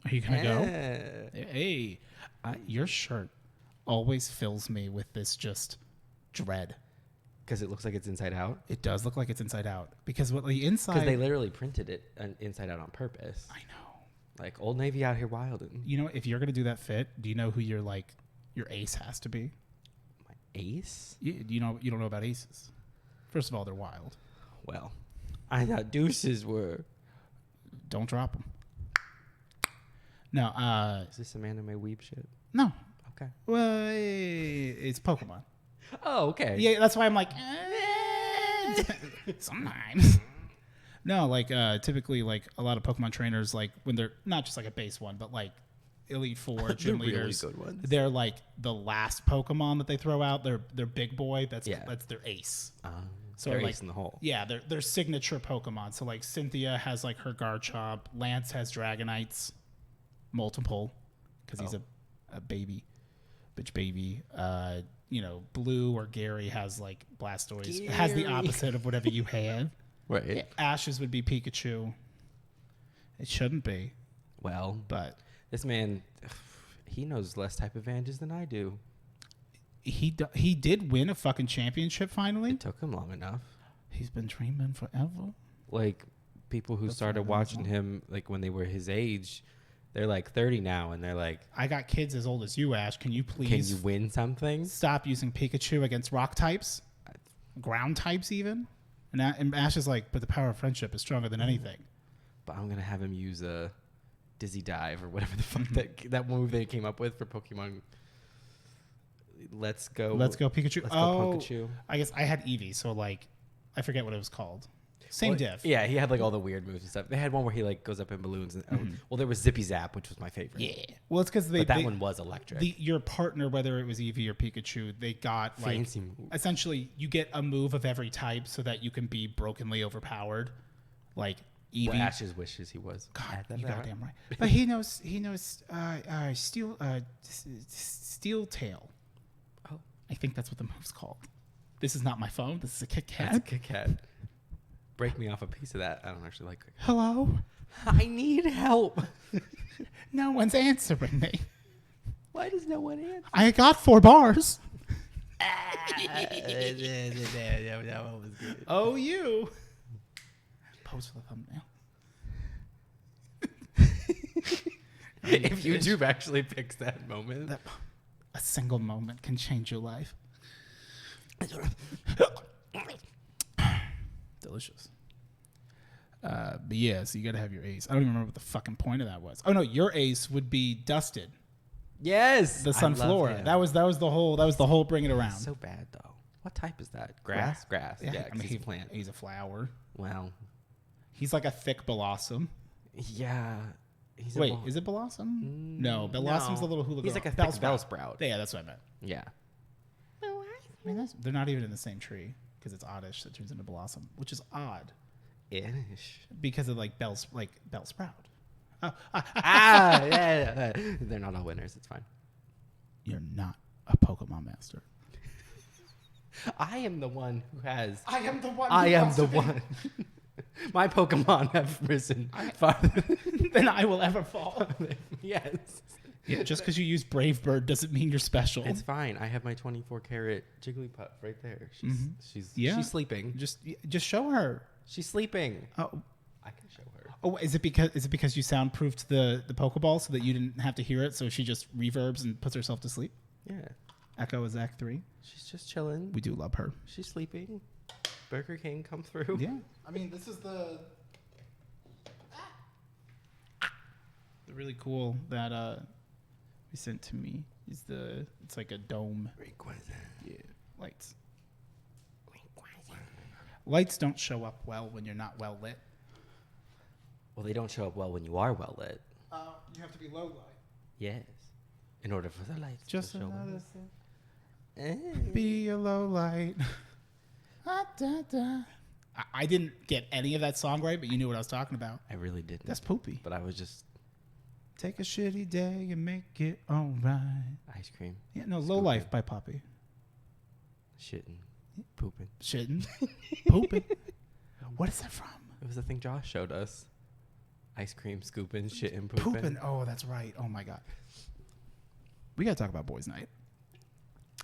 Are you gonna go? Hey, your shirt always fills me with this just dread. Because it looks like it's inside out? It does look like it's inside out. Because what the inside... Because they literally printed it inside out on purpose. I know. Like, Old Navy out here wilding. You know, if you're going to do that fit, do you know who your ace has to be? My ace? You don't know about aces. First of all, they're wild. Well, I thought deuces were. Don't drop them. No, Is this some anime weeb shit? No. Okay. Well, it's Pokemon. Oh, okay. Yeah, that's why I'm like, sometimes. No, like typically, like a lot of Pokemon trainers, like when they're not just like a base one, but like Elite Four gym leaders, really good ones. They're like the last Pokemon that they throw out. They're big boy. That's their ace. So they're like, ace in the hole. Yeah, they're signature Pokemon. So like Cynthia has like her Garchomp. Lance has Dragonites, multiple, because he's a baby, bitch baby. Blue or Gary has like Blastoise. It has the opposite of whatever you have. Right. Yeah, Ash's would be Pikachu. It shouldn't be. Well, but this man, he knows less type advantages than I do. He did win a fucking championship finally. It took him long enough. He's been dreaming forever. Like people who started watching him like when they were his age, they're like 30 now, and they're like, I got kids as old as you, Ash. Can you please win something? Stop using Pikachu against rock types, ground types even. And Ash is like, but the power of friendship is stronger than anything. But I'm gonna have him use a Dizzy Dive or whatever the fuck that move they came up with for Pokemon. Let's go Pikachu. Let's go Pikachu. I guess I had Eevee, so like, I forget what it was called. Same diff. Yeah, he had like all the weird moves and stuff. They had one where he like goes up in balloons. And there was Zippy Zap, which was my favorite. Yeah. Well, it's because that one was electric. Your partner, whether it was Eevee or Pikachu, they got fancy like moves. Essentially, you get a move of every type so that you can be brokenly overpowered. Like Eevee. Well, Ash's wishes he was. God, you goddamn right. But he knows Steel Tail. Oh, I think that's what the move's called. This is not my phone. This is a Kit Kat. That's a Kit Kat. Break me off a piece of that. I don't actually like Kit Kat. Hello? I need help. No one's answering me. Why does no one answer? I got 4 bars. That one was good. Oh, you. Pose for the thumbnail. If YouTube actually picks that moment. A single moment can change your life. Delicious. But yeah, so you gotta have your ace. I don't even remember what the fucking point of that was. Oh no, your ace would be Dusted. Yes, the Sunflora. That was the whole bring it around. So bad though. What type is that? Grass. Yeah, I mean, he's a plant. He's a flower. Well, he's like a thick blossom. Yeah. Wait, is it blossom? No, blossom's the little hula girl. He's like a thick bell sprout. Yeah, that's what I meant. Yeah. I mean, they're not even in the same tree because it's oddish that turns into blossom, which is odd. Ish. Because of like bell sprout. Oh, yeah. They're not all winners. It's fine. You're not a Pokemon master. I am the one who has. I am the one. I am the one. My Pokemon have risen farther than I will ever fall. Yes. Yeah, just because you use Brave Bird doesn't mean you're special. It's fine. I have my 24-karat Jigglypuff right there. She's sleeping. Just show her. She's sleeping. Oh, I can show her. Oh, is it because you soundproofed the Pokeball so that you didn't have to hear it? So she just reverbs and puts herself to sleep. Yeah. Echo is Act 3. She's just chilling. We do love her. She's sleeping. Burger King, come through. Yeah. I mean, this is the really cool that we sent to me. It's like a dome. Yeah. Lights. Lights don't show up well when you're not well lit. Well, they don't show up well when you are well lit. You have to be low light. Yes. In order for the lights just to show another up. Thing. Be a low light. I didn't get any of that song right, but you knew what I was talking about. I really didn't. That's poopy. But I was just... Take a shitty day and make it all right. Ice cream. Yeah, no, Low Life by Poppy. Shitting. Pooping. Shitting. Pooping. What is that from? It was the thing Josh showed us. Ice cream scooping, shit and pooping. Pooping. Oh, that's right. Oh my God. We gotta talk about boys' night.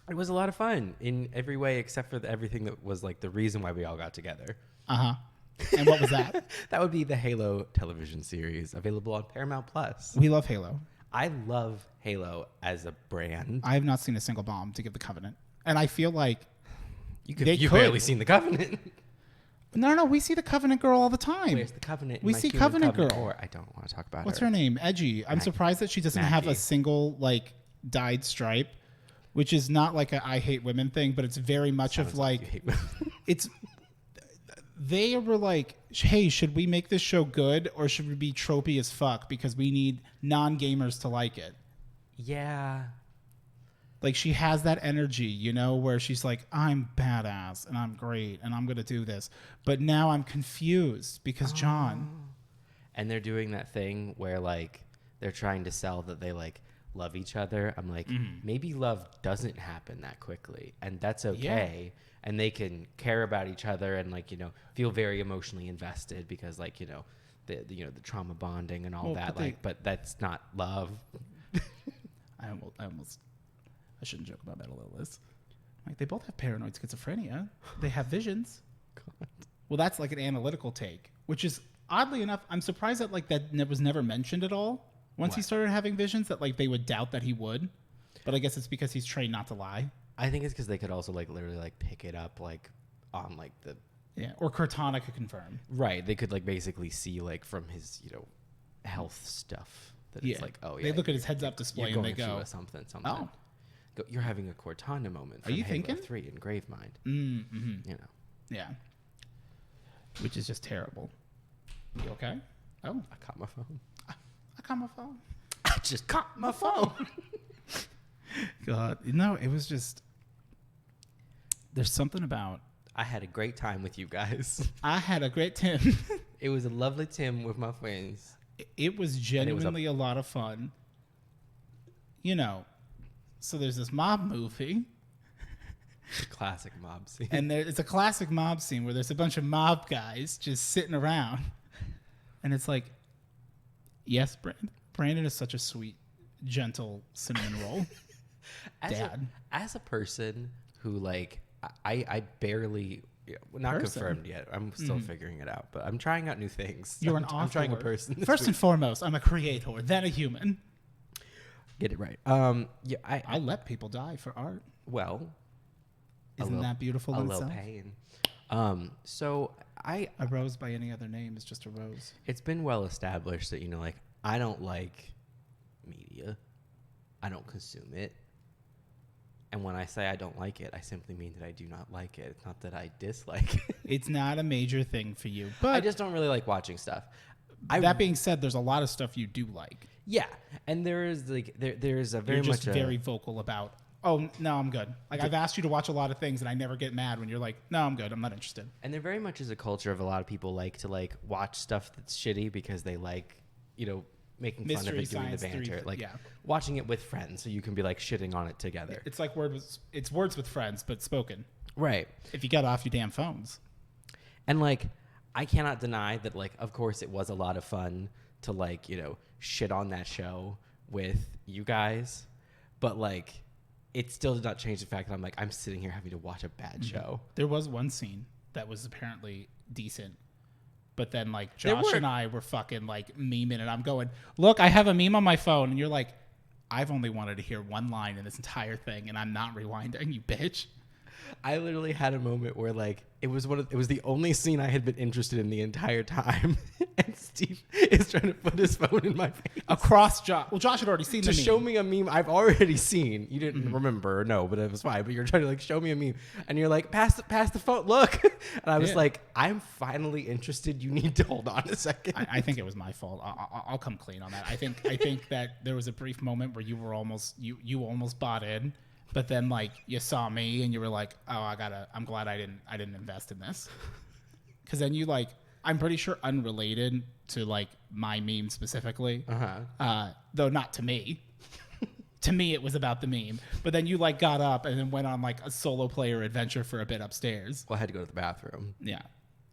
It was a lot of fun in every way except for everything that was like the reason why we all got together. And what was that? That would be the Halo television series available on Paramount Plus. We love Halo. I love Halo as a brand. I have not seen a single bomb to give the Covenant, and I feel like You've barely seen the Covenant. No, we see the Covenant girl all the time. Where's the Covenant? We see Covenant girl. Or I don't want to talk about What's her name? Edgy. I'm surprised that she doesn't have a single like dyed stripe, which is not like a I hate women thing, but it's very much of like you hate women. It's. They were like, hey, should we make this show good or should we be tropey as fuck because we need non-gamers to like it? Yeah. Like she has that energy, you know, where she's like, I'm badass and I'm great and I'm going to do this. But now I'm confused because John. And they're doing that thing where like they're trying to sell that they like love each other. I'm like, maybe love doesn't happen that quickly and that's okay. Yeah. And they can care about each other and like, you know, feel very emotionally invested because like, you know, the trauma bonding and all that. But that's not love. I shouldn't joke about mental illness. Like they both have paranoid schizophrenia. They have visions. God. Well, that's like an analytical take, which is oddly enough, I'm surprised that like that was never mentioned at all. Once he started having visions that like they would doubt that he would, but I guess it's because he's trained not to lie. I think it's because they could also like literally like pick it up like on like the or Cortana could confirm. Right, they could like basically see like from his health stuff that it's like they look at his heads up display and they go something. Oh, you're having a Cortana moment. Are you Halo thinking 3 in Gravemind? Mm-hmm. Yeah, which is just terrible. You okay? Oh, I caught my phone. I caught my phone. I just caught my phone. God, it was just. There's something about. I had a great time with you guys. I had a great Tim. It was a lovely Tim with my friends. It was genuinely a lot of fun. So there's this mob movie. The classic mob scene. And it's a classic mob scene where there's a bunch of mob guys just sitting around. And it's like, yes, Brandon is such a sweet, gentle cinnamon roll. Dad. As a person who like I barely not confirmed yet. I'm still figuring it out, but I'm trying out new things. You're I'm trying a person. First and foremost, I'm a creator, then a human. Get it right. I let people die for art. Well, isn't that beautiful in itself? A little pain. So a rose by any other name is just a rose. It's been well established that like I don't like media. I don't consume it. And when I say I don't like it, I simply mean that I do not like it. It's not that I dislike it. It's not a major thing for you. But I just don't really like watching stuff. That being said, there's a lot of stuff you do like. Yeah. And there is like there's a very You're just much very vocal about, oh, no, I'm good. Like I've asked you to watch a lot of things and I never get mad when you're like, no, I'm good. I'm not interested. And there very much is a culture of a lot of people like to like watch stuff that's shitty because they like, making fun of it, doing the banter, watching it with friends, so you can be like shitting on it together. It's like it's words with friends, but spoken. Right. If you get off your damn phones. And like, I cannot deny that like, of course, it was a lot of fun to like, shit on that show with you guys, but like, it still did not change the fact that I'm sitting here having to watch a bad show. There was one scene that was apparently decent. But then, like, Josh and I were fucking, like, memeing, and I'm going, look, I have a meme on my phone. And you're like, I've only wanted to hear one line in this entire thing, and I'm not rewinding, you bitch. I literally had a moment where, like, it was the only scene I had been interested in the entire time. And Steve is trying to put his phone in my face. Across Josh. Well, Josh had already seen the meme. To show me a meme I've already seen. You didn't remember or know, but it was fine. But you're trying to, like, show me a meme. And you're like, pass the phone, look. And I was like, I'm finally interested. You need to hold on a second. I think it was my fault. I'll come clean on that. I think that there was a brief moment where you were you almost bought in. But then, like, you saw me and you were like, oh, I'm glad I didn't invest in this. Because then you, like, I'm pretty sure unrelated to, like, my meme specifically. Though not to me. To me, it was about the meme. But then you, like, got up and then went on, like, a solo player adventure for a bit upstairs. Well, I had to go to the bathroom. Yeah,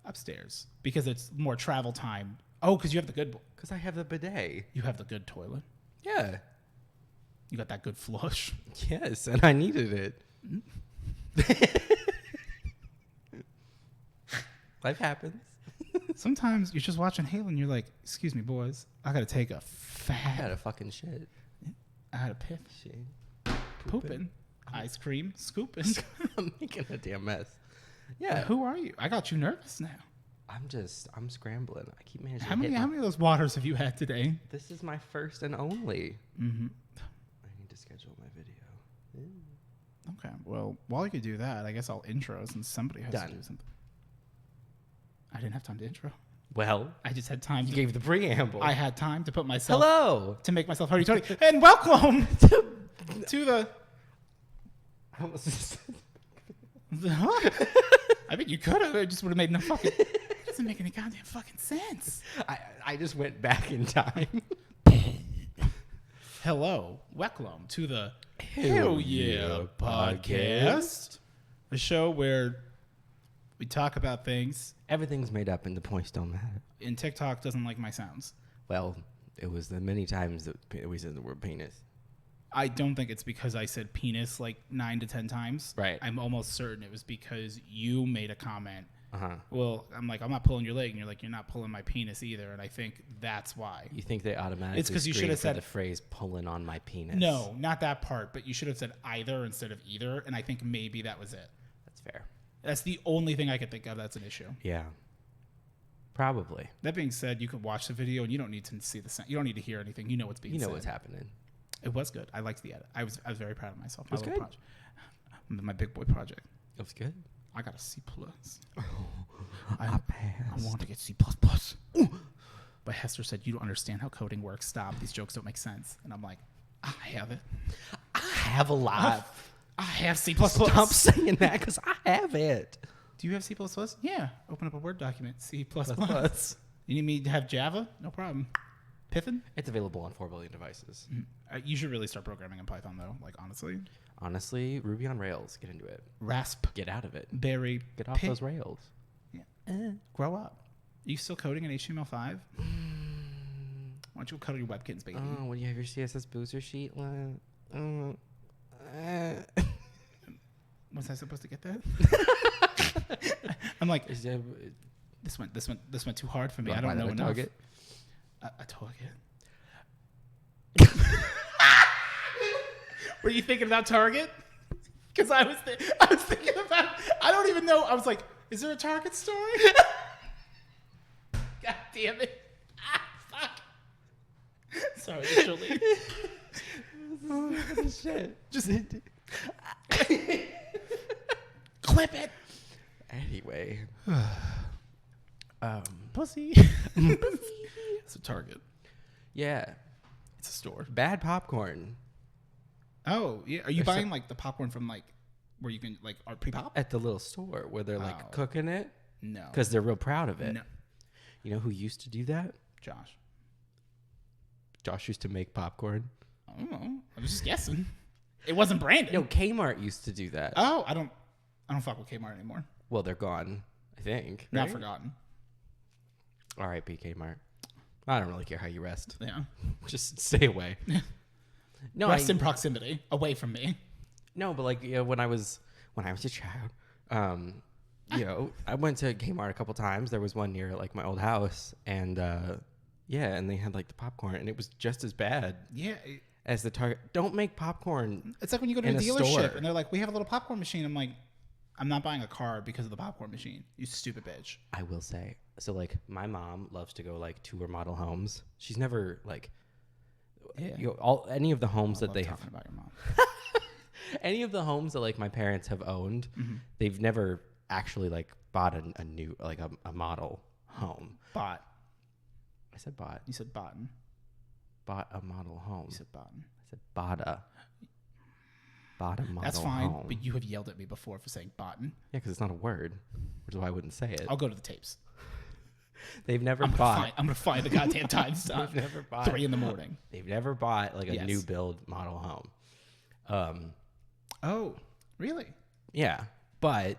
upstairs. Because it's more travel time Oh, because you have the good. Because I have the bidet. You have the good toilet. Yeah. You got that good flush. Yes, and I needed it. Life happens. Sometimes you're just watching Hewll and you're like, excuse me, boys, I gotta take a I had a fucking shit. I had a piff. Shit. Pooping. Ice cream. Scooping. I'm making a damn mess. Yeah. Who are you? I got you nervous now. I'm scrambling. I keep managing How many of those waters have you had today? This is my first and only. Mm-hmm. I need to schedule my video. Okay. Well, while you could do that, I guess I'll intro since somebody has to do something. I didn't have time to intro. Well, I just had time. You gave the preamble. I had time to put myself. Hello. To make myself Tony, and welcome to the. I almost said. Huh? I mean, you could have. It just would have made no fucking. It doesn't make any goddamn fucking sense. I just went back in time. Hello, welcome to the Hell Yeah podcast, a show where we talk about things. Everything's made up and the points don't matter. And TikTok doesn't like my sounds. Well, it was the many times that we said the word penis. I don't think it's because I said penis like 9 to 10 times. Right. I'm almost certain it was because you made a comment. Uh-huh. Well, I'm like, I'm not pulling your leg. And you're like, you're not pulling my penis either. And I think that's why. You think they automatically it's because you should have said the phrase pulling on my penis. No, not that part. But you should have said either instead of either. And I think maybe that was it. That's fair. That's the only thing I could think of that's an issue. Yeah. Probably. That being said, you could watch the video and you don't need to see the sound. You don't need to hear anything. You know what's being said. You know what's happening. It was good. I liked the edit. I was very proud of myself. It was good. My big boy project. It was good. I got a C+. I passed. I wanted to get C++. Ooh. But Hester said, you don't understand how coding works. Stop. These jokes don't make sense. And I'm like, I have it. I have a lot. I have C++. Stop saying that because I have it. Do you have C++? Yeah. Open up a Word document. C++. You need me to have Java? No problem. Python? It's available on 4 billion devices. Mm-hmm. You should really start programming in Python, though. Like, honestly. Honestly, Ruby on Rails. Get into it. Rasp. Get out of it. Berry. Get off those Rails. Yeah. Grow up. Are you still coding in HTML5? Why don't you code your WebKits, baby? Oh, when you have your CSS booster sheet. Was I supposed to get that? I'm like, this went too hard for me. I don't know enough. Target? A target. Were you thinking about Target? Because I was thinking about. I don't even know. I was like, is there a Target story? God damn it! Fuck. Sorry, literally. Shit. Just clip it. Anyway. Pussy. It's a Target. Yeah. It's a store. Bad popcorn. Oh, yeah. Are you buying like the popcorn from like where you can like are pre-pop? At the little store where they're like cooking it? No. Because they're real proud of it. No. You know who used to do that? Josh. Josh used to make popcorn. I don't know. I was just guessing. It wasn't branded. No, Kmart used to do that. Oh, I don't fuck with Kmart anymore. Well, they're gone, I think. Not right? forgotten. R.I.P. Kmart. I don't really care how you rest. Yeah. Just stay away. No, rest in proximity, away from me. No, but like when I was a child, you know, I went to Kmart a couple times. There was one near like my old house, and yeah, and they had like the popcorn, and it was just as bad. Yeah. As the Target. Don't make popcorn. It's like when you go to a dealership and they're like, we have a little popcorn machine. I'm like, I'm not buying a car because of the popcorn machine. You stupid bitch. I will say. So like my mom loves to go like tour model homes. She's never like any of the homes that they have talking about your mom. any of the homes that like my parents have owned, they've never actually like bought a new like a model home. Bought. I said bought. You said boughten. Bought a model home. You said boughten. I said bought a model home. That's fine, but you have yelled at me before for saying boughten. Yeah, because it's not a word, which is why I wouldn't say it. I'll go to the tapes. They've never I'm bought. I'm gonna find the goddamn timestamp. They've never bought 3 a.m. They've never bought like a new build model home. Oh, really? Yeah, but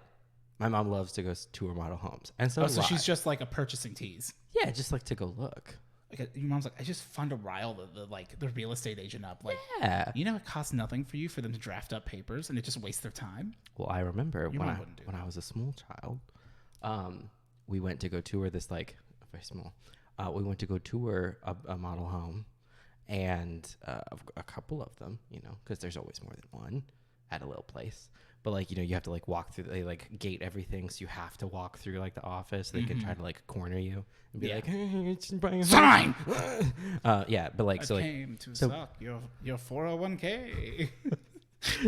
My mom loves to go tour model homes. And so, so she's just like a purchasing tease. Yeah, just like to go look. Like your mom's like, I just fund to rile the real estate agent up. Like, yeah. You know, it costs nothing for you for them to draft up papers, and it just wastes their time. Well, I remember when I was a small child, we went to go tour this, like, very small. We went to go tour a model home, and a couple of them, you know, because there's always more than one at a little place. But, like, you know, you have to, like, walk through. They, like, gate everything, so you have to walk through, like, the office. They can try to, like, corner you and be like, hey, it's buying a sign! Yeah, but, like, so, like... came to suck your 401k.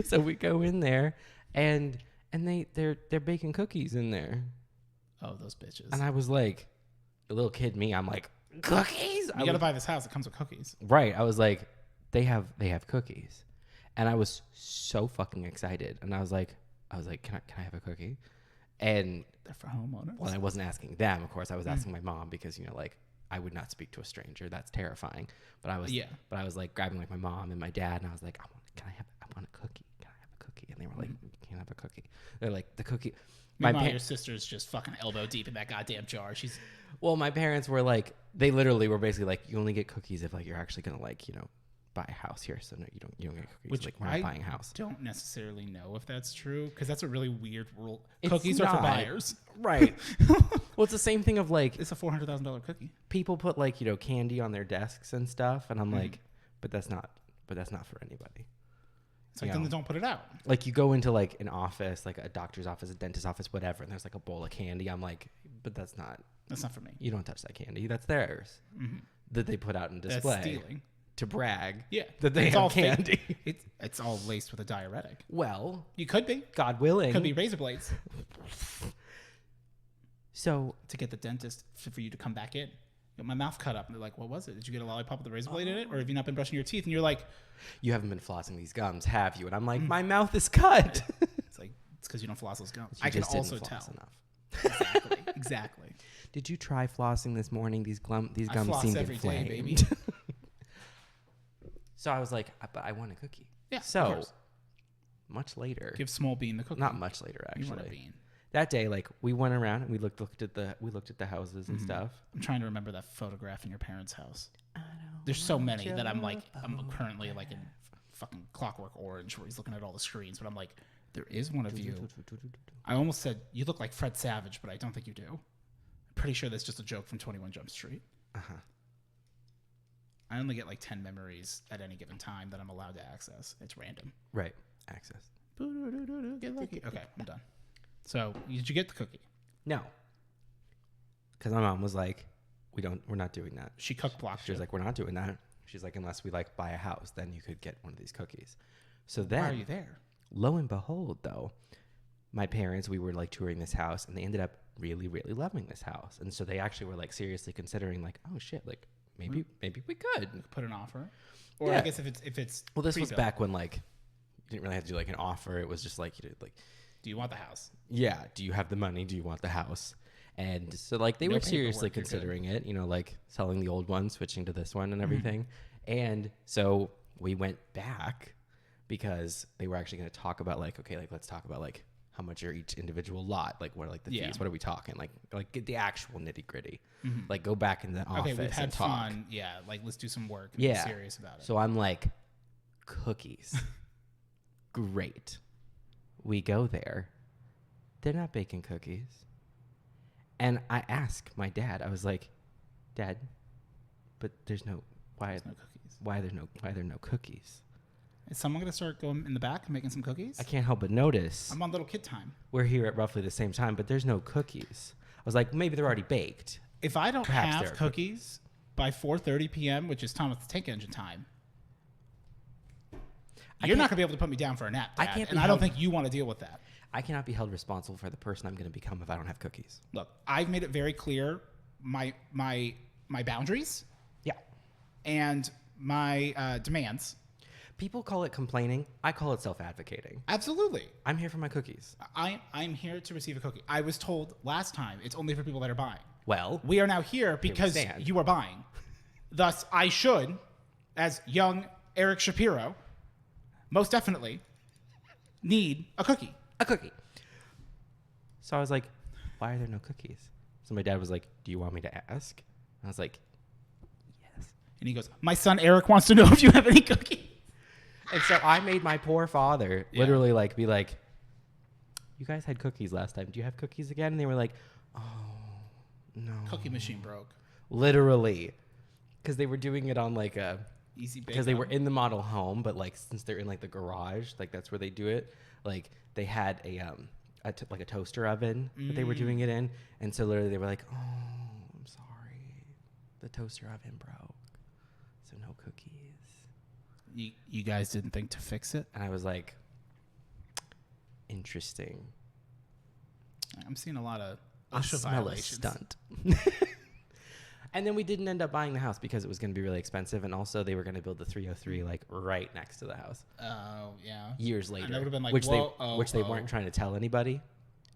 So we go in there, and they're baking cookies in there. Oh, those bitches. And I was like, a little kid me, I'm like, cookies? You got to buy this house. It comes with cookies. Right. I was like, they have cookies. And I was so fucking excited. And I was like, can I have a cookie? And they're for homeowners. Well, I wasn't asking them, of course. I was asking my mom because, you know, like, I would not speak to a stranger. That's terrifying. But I was like grabbing like my mom and my dad, and I was like, I want a cookie. Can I have a cookie? And they were like, you can't have a cookie. They're like, the cookie. Meanwhile, your sister's just fucking elbow deep in that goddamn jar. Well, my parents were like, they literally were basically like, you only get cookies if, like, you're actually gonna, like, you know, buy a house here. So no, you don't get cookies. Which, like, we're not buying a house. Don't necessarily know if that's true, because that's a really weird rule. It's cookies are for buyers, right? Well, it's the same thing of, like, it's a $400,000 cookie. People put, like, you know, candy on their desks and stuff, and I'm like, but that's not for anybody. It's like, then they don't put it out. Like, you go into, like, an office, like a doctor's office, a dentist's office, whatever, and there's, like, a bowl of candy. I'm like, but that's not for me. You don't touch that candy. That's theirs. That they put out in display. That's stealing. To brag. Yeah. That they have candy. It's all laced with a diuretic. Well. You could be. God willing. Could be razor blades. So. To get the dentist for you to come back in. Got my mouth cut up. And they're like, what was it? Did you get a lollipop with a razor blade in it? Or have you not been brushing your teeth? And you're like, you haven't been flossing these gums, have you? And I'm like, my mouth is cut. It's like, it's because you don't floss those gums. I can also tell. Exactly. Exactly. Did you try flossing this morning? These gums seem every inflamed. day, baby. So I was like, but I want a cookie. Yeah. So much later. Give Small Bean the cookie. Not much later, actually. You want a bean. That day, like, we went around and we looked at the houses and stuff. I'm trying to remember that photograph in your parents' house. There's so many that I'm currently like in fucking Clockwork Orange where he's looking at all the screens, but I'm like, there is one of you. I almost said you look like Fred Savage, but I don't think you do. I'm pretty sure that's just a joke from 21 Jump Street. I only get like 10 memories at any given time that I'm allowed to access. It's random. Right. Access. Get lucky. Okay, I'm done. So, did you get the cookie? No. Because my mom was like, we're not doing that. She cook blocked. She was like, we're not doing that. She's like, unless we, like, buy a house, then you could get one of these cookies. So then, why are you there? Lo and behold, though, my parents, we were, like, touring this house, and they ended up really, really loving this house. And so they actually were, like, seriously considering, like, oh shit, like, maybe we could put an offer. Or I guess if it's well, this was back when, like, you didn't really have to do, like, an offer. It was just like, you did, like, do you want the house? Yeah. Do you have the money? Do you want the house? And so, like, they were seriously considering it, you know, like selling the old one, switching to this one and everything. And so we went back because they were actually going to talk about, like, okay, like, let's talk about, like, how much are each individual lot? Like, what are, like, the fees? What are we talking? Like get the actual nitty gritty. Like, go back in the office. Okay, we've had fun. Yeah. Like, let's do some work and be serious about it. So I'm like, cookies. Great. We go there. They're not baking cookies. And I ask my dad, I was like, Dad, but there's no cookies. Why are there no cookies? Is someone going to start going in the back and making some cookies? I can't help but notice. I'm on little kid time. We're here at roughly the same time, but there's no cookies. I was like, maybe they're already baked. If I don't have cookies by 4:30 p.m., which is Thomas the Tank Engine time, you're not going to be able to put me down for a nap, Dad, I don't think you want to deal with that. I cannot be held responsible for the person I'm going to become if I don't have cookies. Look, I've made it very clear my boundaries. Yeah. And my demands. People call it complaining. I call it self-advocating. Absolutely. I'm here for my cookies. I'm here to receive a cookie. I was told last time it's only for people that are buying. Well, we are now here because you are buying. Thus, I should, as young Eric Shapiro, most definitely need a cookie. A cookie. So I was like, why are there no cookies? So my dad was like, do you want me to ask? I was like, yes. And he goes, my son Eric wants to know if you have any cookies. And so I made my poor father literally like be like, you guys had cookies last time. Do you have cookies again? And they were like, oh, no. Cookie machine broke. Literally. Because they were doing it on like a... Easy bake. Because they were in the model home, but like since they're in like the garage, like that's where they do it. Like they had like a toaster oven that they were doing it in. And so literally they were like, oh, I'm sorry. The toaster oven broke. So no cookies. You guys didn't think to fix it? And I was like, interesting. I'm seeing a lot of I OSHA smell violations. a stunt. And then we didn't end up buying the house because it was going to be really expensive. And also they were going to build the 303 like right next to the house. Oh, yeah. Years later. And that would have been like, which they weren't trying to tell anybody.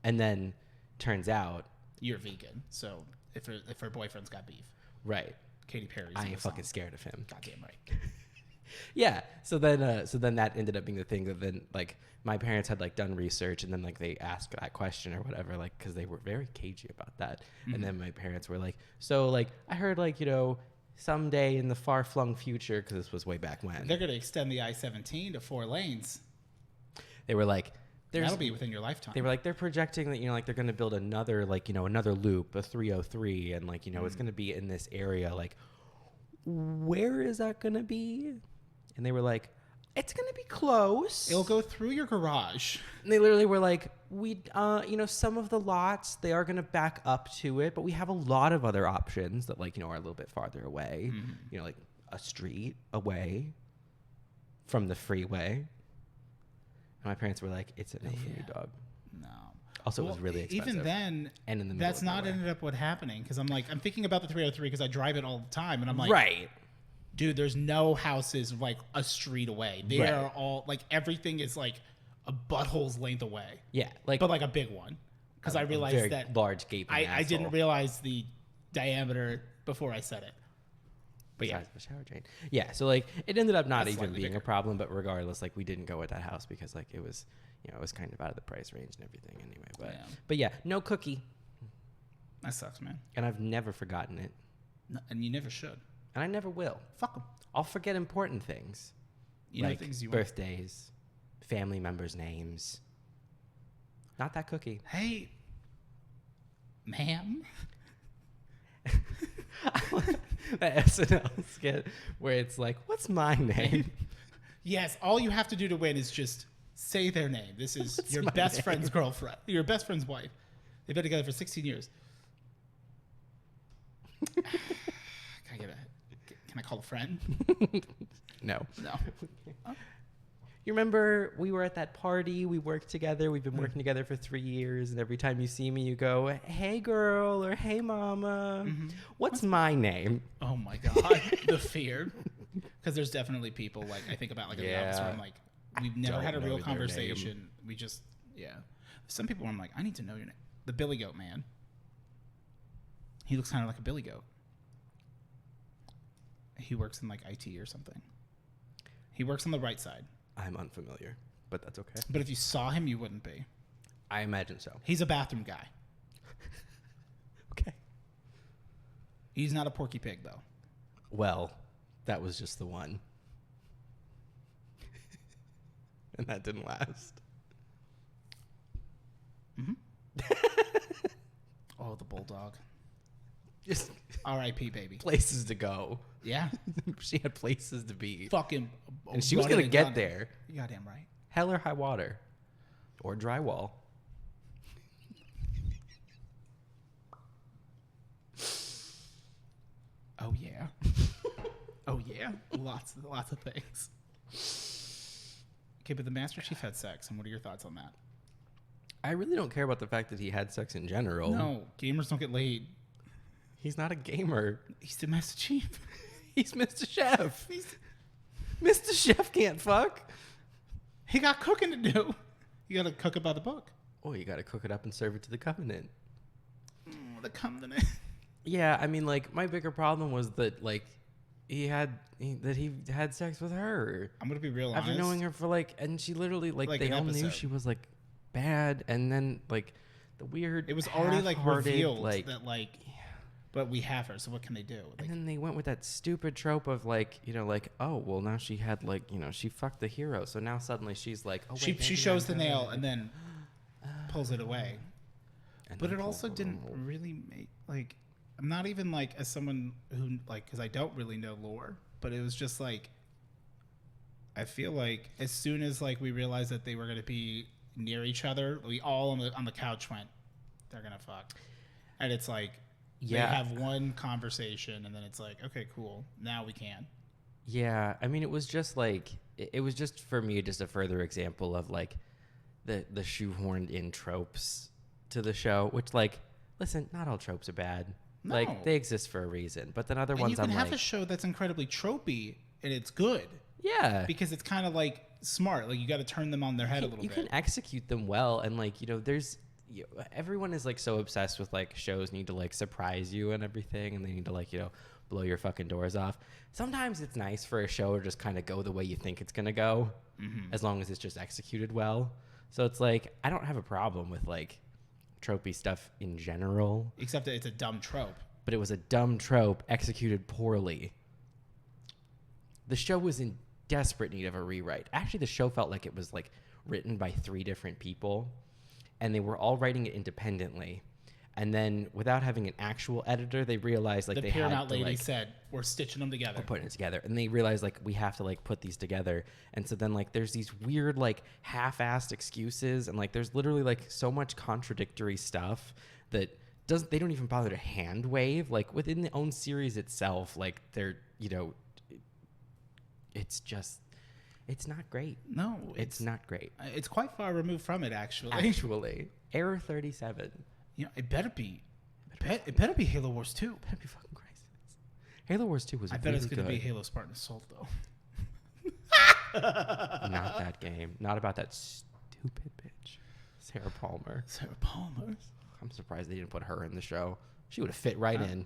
And then turns out. You're vegan. So if her boyfriend's got beef. Right. Katy Perry's. I ain't fucking scared of him. Goddamn right. Yeah. So then that ended up being the thing that then like my parents had like done research and then like they asked that question or whatever, like, cause they were very cagey about that. Mm-hmm. And then my parents were like, so like, I heard like, you know, someday in the far flung future, cause this was way back when they're going to extend the I-17 to 4 lanes. They were like, that'll be within your lifetime. They were like, they're projecting that, you know, like they're going to build another, like, you know, another loop, a 303. And like, you know, it's going to be in this area. Like, where is that going to be? And they were like, it's going to be close. It'll go through your garage. And they literally were like, you know, some of the lots, they are going to back up to it, but we have a lot of other options that like, you know, are a little bit farther away, you know, like a street away from the freeway. And my parents were like, it's a no for you, dog. No. Also, it was really expensive. Even then, and in the middle that's not ended up what happening. Because I'm like, I'm thinking about the 303 because I drive it all the time. And I'm like, right. Dude, there's no houses like a street away. They are all like everything is like a butthole's length away. Yeah, like but like a big one. Because I realized very that large gaping I didn't realize the diameter before I said it. But size of a shower drain. Yeah, so like it ended up not even being a problem, but regardless, like we didn't go with that house because like it was, you know, it was kind of out of the price range and everything anyway. But yeah, no cookie. That sucks, man. And I've never forgotten it. No, and you never should. And I never will. Fuck them. I'll forget important things. You like know things you birthdays, family members' names. Not that cookie. Hey, ma'am. That SNL skit where it's like, what's my name? Yes, all you have to do to win is just say their name. This is what's your best friend's girlfriend, your best friend's wife. They've been together for 16 years. Can I call a friend? No. Oh. You remember we were at that party, we worked together, we've been working together for 3 years, and every time you see me, you go, hey girl, or hey mama, what's my name? Oh my God, the fear. Because there's definitely people, like, I think about, like, in the office where I'm like, we've never had a real conversation. We just, Some people where I'm like, I need to know your name. The Billy Goat man. He looks kind of like a billy goat. He works in, like, IT or something. He works on the right side. I'm unfamiliar, but that's okay. But if you saw him, you wouldn't be. I imagine so. He's a bathroom guy. Okay. He's not a Porky Pig, though. Well, that was just the one. And that didn't last. Oh, the bulldog. Just R.I.P. baby. Places to go. Yeah. She had places to be. Fucking. And she was going to get there. You goddamn right. Hell or high water. Or drywall. Oh, yeah. Oh, yeah. Lots of things. Okay, but the Master Chief had sex, and what are your thoughts on that? I really don't care about the fact that he had sex in general. No, gamers don't get laid. He's not a gamer. He's the Master Chief. He's Mr. Chef. Mr. Chef can't fuck. He got cooking to do. You got to cook it by the book. Oh, you got to cook it up and serve it to the Covenant. The Covenant. Yeah, I mean, like, my bigger problem was that, like, he had sex with her. I'm going to be real honest. After knowing her for, like, and she literally, like they all knew she was, like, bad. And then, like, weird. It was already like revealed like, that like, but we have her. So what can they do? Like, and then they went with that stupid trope of like, you know, like, oh well, now she had like, you know, she fucked the hero, so now suddenly she's like, oh wait, she shows the nail and then pulls it away. But it also didn't really make like. I'm not even like as someone who like because I don't really know lore, but it was just like I feel like as soon as like we realized that they were gonna be near each other, we all on the couch went, they're gonna fuck, and it's like they have one conversation and then it's like okay cool now we can. Yeah, I mean it was just like it was just for me just a further example of like the shoehorned in tropes to the show, which like listen, not all tropes are bad. No. Like they exist for a reason, but then other ones you can I'm have like, a show that's incredibly tropey and it's good. Yeah, because it's kind of like smart. Like you got to turn them on their head a little bit. You can execute them well, and like you know, everyone is like so obsessed with like shows need to like surprise you and everything, and they need to like you know blow your fucking doors off. Sometimes it's nice for a show to just kind of go the way you think it's gonna go, as long as it's just executed well. So it's like I don't have a problem with like tropey stuff in general. Except that it's a dumb trope. But it was a dumb trope executed poorly. The show was in desperate need of a rewrite. Actually, the show felt like it was like written by 3 different people, and they were all writing it independently. And then without having an actual editor, they realized like the Paramount lady said, we're stitching them together. We're putting it together. And they realized like we have to like put these together. And so then like there's these weird like half-assed excuses, and like there's literally like so much contradictory stuff that they don't even bother to hand wave. Like within the own series itself, like they're, you know, it's not great. No, it's not great. It's quite far removed from it, actually. Error 37. You know, it better be Halo Wars 2. It better be fucking Crisis. Halo Wars 2 was. I bet it's going to be Halo Spartan Assault, though. Not that game. Not about that stupid bitch, Sarah Palmer. I'm surprised they didn't put her in the show. She would have fit right in.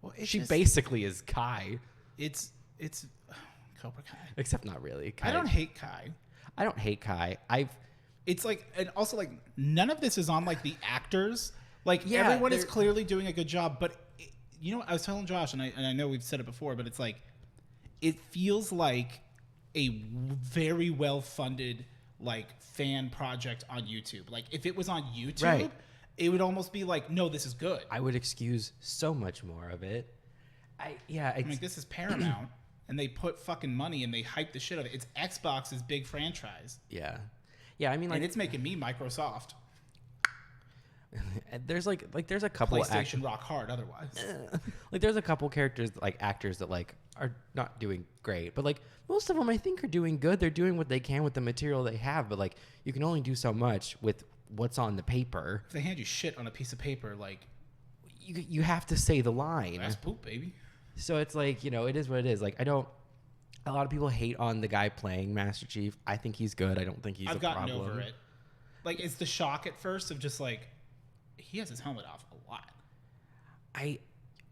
Well, she basically is Kai. It's Cobra Kai. Except not really. Kai. I don't hate Kai. It's like, and also like none of this is on like the actors. Like everyone is clearly doing a good job, but you know, I was telling Josh, and I know we've said it before, but it's like, it feels like a very well funded like fan project on YouTube. Like if it was on YouTube, it would almost be like, no, this is good. I would excuse so much more of it. I mean, this is Paramount. And they put fucking money and they hype the shit out of it. It's Xbox's big franchise. Yeah. I mean, like, and it's making me Microsoft. There's there's a couple PlayStation rock hard otherwise. Like there's a couple characters like actors that like are not doing great, but like most of them I think are doing good. They're doing what they can with the material they have, but like you can only do so much with what's on the paper. If they hand you shit on a piece of paper, like you have to say the line. That's poop, baby. So it's like, you know, it is what it is. Like, a lot of people hate on the guy playing Master Chief. I think he's good. I don't think he's a problem. I've gotten over it. Like, it's the shock at first of just like, he has his helmet off a lot. I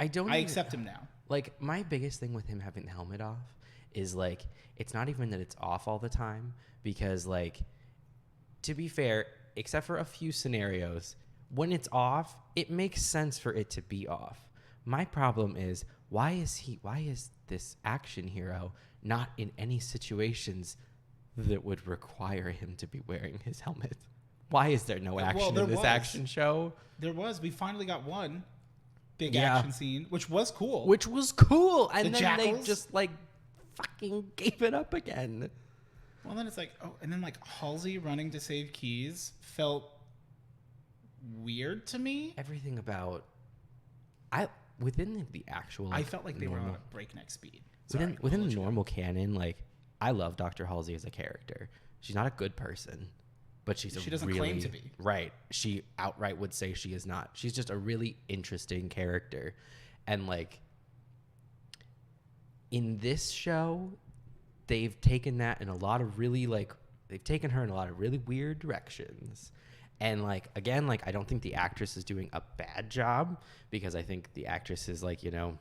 accept him now. Like, my biggest thing with him having the helmet off is like, it's not even that it's off all the time, because like, to be fair, except for a few scenarios, when it's off, it makes sense for it to be off. My problem is, why is this action hero not in any situations that would require him to be wearing his helmet? Why is there no action in this action show? There was. We finally got one big action scene, which was cool. And then they just like fucking gave it up again. Well, then it's like, oh, and then like Halsey running to save Keys felt weird to me. Everything about within the actual, I felt like they were on a breakneck speed. Within the normal canon, like I love Dr. Halsey as a character. She's not a good person, but she doesn't claim to be. Right. She outright would say she is not. She's just a really interesting character, and like in this show, they've taken that in a lot of really they've taken her in a lot of really weird directions. And like, again, like, I don't think the actress is doing a bad job, because I think the actress is like, you know,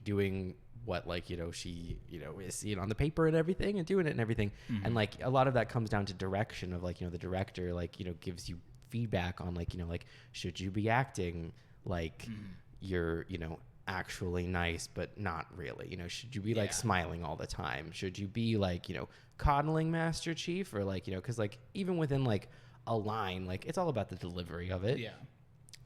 doing what, like, you know, she, you know, is seeing on the paper and everything and doing it and everything. Mm-hmm. And like, a lot of that comes down to direction of like, you know, the director, like, you know, feedback on like, like, should you be acting like you're, actually nice, but not really, should you be like smiling all the time? Should you be like, coddling Master Chief, or like, cause like even within like a line, like it's all about the delivery of it. Yeah.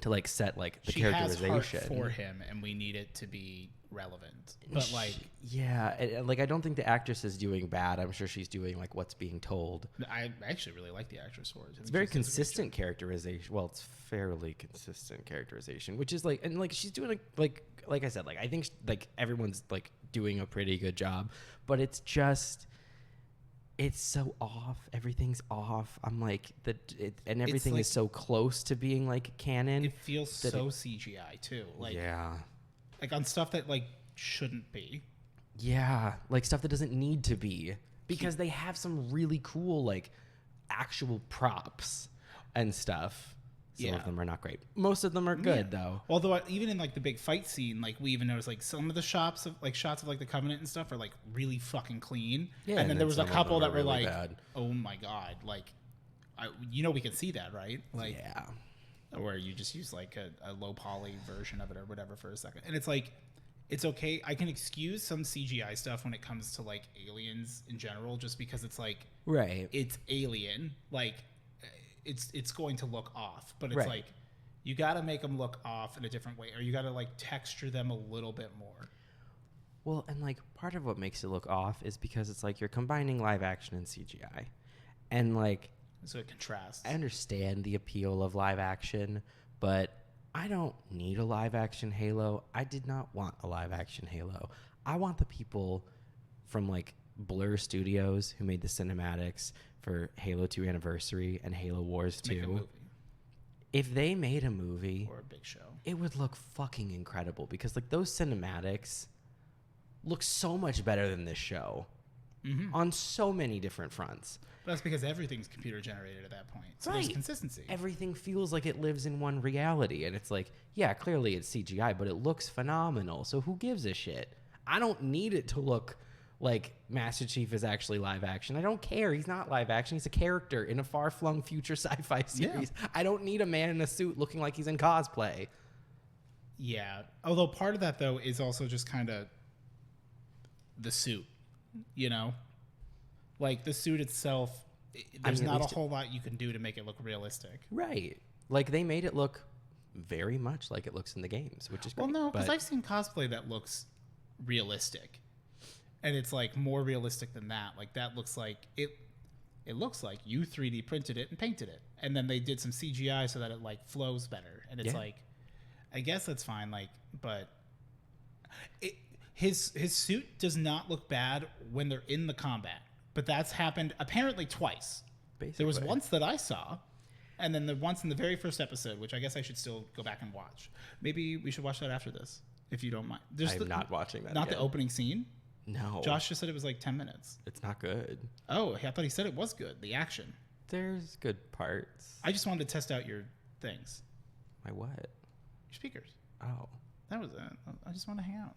To like set like the she characterization has heart for him, and we need it to be relevant. But like, yeah, like I don't think the actress is doing bad. I'm sure she's doing like what's being told. I actually really like the actress for it. It's very consistent characterization. Well, it's fairly consistent characterization, which is like, and like she's doing like I said, like I think like everyone's like doing a pretty good job, but it's just. It's so off. Everything's off. I'm like and everything is so close to being like canon. It feels so CGI too. Like like on stuff that like shouldn't be. Yeah, like stuff that doesn't need to be, because they have some really cool like actual props and stuff. Some of them are not great. Most of them are good though. Although even in like the big fight scene, like we even noticed like some of the shots of like the Covenant and stuff are like really fucking clean. Yeah, and then there was a couple that were really like, bad. Oh my god, like we can see that, right? Like where you just use like a low poly version of it or whatever for a second, and it's like it's okay. I can excuse some CGI stuff when it comes to like aliens in general, just because it's like it's alien like. It's going to look off, but it's like you got to make them look off in a different way, or you got to like texture them a little bit more. Well, and like part of what makes it look off is because it's like you're combining live action and CGI, and like so it contrasts. I understand the appeal of live action, but I don't need a live action Halo. I did not want a live action Halo. I want the people from like Blur Studios who made the cinematics for Halo 2 Anniversary and Halo Wars 2. If they made a movie or a big show, it would look fucking incredible, because like those cinematics look so much better than this show on so many different fronts. But that's because everything's computer generated at that point. So there's consistency. Everything feels like it lives in one reality, and it's like, yeah, clearly it's CGI, but it looks phenomenal. So who gives a shit? I don't need it to look like Master Chief is actually live action. I don't care. He's not live action. He's a character in a far-flung future sci-fi series. Yeah. I don't need a man in a suit looking like he's in cosplay. Yeah. Although part of that, though, is also just kind of the suit, Like, the suit itself, there's not a whole lot you can do to make it look realistic. Right. Like, they made it look very much like it looks in the games, which is great. Well, no, because I've seen cosplay that looks realistic. And it's like more realistic than that. Like that looks like it looks like you 3D printed it and painted it. And then they did some CGI so that it like flows better. And it's like, I guess that's fine. Like, but his suit does not look bad when they're in the combat. But that's happened apparently twice. Basically. There was once that I saw, and then the once in the very first episode, which I guess I should still go back and watch. Maybe we should watch that after this, if you don't mind. I'm not watching that. Not again. The opening scene. No. Josh just said it was like 10 minutes. It's not good. Oh, I thought he said it was good. The action. There's good parts. I just wanted to test out your things. My what? Your speakers. Oh. That was it. I just want to hang out.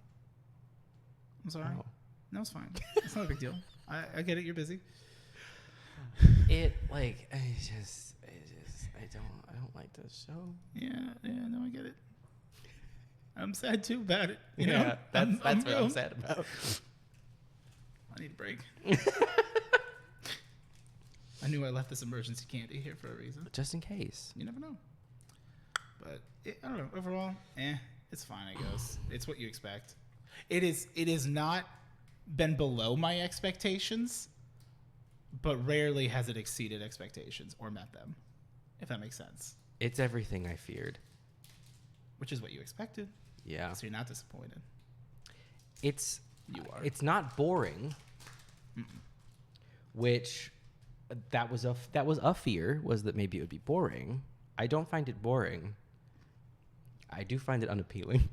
I'm sorry. Oh. No, it's fine. It's not a big deal. I get it. You're busy. I don't like this show. Yeah, no, I get it. I'm sad too about it. You know? That's what I'm sad about. I need a break. I knew I left this emergency candy here for a reason. Just in case. You never know. But I don't know. Overall, it's fine, I guess. It's what you expect. It is not been below my expectations, but rarely has it exceeded expectations or met them, if that makes sense. It's everything I feared. Which is what you expected. Yeah. So you're not disappointed. You are. It's not boring. Mm-mm. Which that was a fear, was that maybe it would be boring. I don't find it boring. I do find it unappealing.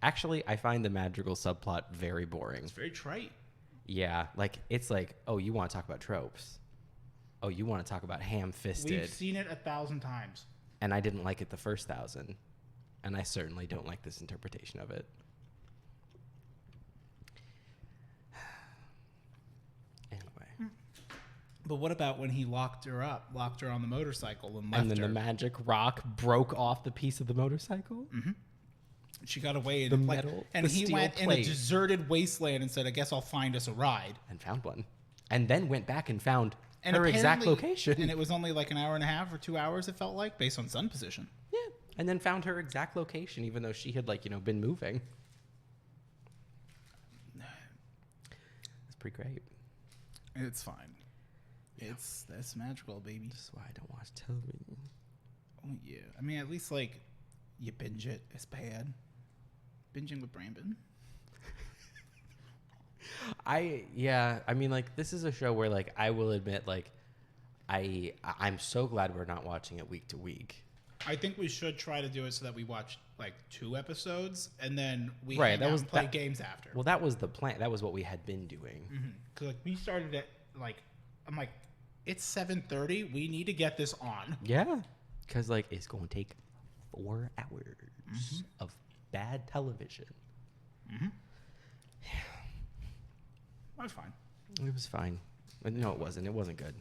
Actually, I find the Madrigal subplot very boring. It's very trite. Yeah, like it's like, oh, you want to talk about tropes? Oh, you want to talk about ham-fisted? We've seen it 1,000 times. And I didn't like it the first 1,000. And I certainly don't like this interpretation of it. Anyway. But what about when he locked her on the motorcycle and left And then her? the magic rock broke off the piece of the motorcycle. Mm-hmm. She got away. The metal, and the he steel went plate. in a deserted wasteland and said, I guess I'll find us a ride. And found one. And then went back and found And her exact apparently- location. And it was only like an hour and a half or 2 hours, it felt like, based on sun position. Yeah. And then found her exact location, even though she had, like, been moving. It's pretty great. It's fine. That's magical, baby. That's why I don't watch television. Oh, yeah. I mean, at least, like, you binge it. It's bad. Binging with Brandon. I mean, like, this is a show where, like, I will admit, like, I'm so glad we're not watching it week to week. I think we should try to do it so that we watch, like, 2 episodes, and then we Right, hang that out was- and play that- games after. Well, that was the plan. That was what we had been doing. Because, like, we started at, like, I'm like, it's 7:30. We need to get this on. Yeah. Because, like, it's going to take 4 hours of bad television. That's fine. It was fine. No, it wasn't. It wasn't good.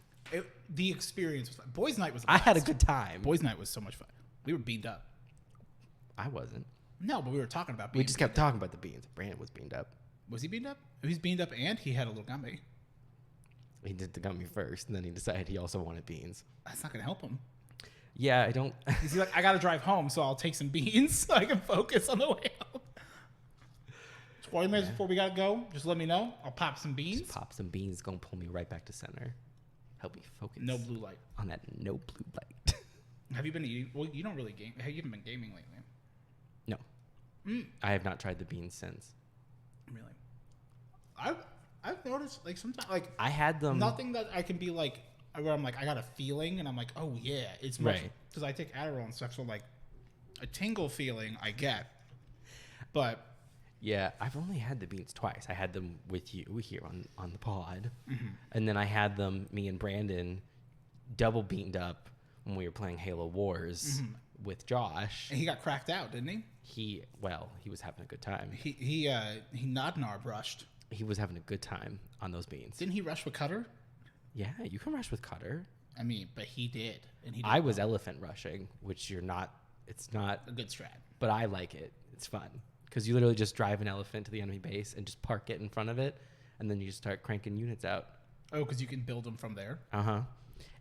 The experience was fun. Boys' night was the I had a best. good time. Boys' night was so much fun. We were beamed up. I wasn't. No, but we were talking about being We just kept talking about the beans. Brandon was beamed up. Was he beamed up? He's beamed up and he had a little gummy. He did the gummy first, and then he decided he also wanted beans. That's not going to help him. Yeah, I don't. He's like, I got to drive home, so I'll take some beans so I can focus on the way home. 20 minutes before we got to go, just let me know. I'll pop some beans. Just pop some beans. Gonna pull me right back to center. Help me focus. No blue light. On that no blue light. Have you been eating? Well, you don't really game. You haven't been gaming lately. No. I have not tried the beans since. Really? I've noticed, like, sometimes, like, I had them. nothing that I can be like, where I'm like, I got a feeling, and I'm like, oh yeah, it's much, Right. because I take Adderall and stuff, so like, a tingle feeling I get, but Yeah, I've only had the beans twice. I had them with you here on the pod. And then I had them, me and Brandon, double beamed up when we were playing Halo Wars with Josh. and he got cracked out, didn't he? He was having a good time. He Nodnar rushed. He was having a good time on those beans. Didn't he rush with Cutter? Yeah, you can rush with Cutter. I mean, but he did, and he did I was elephant rushing, which you're not. It's not, a good strat. but I like it. It's fun because you literally just drive an elephant to the enemy base and just park it in front of it, and then you just start cranking units out. Oh, because you can build them from there.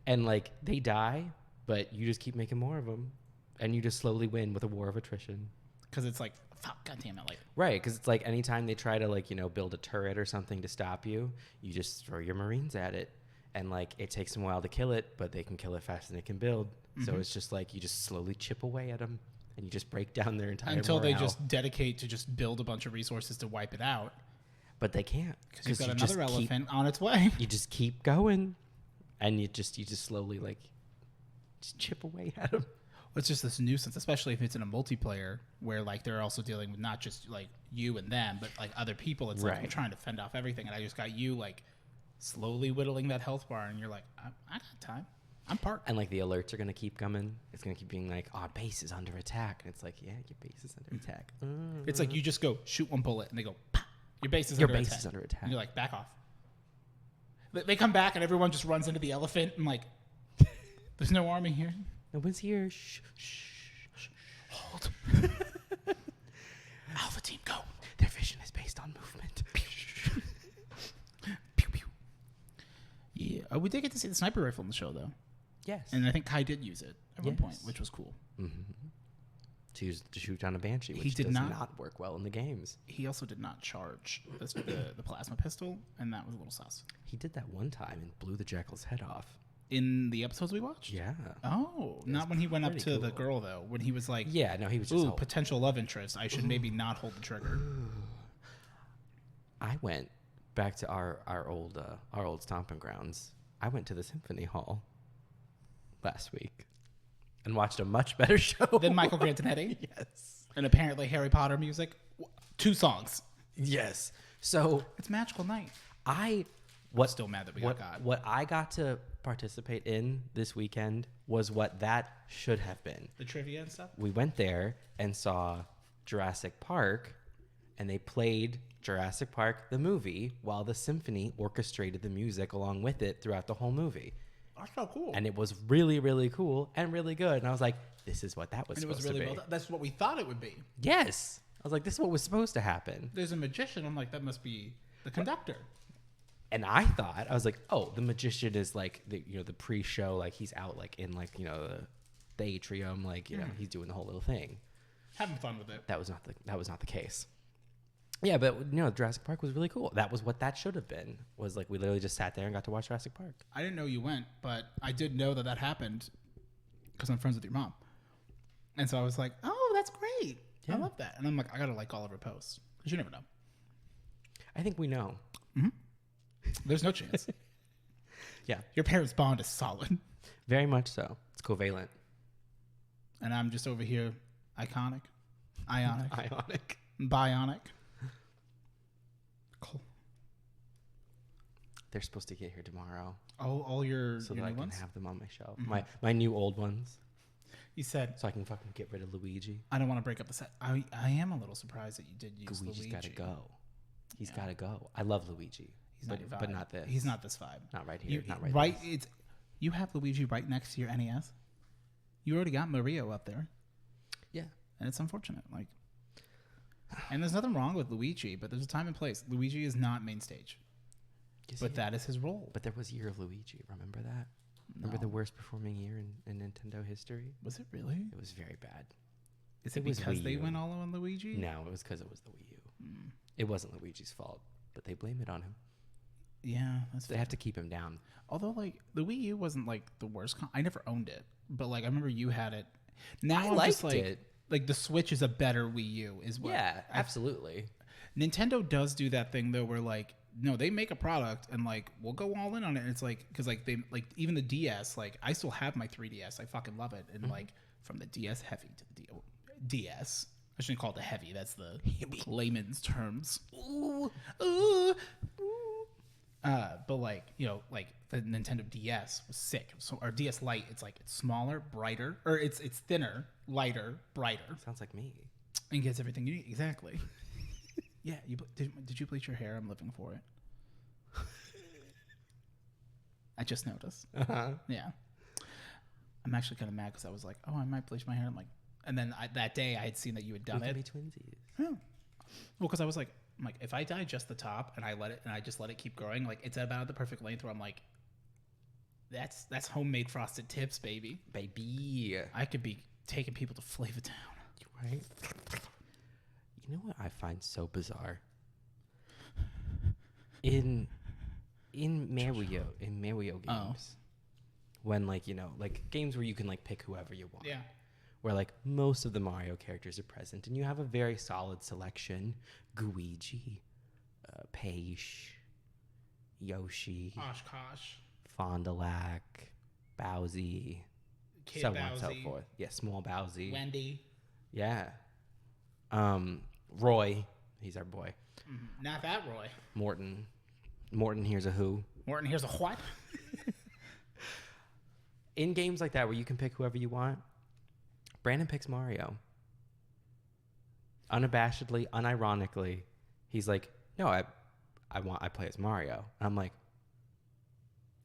And like they die, but you just keep making more of them, and you just slowly win with a war of attrition. Because it's like, fuck, goddamn it, like. Right, because it's like anytime they try to like build a turret or something to stop you, you just throw your Marines at it, and like it takes them a while to kill it, but they can kill it faster than it can build. So it's just like you just slowly chip away at them, and you just break down their entire Until they morale. just dedicate to just build a bunch of resources to wipe it out. But they can't Because you've got you another just elephant on its way. You just keep going, and you just slowly like just chip away at them. It's just this nuisance, especially if it's in a multiplayer where like they're also dealing with not just like you and them, but like other people. It's like I'm Right. trying to fend off everything, and I just got you like slowly whittling that health bar, and you're like, I got time. I'm parked. And like the alerts are gonna keep coming. It's gonna keep being like, our base is under attack, and it's like, yeah, your base is under attack. It's like you just go shoot one bullet, and they go, "Pah, your base is Your under base attack. is under attack. And you're like, back off. They come back, and everyone just runs into the elephant, and like, there's no army here. No one's here. Shh, shh. Hold. Alpha team, go. Their vision is based on movement. Pew pew. Yeah, we did get to see the sniper rifle in the show though, Yes. and I think Kai did use it at one point, Yes. which was cool. To use to shoot down a banshee, which He did does not- not work well in the games. He also did not charge the plasma pistol, and that was a little sus. He did that one time and blew the jackal's head off. In the episodes we watched? Yeah. Oh, not when he went up to pretty the cool. girl, though. When he was like, Yeah, no, he was just ooh, potential love interest. I should maybe not hold the trigger. I went back to our old stomping grounds. I went to the Symphony Hall last week and watched a much better show Then Michael Grantonetti. Yes. And apparently Harry Potter music. 2 songs. Yes. So It's magical night. I'm still mad that we got God. What I got to participate in this weekend was what that should have been. The trivia and stuff? We went there and saw Jurassic Park, and they played Jurassic Park, the movie, while the symphony orchestrated the music along with it throughout the whole movie. That's so cool. And it was really, really cool and really good. And I was like, this is what that was supposed to be. Well, that's what we thought it would be. Yes. I was like, this is what was supposed to happen. There's a magician. I'm like, that must be the conductor. And I thought, I was like, oh, the magician is like, the pre-show, like he's out like in like, the atrium, like, he's doing the whole little thing. Having fun with it. That was not the case. Yeah, but Jurassic Park was really cool. That was what that should have been. Was like we literally just sat there and got to watch Jurassic Park. I didn't know you went, but I did know that happened because I'm friends with your mom, and so I was like, "Oh, that's great! Yeah. I love that." And I'm like, "I gotta like all of her posts because you never know." I think we know. Mm-hmm. There's no chance. Yeah, your parents' bond is solid. Very much so. It's covalent. And I'm just over here, ionic, bionic. Cool. They're supposed to get here tomorrow. Oh, all your so your that new I can ones? have them on my shelf. Mm-hmm. My new old ones. You said so I can fucking get rid of Luigi. I don't want to break up the set. I am a little surprised that you did use Luigi's Luigi. got to go. He's got to go. I love Luigi. But not this. He's not this vibe. Not right here. Not right. Right. It's you have Luigi right next to your NES. You already got Mario up there. Yeah. And it's unfortunate. Like, and there's nothing wrong with Luigi, but there's a time and place. Luigi is not main stage. But that is his role. But there was Year of Luigi. Remember that? No. Remember the worst performing year in Nintendo history? Was it really? It was very bad. Is it because they went all on Luigi? No, it was because it was the Wii U. It wasn't Luigi's fault, but they blame it on him. Yeah, they have to keep him down. Although, like, the Wii U wasn't like the worst. I never owned it, but like I remember you had it. Now I liked just it. Like the Switch is a better Wii U, is what? Yeah, absolutely. Nintendo does do that thing though, where like no, they make a product and like we'll go all in on it. And it's like because like they like even the DS, like I still have my 3DS, I fucking love it, and like from the DS Heavy to the DS. I shouldn't call it the Heavy. That's the layman's terms. Ooh, ooh, ooh. But like like the Nintendo DS was sick. So our DS Lite, it's like it's smaller, brighter, or it's thinner, lighter, brighter. Sounds like me. And gets everything you need. Exactly. Yeah. Did you bleach your hair? I'm living for it. I just noticed. Yeah. I'm actually kind of mad because I was like, oh, I might bleach my hair. I'm like, and then that day I had seen that you had done it. We could be twinsies. Yeah. Well, because I was like, if I dye just the top and I just let it keep growing, like it's at about the perfect length where I'm like, that's homemade frosted tips, baby. Baby. I could be taking people to Flavor Town. Right? You know what I find so bizarre? In Mario games, when like like games where you can like pick whoever you want. Yeah. Where like most of the Mario characters are present, and you have a very solid selection: Luigi, Peach, Yoshi, Oshkosh, Fond du Lac, Bowsy, Kid so Bowsy, on and so forth. Yeah, Small Bowsy. Wendy. Yeah. Roy, he's our boy. Not that Roy. Morton, here's a who. Morton, here's a what? In games like that where you can pick whoever you want, Brandon picks Mario. Unabashedly, unironically, he's like, no, I play as Mario. And I'm like,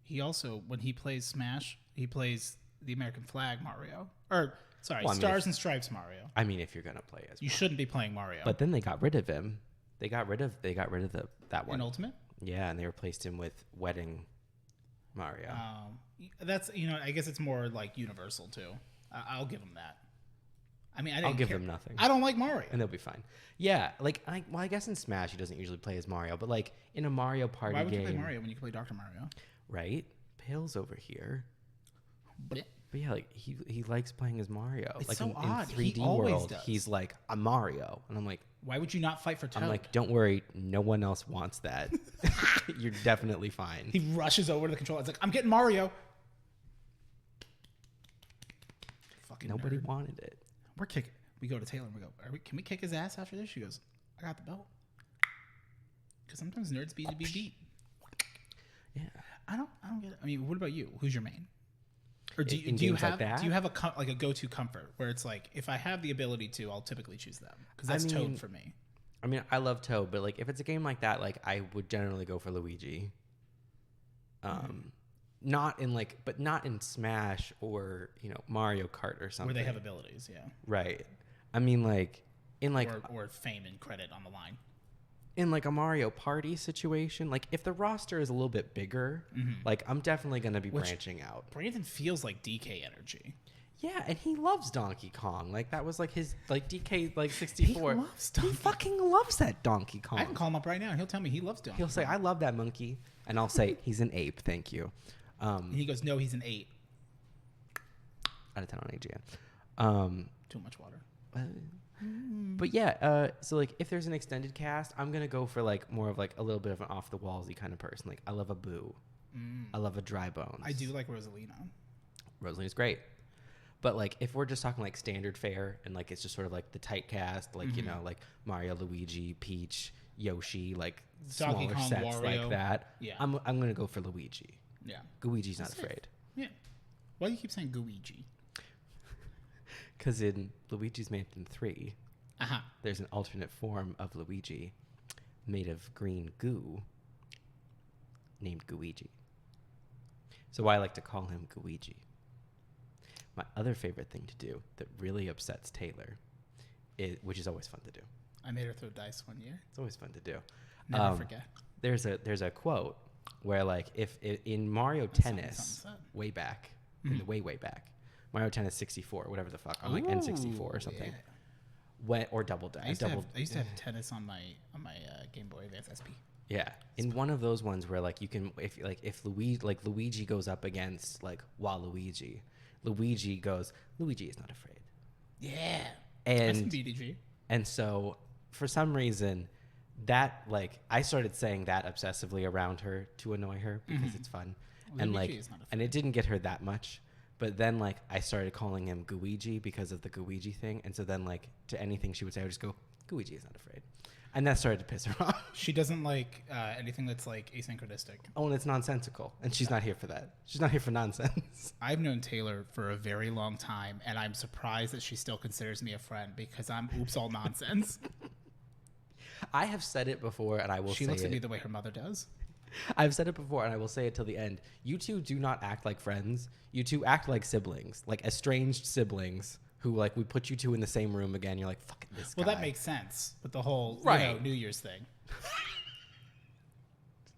he also, when he plays Smash, he plays the American flag Mario. Or, sorry, Stars and Stripes Mario. I mean, if you're going to play as You shouldn't be playing Mario. But then they got rid of him. They got rid of that one. In Ultimate? Yeah, and they replaced him with Wedding Mario. That's, I guess it's more like universal too. I'll give him that. I mean, I'll give them nothing. I don't like Mario. And they'll be fine. Yeah, like, I guess in Smash he doesn't usually play as Mario, but like in a Mario Party game. Why would you play Mario when you can play Dr. Mario? Right? Pale's over here. But yeah, like he likes playing as Mario. It's like so in odd. 3D He always world, does. he's like, I'm Mario. And I'm like, why would you not fight for Toad? I'm like, don't worry, no one else wants that. You're definitely fine. He rushes over to the controller. It's like, I'm getting Mario. Fucking Nobody nerd. wanted it. We're kicking. We go to Taylor and we go, can we kick his ass after this? She goes, I got the belt. Because sometimes nerds be to be beat. Yeah. I don't get it. I mean, what about you? Who's your main? Or do you games have like that? do you have a go-to comfort where it's like, if I have the ability to, I'll typically choose them because that's Toad for me. I mean, I love Toad, but like if it's a game like that, like I would generally go for Luigi. Not in Smash or Mario Kart or something Where they have abilities, yeah. Right. I mean, like in like or fame and credit on the line. In like a Mario Party situation, like if the roster is a little bit bigger, like I'm definitely gonna be branching out. Brandon feels like DK energy. Yeah, and he loves Donkey Kong. Like that was like his like DK like 64. He loves Donkey. He fucking loves that Donkey Kong. I can call him up right now and he'll tell me he loves Donkey He'll say, I love that monkey. And I'll say, he's an ape, thank you. And he goes, no, he's an 8. Out of 10 on AGN. Too much water. But yeah, so like if there's an extended cast, I'm gonna go for like more of like a little bit of an off the wallsy kind of person. Like I love a Boo. I love a Dry Bones. I do like Rosalina. Rosalina's great. But like if we're just talking like standard fare and like it's just sort of like the tight cast, like like Mario, Luigi, Peach, Yoshi, like Donkey smaller Kong, sets Wario. like that. Yeah. I'm gonna go for Luigi. Yeah. Luigi's not afraid. Yeah. Why do you keep saying Luigi? Because in Luigi's Mansion 3, Uh-huh. there's an alternate form of Luigi made of green goo named Luigi. So I like to call him Luigi. My other favorite thing to do that really upsets Taylor, which is always fun to do. I made her throw dice one year. It's always fun to do. Never forget. There's a quote where like if in Mario Tennis way back, in the way back, Mario Tennis 64, whatever the fuck, on like N64 or something. Yeah. Or Double Dash. I used to have tennis on my Game Boy Advance SP. Yeah, in one of those ones where like you can if Luigi goes up against like Waluigi, Luigi goes, Luigi is not afraid. Yeah. And that's BDG. And so for some reason that like I started saying that obsessively around her to annoy her because it's fun. And Luigi like is not afraid. and it didn't get her that much. But then like I started calling him Guigi because of the Guigi thing. And so then like to anything she would say I would just go, Guigi is not afraid. And that started to piss her off. She doesn't like anything that's like asynchronistic. Oh, and it's nonsensical. And she's not here for that. She's not here for nonsense. I've known Taylor for a very long time, and I'm surprised that she still considers me a friend because I'm oops all nonsense. I have said it before, and I will say it. She looks at me the way her mother does. I've said it before, and I will say it till the end. You two do not act like friends. You two act like siblings, like estranged siblings who, like, we put you two in the same room again. You're like, fuck this guy. Well, that makes sense with the whole New Year's thing.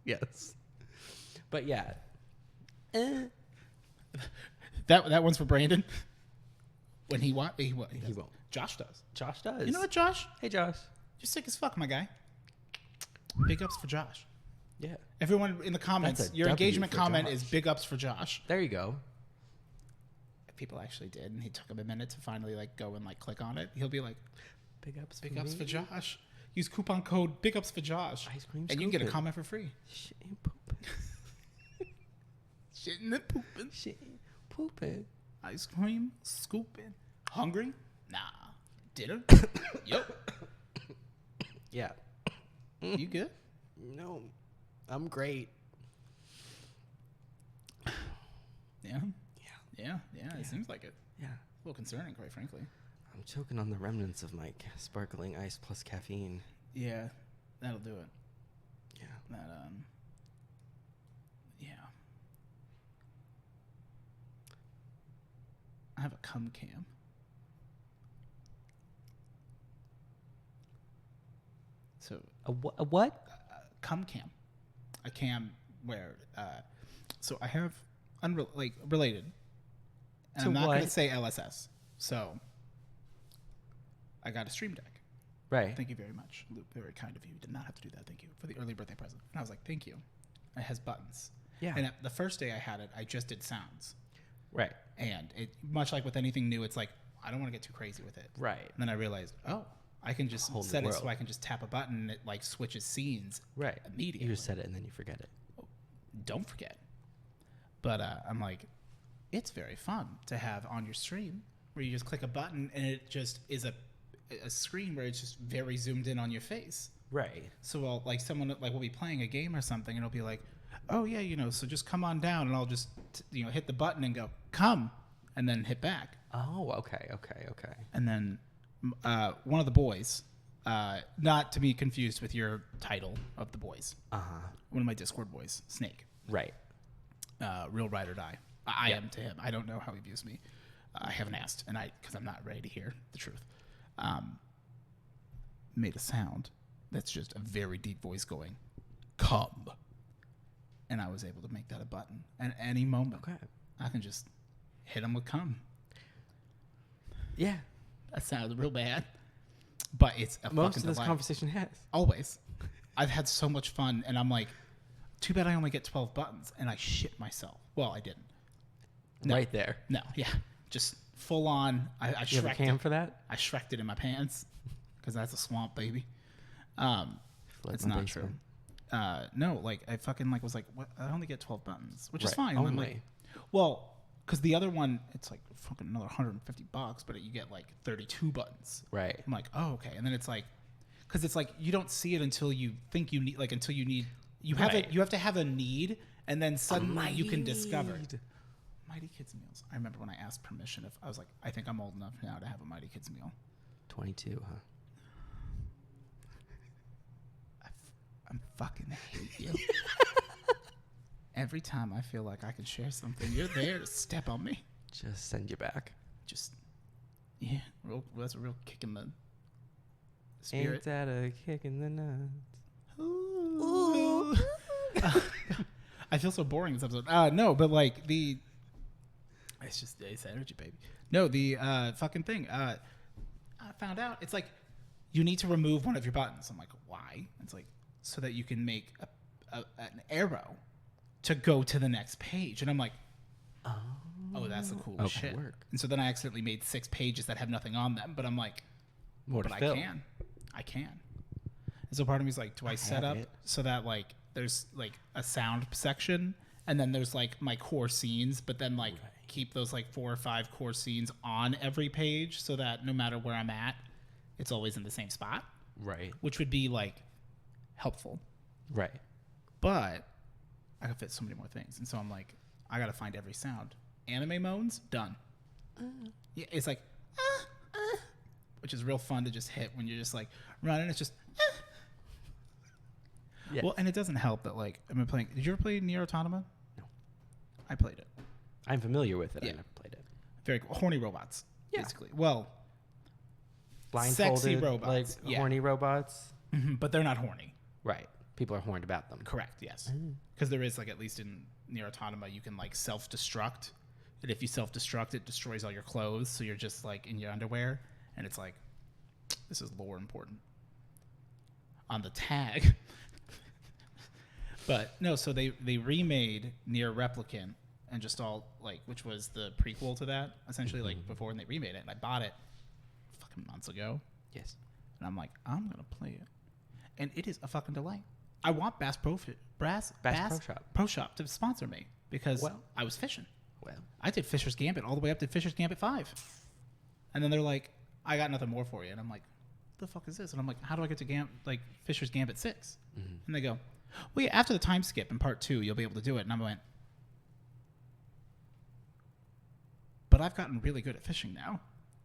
Yes. But, yeah. That one's for Brandon. When he won't. Josh does. Josh does. You know what, Josh? Hey, Josh. You're sick as fuck, my guy. Big ups for Josh. Yeah. Everyone in the comments, your engagement comment is big ups for Josh. There you go. If people actually did, and he took him a minute to finally like go and like click on it, he'll be like, big ups for Josh. Use coupon code big ups for Josh. Ice cream and you can get a comment for free. Shit and pooping. Shitting and pooping. Shit and pooping. Ice cream scooping. Hungry? Nah. Dinner? Yep. Yeah. You good? No. I'm great. Yeah. Yeah. It seems like it. Yeah. A little concerning, quite frankly. I'm choking on the remnants of my sparkling ice plus caffeine. Yeah. That'll do it. Yeah. Yeah. I have a cum cam. So A what? cum cam, a cam where so I have related, and I'm not going to say LSS. So I got a Stream Deck. Right. Thank you very much, Luke. Very kind of you. You did not have to do that. Thank you for the early birthday present. And I was like, thank you. It has buttons. Yeah. And the first day I had it, I just did sounds. Right. And it, much like with anything new, it's like I don't want to get too crazy with it. Right. And then I realized, I can just set it so I can just tap a button and it like switches scenes right immediately. You just set it and then you forget it. Don't forget. But I'm like, it's very fun to have on your stream where you just click a button and it just is a screen where it's just very zoomed in on your face. Right. So like someone like will be playing a game or something and it'll be like, oh yeah, so just come on down and I'll just hit the button and go come and then hit back. Oh, okay. And then one of the boys, Not to be confused with your title of the boys. Uh-huh. One of my Discord boys, Snake. Right. Real ride or die. I am to him. I don't know how he views me. I haven't asked, because I'm not ready to hear the truth. Made a sound that's just a very deep voice going, "Come," and I was able to make that a button. And at any moment, I can just hit him with "come." Yeah, that sounds real bad, but it's a most fucking of this delight. conversation has Always. I've had so much fun, and I'm like, too bad I only get 12 buttons, and I shit myself. Well, I didn't. No. Right there. No, yeah, just full on. I You have a cam for that? I Shrek'd it in my pants because that's a swamp, baby. It's not true. No, like I fucking was like, what? I only get 12 buttons, which is fine. Only. I'm like, well, because the other one, it's like fucking another $150, but you get like 32 buttons. Right. I'm like, oh, okay. And then it's like, because it's like you don't see it until you think you need, until you need. You have you have to have a need, and then suddenly you can discover. Mighty Kids meals. I remember when I asked permission if I was like, I think I'm old enough now to have a Mighty Kids meal. 22, huh? I'm fucking hate you. Every time I feel like I can share something, you're there to step on me. Just send you back. Just, yeah, that's a real kick in the spirit. Ain't that a kick in the nuts? Ooh. I feel so boring this episode. No, but it's energy, baby. No, the fucking thing. I found out it's like you need to remove one of your buttons. I'm like, why? It's like so that you can make an arrow to go to the next page. And I'm like, oh, that's the coolest shit. Work. And so then I accidentally made 6 pages that have nothing on them. But I'm like, I can. And so part of me is like, do I set up so that there's a sound section, and then there's my core scenes, but then keep those 4 or 5 core scenes on every page so that no matter where I'm at, it's always in the same spot. Right. Which would be helpful. Right. But I could fit so many more things. And so I'm like, I got to find every sound. Anime moans, done. Yeah, it's which is real fun to just hit when you're just running. It's just, Yes. Well, and it doesn't help that I've been playing. Did you ever play Nier Automata? No. I played it. I'm familiar with it. Yeah. I never played it. Very cool. Horny robots, basically. Well, blindfolded, sexy robots, horny robots. Mm-hmm, but they're not horny. Right. People are horned about them. Correct. Yes. Because there is at least in Nier Automata, you can self-destruct, and if you self-destruct, it destroys all your clothes, so you're just in your underwear, and it's this is lore important on the tag. But no, so they remade Nier Replicant and just all which was the prequel to that essentially before, and they remade it, and I bought it fucking months ago. Yes. And I'm like, I'm gonna play it, and it is a fucking delight. I want Bass Pro Shop to sponsor me because I was fishing. Well, I did Fisher's Gambit all the way up to Fisher's Gambit 5, and then they're like, I got nothing more for you, and I'm like, what the fuck is this? And I'm like, how do I get to Fisher's Gambit 6? Mm-hmm. And they go, well, yeah, after the time skip in part 2, you'll be able to do it. And I went, but I've gotten really good at fishing now.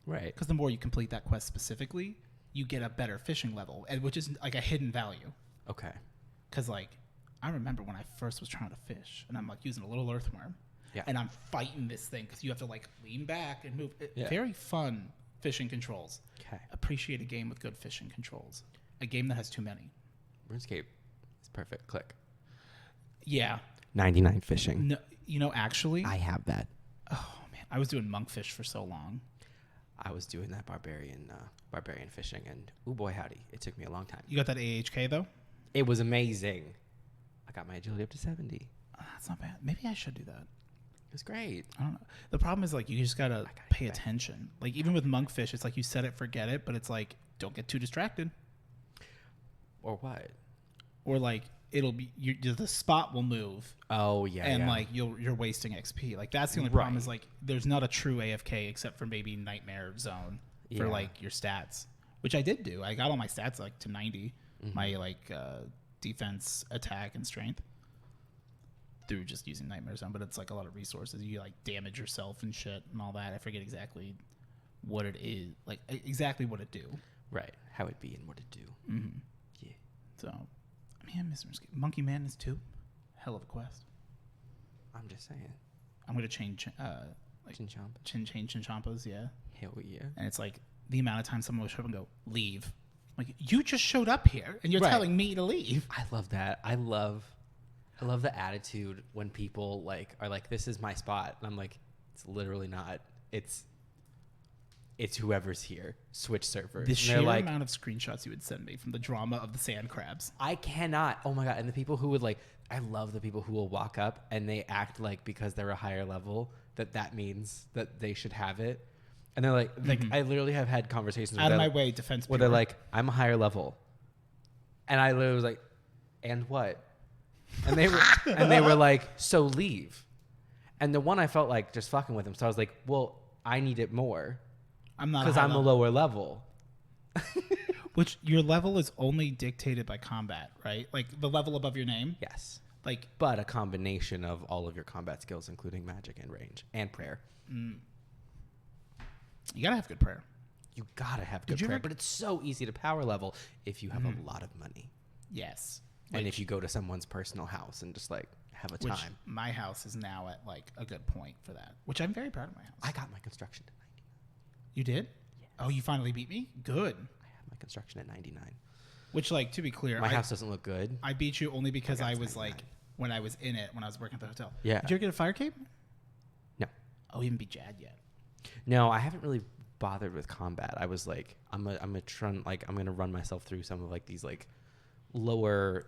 Right. Because the more you complete that quest specifically, you get a better fishing level, which is a hidden value. Okay. Because I remember when I first was trying to fish, and I'm using a little earthworm, and I'm fighting this thing because you have to lean back and move. Very fun fishing controls. Okay. Appreciate a game with good fishing controls. A game that has too many. RuneScape. Perfect. Click. Yeah. 99 fishing. No, actually, I have that. Oh man, I was doing monkfish for so long. I was doing that barbarian fishing, and oh boy howdy, it took me a long time. You got that AHK though? It was amazing. I got my agility up to 70. Oh, that's not bad. Maybe I should do that. It was great. I don't know. The problem is you just gotta pay attention. Even with monkfish, it's you set it, forget it, but it's don't get too distracted. Or what? Or it'll be the spot will move. Oh yeah. And you're wasting XP. That's the only problem is there's not a true AFK except for maybe Nightmare Zone for your stats, which I did do. I got all my stats to 90, my defense, attack, and strength through just using Nightmare Zone. But it's a lot of resources. You damage yourself and shit and all that. I forget exactly what it is, exactly what it do. Right. How it'd be and what it'd do. Mm-hmm. Yeah. So, I mean, Mr. RuneScape. Monkey Man is 2. Hell of a quest. I'm just saying. I'm going to change, Chinchompas, yeah. Hell yeah. And it's like the amount of time someone will show up and go, leave. Like, you just showed up here and you're telling me to leave. I love that. I love the attitude when people like are like, this is my spot. And I'm like, it's literally not. It's whoever's here. Switch servers. The sheer amount of screenshots you would send me from the drama of the sand crabs. I cannot. Oh my God. And the people who would like, I love the people who will walk up and they act like because they're a higher level that means that they should have it. And they're like, I literally have had conversations out of my way, defense where they're like, I'm a higher level. And I literally was like, and what? And they were like, so leave. And the one I felt like just fucking with him. So I was like, well, I need it more. I'm not because I'm a lower level. Which your level is only dictated by combat, right? Like the level above your name. Yes. Like, but a combination of all of your combat skills, including magic and range and prayer. You gotta have good prayer. You gotta have good prayer. But it's so easy to power level if you have a lot of money. Yes. And if you go to someone's personal house and just like have a time. My house is now at like a good point for that, which I'm very proud of my house. I got my construction at 99. You did? Yes. Oh, you finally beat me? Good. I had my construction at 99. Which, like, to be clear, my house doesn't look good. I beat you only because I was 99. Like, when I was in it, when I was working at the hotel. Yeah. Did you ever get a fire cape? No. Oh, you haven't beat Jad yet. No, I haven't really bothered with combat. I was like, I'm gonna run myself through some of like these like lower,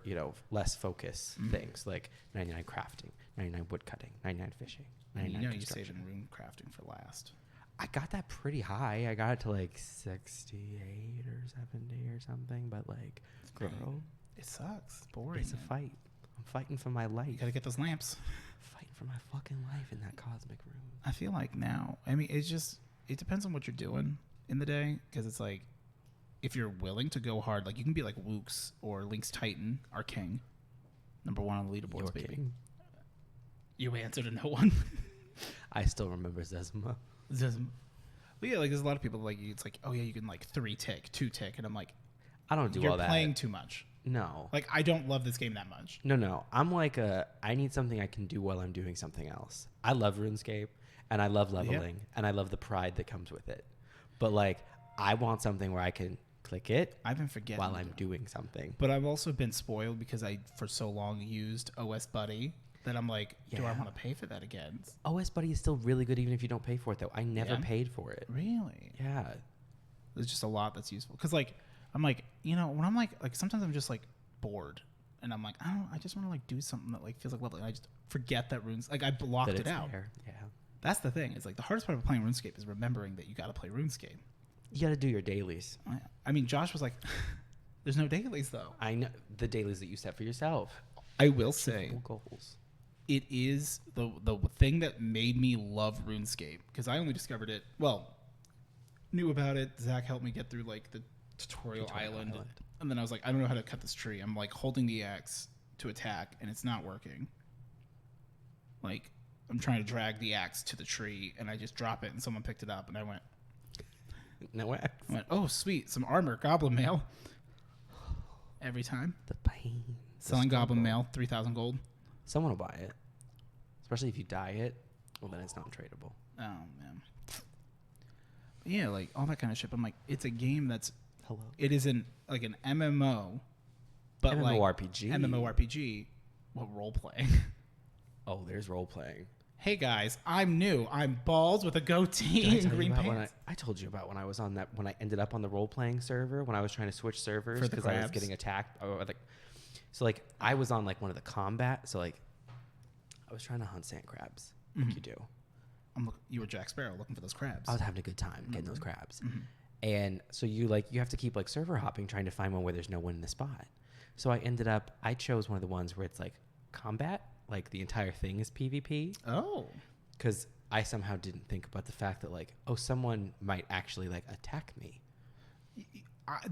less focus things, like 99 crafting, 99 wood cutting, 99 fishing, 99 you saved rune crafting for last. I got that pretty high. I got it to like 68 or 70 or something, but like, girl, it sucks. It's boring. It's a fight. I'm fighting for my life. You gotta get those lamps. Fighting for my fucking life in that cosmic room. I feel like now, I mean, it depends on what you're doing in the day, because it's like, if you're willing to go hard, like you can be like Wooks or Link's Titan, our king, #1 on the leaderboards, baby. King. You answered to no one. I still remember Zezima. But yeah, like there's a lot of people like it's like, oh yeah, you can like 3 tick, 2 tick, and I'm like, I don't do all that. You're playing too much. No. Like I don't love this game that much. No. I'm like I need something I can do while I'm doing something else. I love RuneScape and I love leveling and I love the pride that comes with it. But like I want something where I can click it. I've been forgetting while I'm doing something. But I've also been spoiled because I for so long used OS Buddy that I'm like, do I want to pay for that again? OS Buddy is still really good even if you don't pay for it though. I never paid for it. Really? Yeah. There's just a lot that's useful. Because like I'm like, when I'm like sometimes I'm just like bored and I'm like, I just want to like do something that like feels like leveling. I just forget that runes, like I blocked it out. There. Yeah. That's the thing. It's like the hardest part of playing RuneScape is remembering that you got to play RuneScape. You got to do your dailies. I mean, Josh was like, there's no dailies though. I know the dailies that you set for yourself. I will say goals. It is the thing that made me love RuneScape, because I only discovered it, knew about it. Zach helped me get through like the tutorial island. And then I was like, I don't know how to cut this tree. I'm like holding the axe to attack and it's not working. Like I'm trying to drag the axe to the tree and I just drop it and someone picked it up and I went, no axe. I went, oh sweet, some armor, goblin mail. Every time. The pain. Selling goblin mail, 3,000 gold. Someone will buy it. Especially if you dye it. Well, then it's not tradable. Oh, man. But yeah, like all that kind of shit. I'm like, it's a game that's... Hello. It isn't like an MMO, but MMORPG. Like MMORPG. What, role-playing? Oh, there's role-playing. Hey, guys, I'm new. I'm balls with a goatee and green pants. I told you about when I was on that... When I ended up on the role-playing server, when I was trying to switch servers because I was getting attacked. So, like, I was on, like, one of the combat. So, like, I was trying to hunt sand crabs, like you do. You were Jack Sparrow looking for those crabs. I was having a good time getting those crabs. And so you have to keep, like, server hopping, trying to find one where there's no one in the spot. So I chose one of the ones where it's, like, combat. Like, the entire thing is PvP. Oh. Because I somehow didn't think about the fact that, like, someone might actually, like, attack me.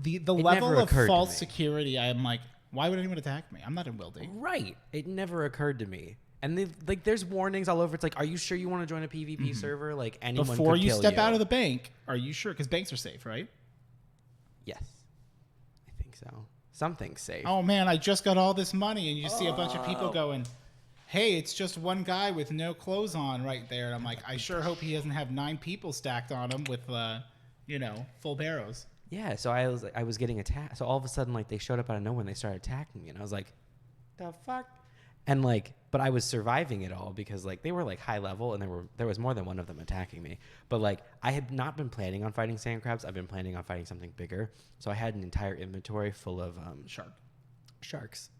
The level of false security, I am like, why would anyone attack me? I'm not in Wildy. Right. It never occurred to me. And there's warnings all over. It's like, are you sure you want to join a PvP server? Like anyone before could you kill step out of the bank, are you sure? Because banks are safe, right? Yes, I think so. Something's safe. Oh man, I just got all this money, and you see a bunch of people going, hey, it's just one guy with no clothes on right there. And I'm like, I sure hope he doesn't have 9 people stacked on him with, full barrows. Yeah, so I was getting attacked. So all of a sudden, like, they showed up out of nowhere and they started attacking me. And I was like, the fuck? And, like, but I was surviving it all because, like, they were, like, high level and there was more than one of them attacking me. But, like, I had not been planning on fighting sand crabs. I've been planning on fighting something bigger. So I had an entire inventory full of sharks.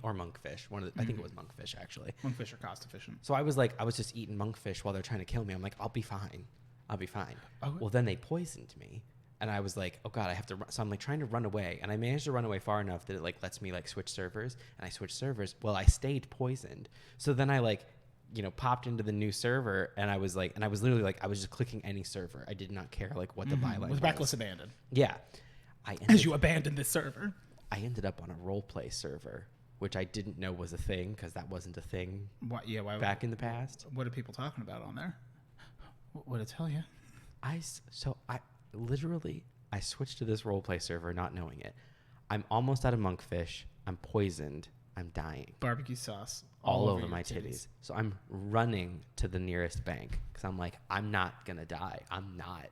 Or monkfish. I think it was monkfish, actually. Monkfish are cost efficient. So I was just eating monkfish while they're trying to kill me. I'm like, I'll be fine. Oh. Well, then they poisoned me. And I was like, oh God, I have to run. So I'm like trying to run away. And I managed to run away far enough that it like lets me like switch servers. And I switched servers. Well, I stayed poisoned. So then I popped into the new server. And I was literally like, I was just clicking any server. I did not care like what the byline was. With reckless abandon. Yeah. As you abandoned this server. I ended up on a roleplay server, which I didn't know was a thing because that wasn't a thing back in the past. What are people talking about on there? What did it tell you? I switched to this roleplay server not knowing it. I'm almost out of monkfish. I'm poisoned. I'm dying. Barbecue sauce all over my titties. So I'm running to the nearest bank because I'm like, I'm not going to die. I'm not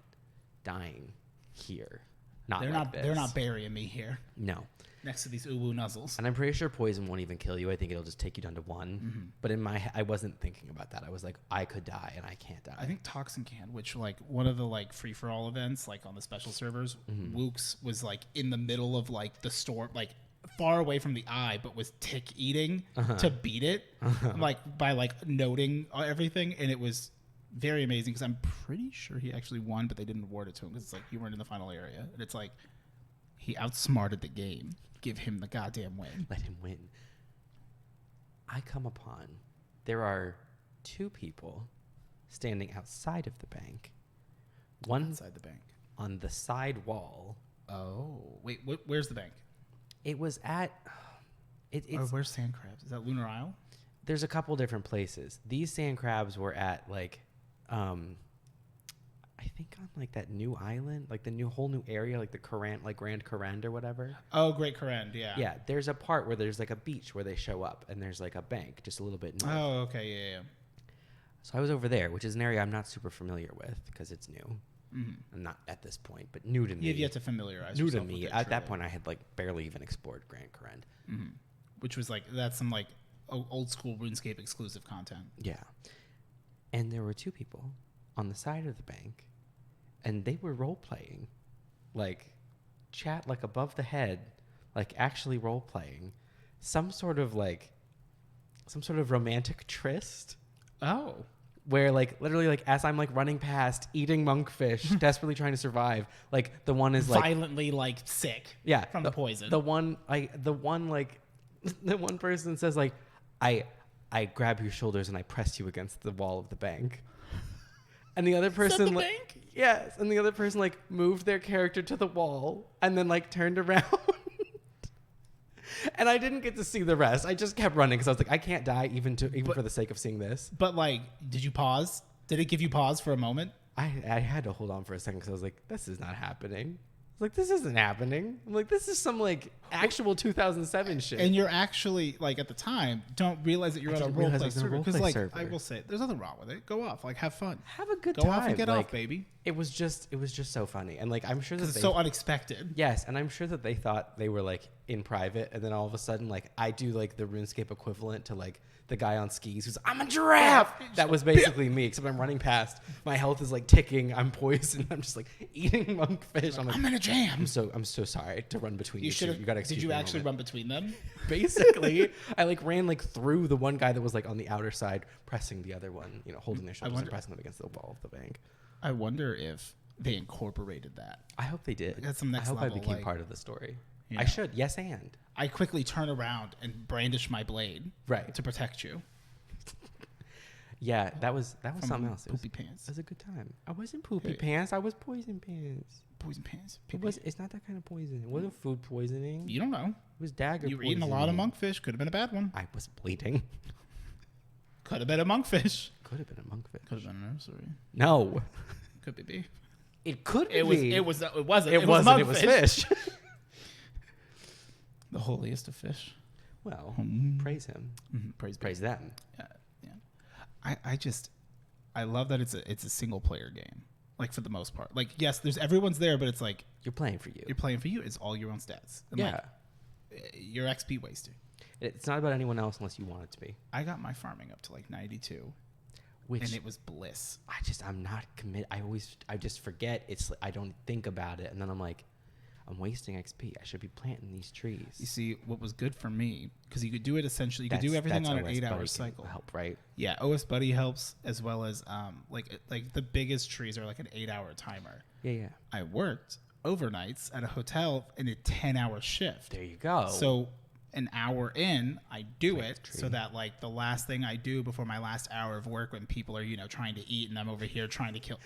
dying here. They're not burying me here. No. Next to these uwu nuzzles. And I'm pretty sure poison won't even kill you. I think it'll just take you down to 1. Mm-hmm. But I wasn't thinking about that. I was like, I could die and I can't die. I think Toxin can, which like one of the like free for all events, like on the special servers, Wooks was like in the middle of like the storm, like far away from the eye, but was tick eating to beat it, like by like noting everything, and it was very amazing because I'm pretty sure he actually won, but they didn't award it to him because it's like you weren't in the final area, and it's like he outsmarted the game. Give him the goddamn win. Let him win. I come upon there are 2 people standing outside of the bank. One inside the bank on the side wall. Oh wait, where's the bank? It was at. Where's Sand Crabs? Is that Lunar Isle? There's a couple different places. These sand crabs were at like, I think on like that new island, like the whole new area, like the Grand Corand or whatever. Oh, Great Corand, yeah. Yeah, there's a part where there's like a beach where they show up, and there's like a bank just a little bit north. Oh, okay, yeah. So I was over there, which is an area I'm not super familiar with because it's new. Mm-hmm. I'm not at this point, but new to me. You've yet to familiarize new yourself to me. with it, at that point, I had like barely even explored Grand Corand. Mm-hmm. Which was like, that's some like old school RuneScape exclusive content. Yeah. And there were 2 people on the side of the bank. And they were role-playing, like, chat, like, above the head, like, actually role-playing. Some sort of romantic tryst. Oh. Where, like, literally, like, as I'm, like, running past, eating monkfish, desperately trying to survive, like, the one is, like... Violently, like, sick. Yeah. From the poison. The one person says, like, I grab your shoulders and I press you against the wall of the bank. And the other person, bank? Yes, and the other person like moved their character to the wall and then like turned around. And I didn't get to see the rest. I just kept running because I was like, I can't die even for the sake of seeing this. But like, did you pause? Did it give you pause for a moment? I had to hold on for a second because I was like, this is not happening. Like, this isn't happening. I'm like, this is some like actual 2007 shit. And you're actually like at the time don't realize that you're on a roleplay server because like I will say there's nothing wrong with it. Go off, like have fun, have a good go time, off and get like, off, baby. It was just so funny, and like I'm sure that it's so unexpected. Yes, and I'm sure that they thought they were like in private, and then all of a sudden like I do like the RuneScape equivalent to like the guy on skis who's I'm a giraffe. That was basically me, except I'm running past. My health is like ticking. I'm poisoned. I'm just like eating monkfish. I'm in a jam. I'm so sorry to run between you two. You gotta Did you actually run between them? Basically, I like ran like through the one guy that was like on the outer side, pressing the other one, holding their shoulders and pressing them against the wall of the bank. I wonder if they incorporated that. I hope they did. That's some next level. I hope I became part of the story. I should. Yes, and I quickly turn around and brandish my blade, right, to protect you. Yeah, that was something else. Poopy pants. It was a good time. I wasn't poopy pants. I was poison pants. Poison pants. It's not that kind of poison. It wasn't food poisoning. You don't know. It was dagger. You were eating a lot of monkfish. Could have been a bad one. I was bleeding. Could have been a monkfish. Could have been a monkfish. Could have been a nursery. No. Could be beef. It could be. It wasn't. It was It was fish. The holiest of fish. Well, praise him. Praise them. Yeah. I love that it's a single player game. Like, for the most part. Like, yes, there's everyone's there, but it's like You're playing for you. You're playing for you. It's all your own stats. And Yeah. Your XP wasting. It's not about anyone else unless you want it to be. I got my farming up to like 92. And it was bliss. I'm not committed. I just forget. I don't think about it. And then I'm like, I'm wasting XP. I should be planting these trees. You see, what was good for me, because you could do it essentially, you could do everything on an 8-hour cycle. Help, right? Yeah, OS Buddy helps, as well as like the biggest trees are like an 8-hour timer. Yeah. I worked overnights at a hotel in a 10-hour shift. There you go. So an hour in, I do it so that like the last thing I do before my last hour of work, when people are trying to eat and I'm over here trying to kill.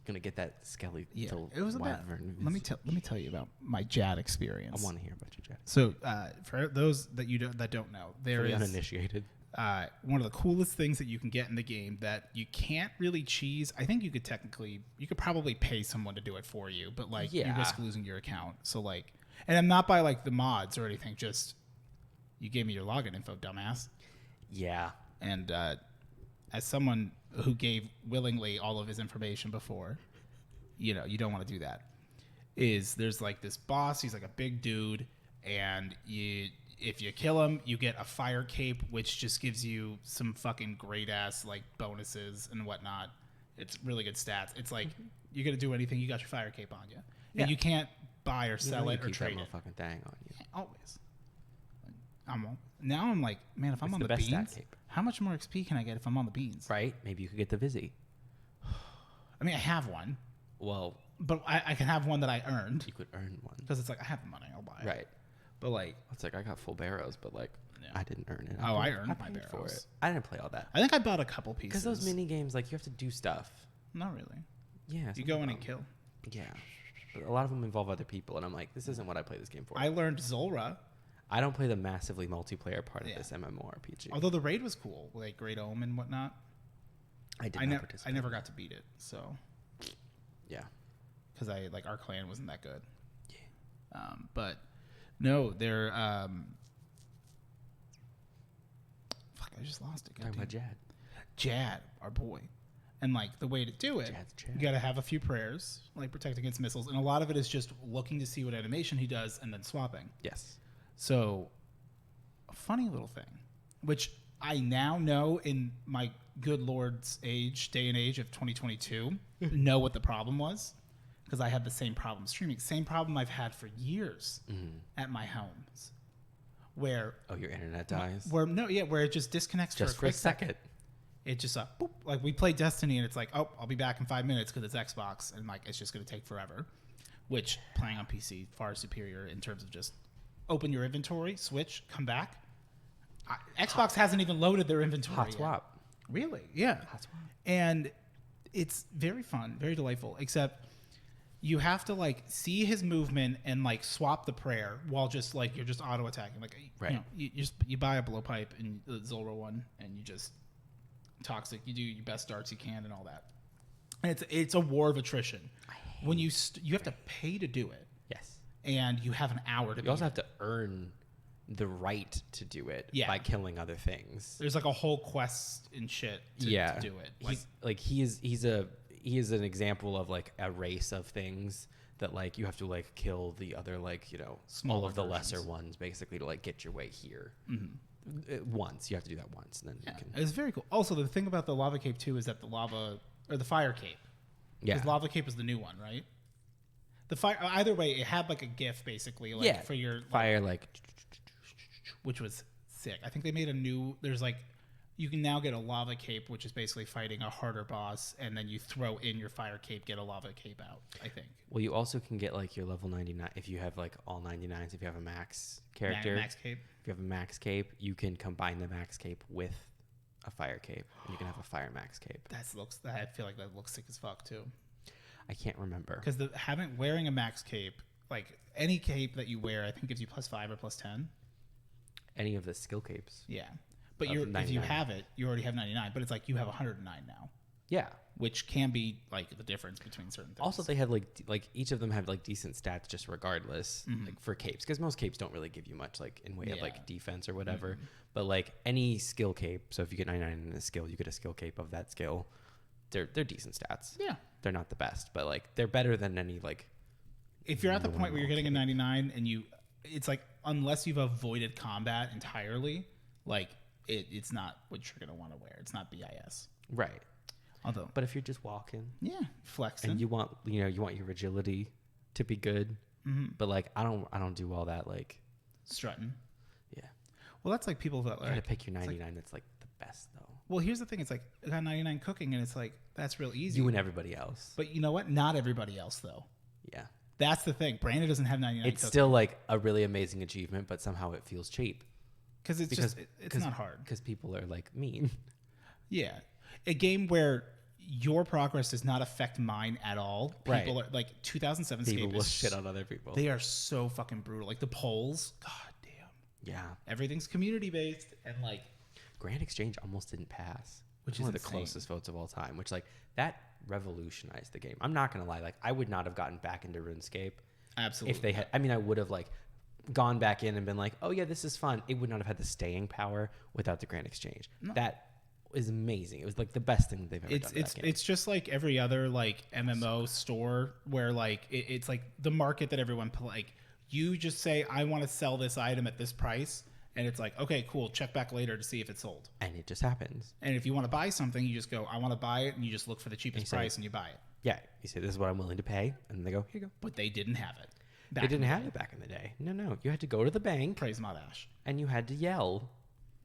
Gonna get that skeletal. Yeah, it was about. Let me tell you about my Jad experience. I want to hear about your Jad. So for those that don't know, there is uninitiated. One of the coolest things that you can get in the game that you can't really cheese. I think you could probably pay someone to do it for you, but like you risk losing your account. So like, and I'm not by like the mods or anything. Just you gave me your login info, dumbass. Yeah. And as someone who gave willingly all of his information before, you don't want to do that. There's like this boss, he's like a big dude, and if you kill him, you get a fire cape, which just gives you some fucking great ass like bonuses and whatnot. It's really good stats. It's like you're gonna do anything, you got your fire cape on you, and you can't buy or sell it or trade it. Fucking thing on you. Yeah, always. Now I'm like, man, if I'm on the best beans, stat cape. how much more XP can I get if I'm on the beans? Right? Maybe you could get the Vizzy. I mean, I have one. Well, but I can have one that I earned. You could earn one. Because it's like, I have the money, I'll buy it. Right. But like, it's like I got full barrows, but like I didn't earn it. I earned my barrows for it. I didn't play all that. I think I bought a couple pieces. Because those mini games, like you have to do stuff. Not really. Yeah. You go in and kill. Yeah. But a lot of them involve other people, and I'm like, this isn't what I play this game for. I learned Zulrah. I don't play the massively multiplayer part of this MMORPG. Although the raid was cool, like Great Omen and whatnot. I not participate. I never got to beat it, so. Yeah. Because our clan wasn't that good. Yeah. But no, they're fuck, I just lost it. Talking about Jad. Jad, our boy. And like the way to do it, you got to have a few prayers, like protect against missiles, and a lot of it is just looking to see what animation he does and then swapping. Yes. So, a funny little thing, which I now know in my good Lord's day and age of 2022, know what the problem was, because I had the same problem streaming. Same problem I've had for years at my homes, where your internet dies. Where it just disconnects just for a quick second. It just boop, like we play Destiny and it's like, oh, I'll be back in 5 minutes because it's Xbox, and like it's just going to take forever. Which playing on PC far superior in terms of just open your inventory, switch, come back. Xbox hasn't even loaded their inventory Hot swap. Yet. Really? Yeah. Hot swap. And it's very fun, very delightful, except you have to like see his movement and like swap the prayer while just like you're just auto attacking. Like you buy a blowpipe and the Zulrah one, and you just toxic. You do your best darts you can and all that. And it's a war of attrition. When you have to pay to do it. Yes. And you have an hour to. You also have to earn the right to do it by killing other things. There's like a whole quest and shit to do it. He is an example of like a race of things that like you have to like kill the other like all of the lesser ones basically to like get your way here. Once you have to do that once, and then you can. It's very cool. Also, the thing about the lava cape too is that the lava or the fire cape. Yeah. Because lava cape was the new one, right? The fire. Either way, it had like a GIF basically, like for your fire, like, which was sick. I think they made a new. There's like, you can now get a lava cape, which is basically fighting a harder boss, and then you throw in your fire cape, get a lava cape out. I think. Well, you also can get like your level 99 if you have like all 99s. If you have a max character, max cape. If you have a max cape, you can combine the max cape with a fire cape, and you can have a fire max cape. I feel like that looks sick as fuck too. I can't remember because wearing a max cape, like any cape that you wear, I think gives you +5 or +10. Any of the skill capes. Yeah, but if you have it, you already have 99. But it's like you have 109 now. Yeah. which can be like the difference between certain things. Also, they have like each of them have like decent stats just regardless, like for capes, because most capes don't really give you much like in way of like defense or whatever. But like any skill cape, so if you get 99 in a skill, you get a skill cape of that skill. They're decent stats. Yeah, they're not the best, but like they're better than any like. If you're at the point where you're getting a 99 and it's like unless you've avoided combat entirely, like it's not what you're gonna want to wear. It's not BIS. Right. Although, but if you're just walking, flexing, and you want your agility to be good, but like I don't do all that like strutting. Yeah. Well, that's like people that you gotta pick your 99. Like, that's like the best though. Well, here's the thing. It's like I got 99 cooking, and it's like that's real easy. You and everybody else. But you know what? Not everybody else though. Yeah. That's the thing. Brandon doesn't have 99. It's still like a really amazing achievement, but somehow it feels cheap. Because it's not hard. Because people are like mean. Yeah. A game where your progress does not affect mine at all. People are like 2007 People will shit on other people. They are so fucking brutal. Like the polls, god damn. Yeah. Everything's community based and like Grand Exchange almost didn't pass, which is one of the closest votes of all time, which like that revolutionized the game. I'm not going to lie. Like I would not have gotten back into RuneScape. Absolutely. If they had, I mean, I would have like gone back in and been like, oh yeah, this is fun. It would not have had the staying power without the Grand Exchange. No. That is amazing. It was like the best thing they've ever done. It's just like every other like MMO store where like it's like the market that everyone like you just say I want to sell this item at this price and it's like okay cool, check back later to see if it's sold, and it just happens. And if you want to buy something, you just go I want to buy it, and you just look for the cheapest price and you buy it. Yeah, you say this is what I'm willing to pay, and they go here you go. But they didn't have it. They didn't have it back in the day. No, you had to go to the bank. Praise Mod Ash. And you had to yell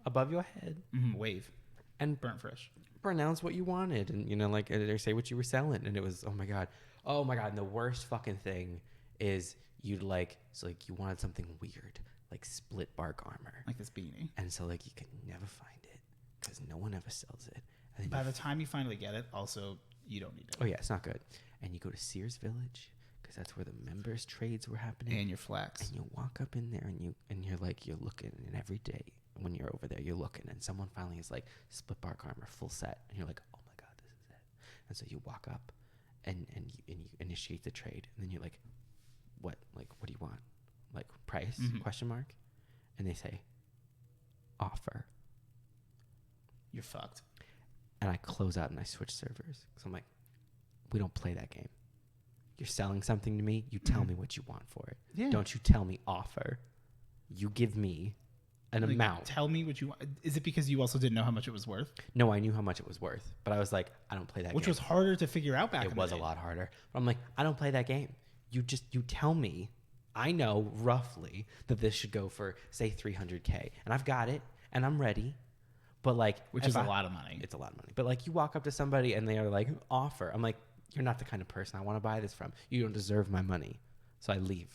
above your head, wave, and burnt fresh. Pronounce what you wanted, and like or say what you were selling, and it was oh my god. And the worst fucking thing is you'd like you wanted something weird like split bark armor, like this beanie, and so like you could never find it because no one ever sells it. And then by the time you finally get it, also you don't need it. Oh yeah, it's not good. And you go to Sears Village because that's where the members trades were happening. And your flax. And you walk up in there and you're looking, and every day when you're over there you're looking, and someone finally is like split bark armor full set, and you're like oh my god this is it. And so you walk up and you initiate the trade, and then you're like what do you want, like price question mark, and they say offer. You're fucked. And I close out and I switch servers because I'm like we don't play that game. You're selling something to me, you tell me what you want for it. Yeah. Don't you tell me offer. You give me an amount. Tell me what you want. Is it because you also didn't know how much it was worth? No, I knew how much it was worth, but I was like, I don't play that game. Which was harder to figure out back then. It was a lot harder. But I'm like, I don't play that game. You tell me. I know roughly that this should go for, say, 300K. And I've got it, and I'm ready. But like... Which is a lot of money. It's a lot of money. But like, you walk up to somebody, and they are like, offer. I'm like, you're not the kind of person I want to buy this from. You don't deserve my money. So I leave.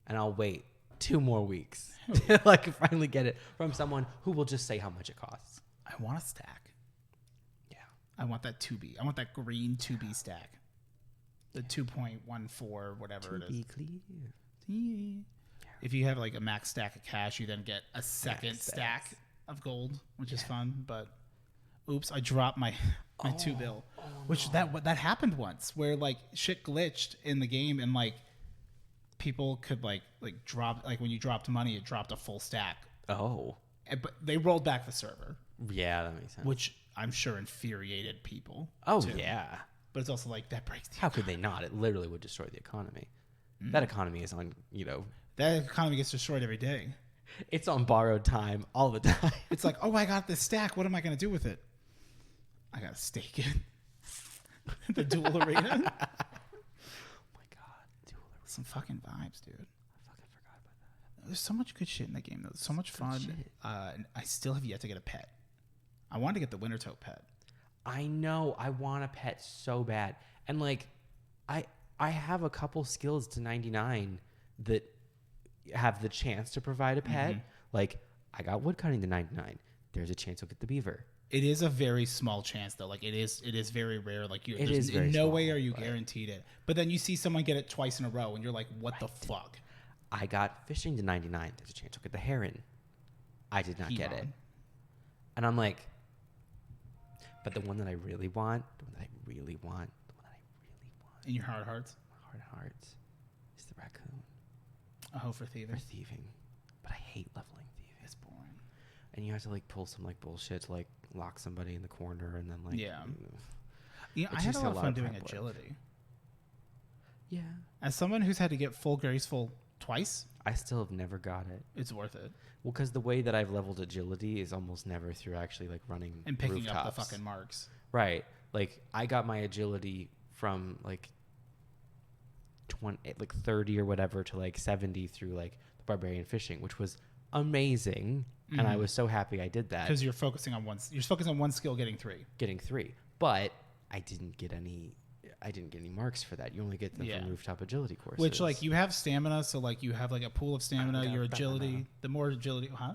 And I'll wait 2 more weeks to like finally get it from someone who will just say how much it costs. I want a stack. Yeah. I want that 2B. I want that green 2B stack. The 2.14, whatever it is. To be clear. Yeah. If you have like a max stack of cash, you then get a second stack of gold, which is fun. But oops, I dropped my 2 bill, which that happened once where like shit glitched in the game and like people could like drop, like when you dropped money, it dropped a full stack. Oh. But they rolled back the server. Yeah, that makes sense. Which I'm sure infuriated people. Oh, too. Yeah. But it's also like that breaks the How could they not? It literally would destroy the economy. That economy is on, That economy gets destroyed every day. It's on borrowed time all the time. It's like, oh, I got this stack. What am I going to do with it? I got to stake it. The dual arena. Oh my god, dual arena. Some fucking vibes, dude. I fucking forgot about that. There's so much good shit in that game, though. There's so much fun. And I still have yet to get a pet. I wanted to get the Wintertote pet. I know. I want a pet so bad. And like, I have a couple skills to 99 that have the chance to provide a pet. Like, I got woodcutting to 99. There's a chance you'll get the beaver. It is a very small chance, though. Like, it is very rare. Like, in no way are you guaranteed it. But then you see someone get it twice in a row, and you're like, what the fuck? I got fishing to 99. There's a chance you'll get the heron. I did not get it. And I'm like, But the one that I really want, In your heart of hearts? my heart of hearts, is the raccoon. Oh, for thieving. For thieving. But I hate leveling thieving. It's boring. And you have to like pull some like bullshit to like lock somebody in the corner and then like Yeah, I had a lot of fun doing agility. Yeah. As someone who's had to get full graceful twice, I still have never got it. it's worth it. Well, because the way that I've leveled agility is almost never through actually like running And picking rooftops. up the fucking marks. Right. Like I got my agility from like 30 or whatever to like 70 through like the barbarian fishing, which was amazing. Mm-hmm. And I was so happy I did that. Because you're focusing on one skill getting 3. Getting 3. But I didn't get any marks for that. You only get them from rooftop agility courses. Which like you have stamina, so like you have like a pool of stamina, your agility, the more agility, huh?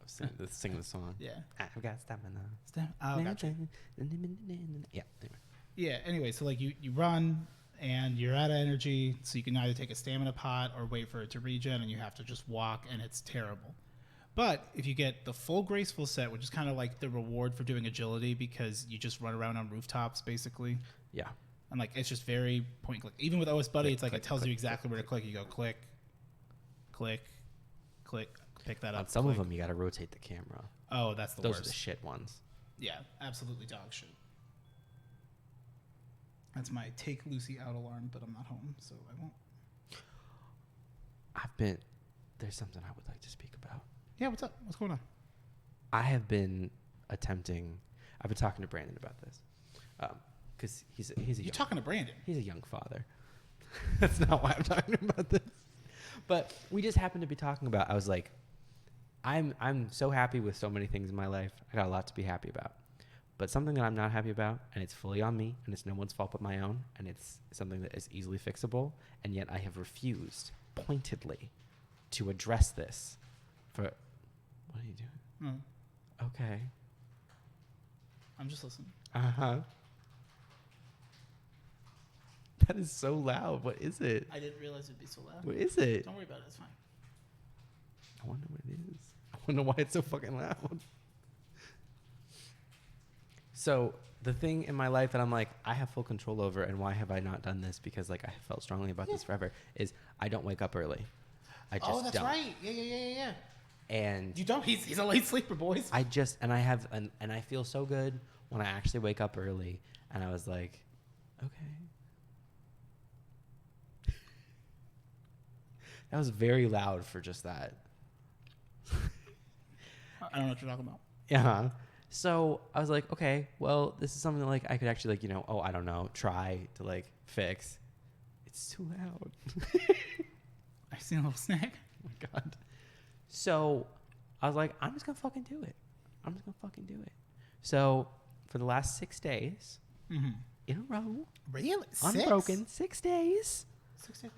Sing the song. Yeah. I've got stamina. Oh, gotcha. Yeah. Anyway. Yeah. Anyway, so like you run and you're out of energy, so you can either take a stamina pot or wait for it to regen, and you have to just walk, and it's terrible. But if you get the full graceful set, which is kind of like the reward for doing agility, because you just run around on rooftops basically. Yeah. And like it's just very point click. Even with OS Buddy, it's like it tells you exactly where to click. You go click, click, click, pick that up. On some of them, you got to rotate the camera. Oh, that's the worst. Those are the shit ones. Yeah, absolutely dog shit. That's my take Lucy out alarm, but I'm not home, so I won't. There's something I would like to speak about. Yeah, what's up? What's going on? I've been talking to Brandon about this. Because he's a You're talking to Brandon. He's a young father. That's not why I'm talking about this. But we just happened to be talking about, I was like, I'm so happy with so many things in my life. I got a lot to be happy about. But something that I'm not happy about, and it's fully on me, and it's no one's fault but my own, and it's something that is easily fixable, and yet I have refused pointedly to address this for... What are you doing? Okay. I'm just listening. Uh-huh. That is so loud. What is it? I didn't realize it'd be so loud. What is it? Don't worry about it. It's fine. I wonder what it is. I wonder why it's so fucking loud. So the thing in my life that I'm like, I have full control over, and why have I not done this? Because like I have felt strongly about this forever, is I don't wake up early. I just that's don't. right. Yeah. And you don't. He's a late sleeper, boys. I feel so good when I actually wake up early, and I was like, okay. That was very loud for just that. I don't know what you're talking about. Yeah. So I was like, okay, well, this is something that like I could actually like, I don't know, try to like fix. It's too loud. I seen a little snack. Oh my God. So I was like, I'm just going to fucking do it. So for the last 6 days in a row. Really? Unbroken. 6 days. 6 days.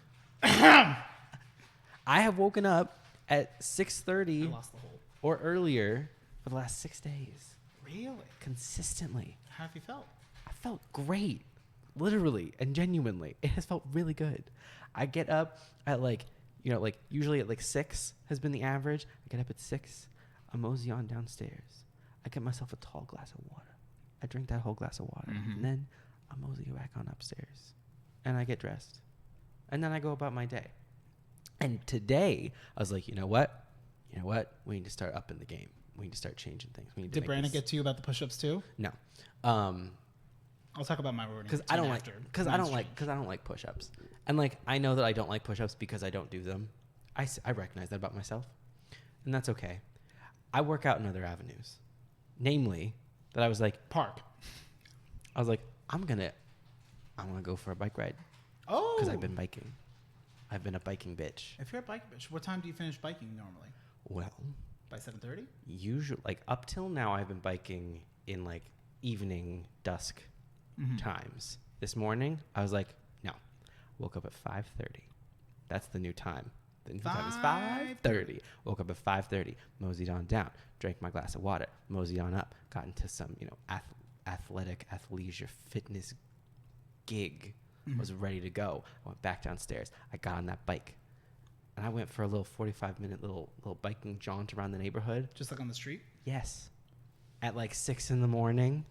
I have woken up at 6:30 I lost the hole. Or earlier for the last 6 days. Really? Consistently. How have you felt? I felt great. Literally and genuinely. It has felt really good. I get up at usually at 6 has been the average. I get up at 6. I mosey on downstairs. I get myself a tall glass of water. I drink that whole glass of water. And then I mosey back on upstairs. And I get dressed. And then I go about my day. And today, I was like, you know what? We need to start upping the game. We need to start changing things. Did Brandon get to you about the push-ups too? No. I'll talk about my routine because I don't like push-ups, and like I know that I don't like push-ups because I don't do them. I recognize that about myself, and that's okay. I work out in other avenues, namely that I was like park. I was like I'm gonna go for a bike ride. Oh, because I've been biking. I've been a biking bitch. If you're a biking bitch, what time do you finish biking normally? Well, by 7:30. Usually, like up till now, I've been biking in like evening dusk times. This morning, I was like, no. Woke up at 5:30. That's the new time. The new time is 5:30. Woke up at 5:30. Moseyed on down. Drank my glass of water. Moseyed on up. Got into some, athleisure fitness gig. Was ready to go. I went back downstairs. I got on that bike. And I went for a little 45-minute little biking jaunt around the neighborhood. Just like on the street? Yes. At like 6 in the morning.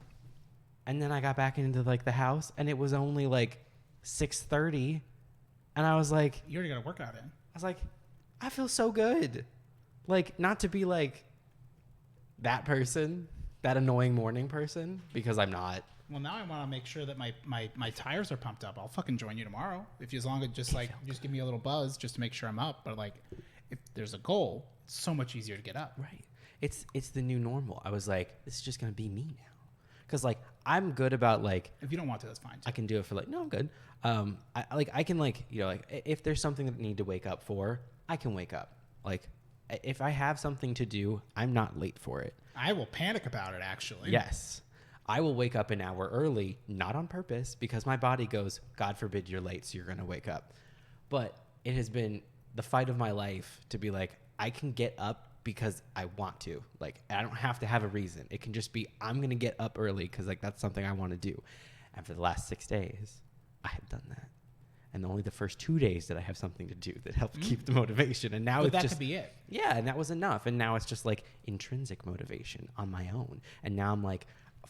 And then I got back into like the house and it was only like 6:30. And I was like, you already got a workout in. I was like, I feel so good. Like, not to be like that person, that annoying morning person, because I'm not. Well, now I want to make sure that my tires are pumped up. I'll fucking join you tomorrow. If you, as long as just give me a little buzz just to make sure I'm up. But like, if there's a goal, it's so much easier to get up. Right. It's the new normal. I was like, this is just going to be me now. Because like, I'm good about like, if you don't want to, that's fine. I can do it for like, no, I'm good. I can like, you know, like if there's something that I need to wake up for, I can wake up. Like if I have something to do, I'm not late for it. I will panic about it, actually. Yes. I will wake up an hour early, not on purpose, because my body goes, God forbid you're late, so you're going to wake up. But it has been the fight of my life to be like, I can get up because I want to. Like, I don't have to have a reason. It can just be, I'm going to get up early because like that's something I want to do. And for the last 6 days, I have done that. And only the first 2 days did I have something to do that helped keep the motivation. And now But it's that just, could be it. yeah, and that was enough. And now it's just like intrinsic motivation on my own. And now I'm like,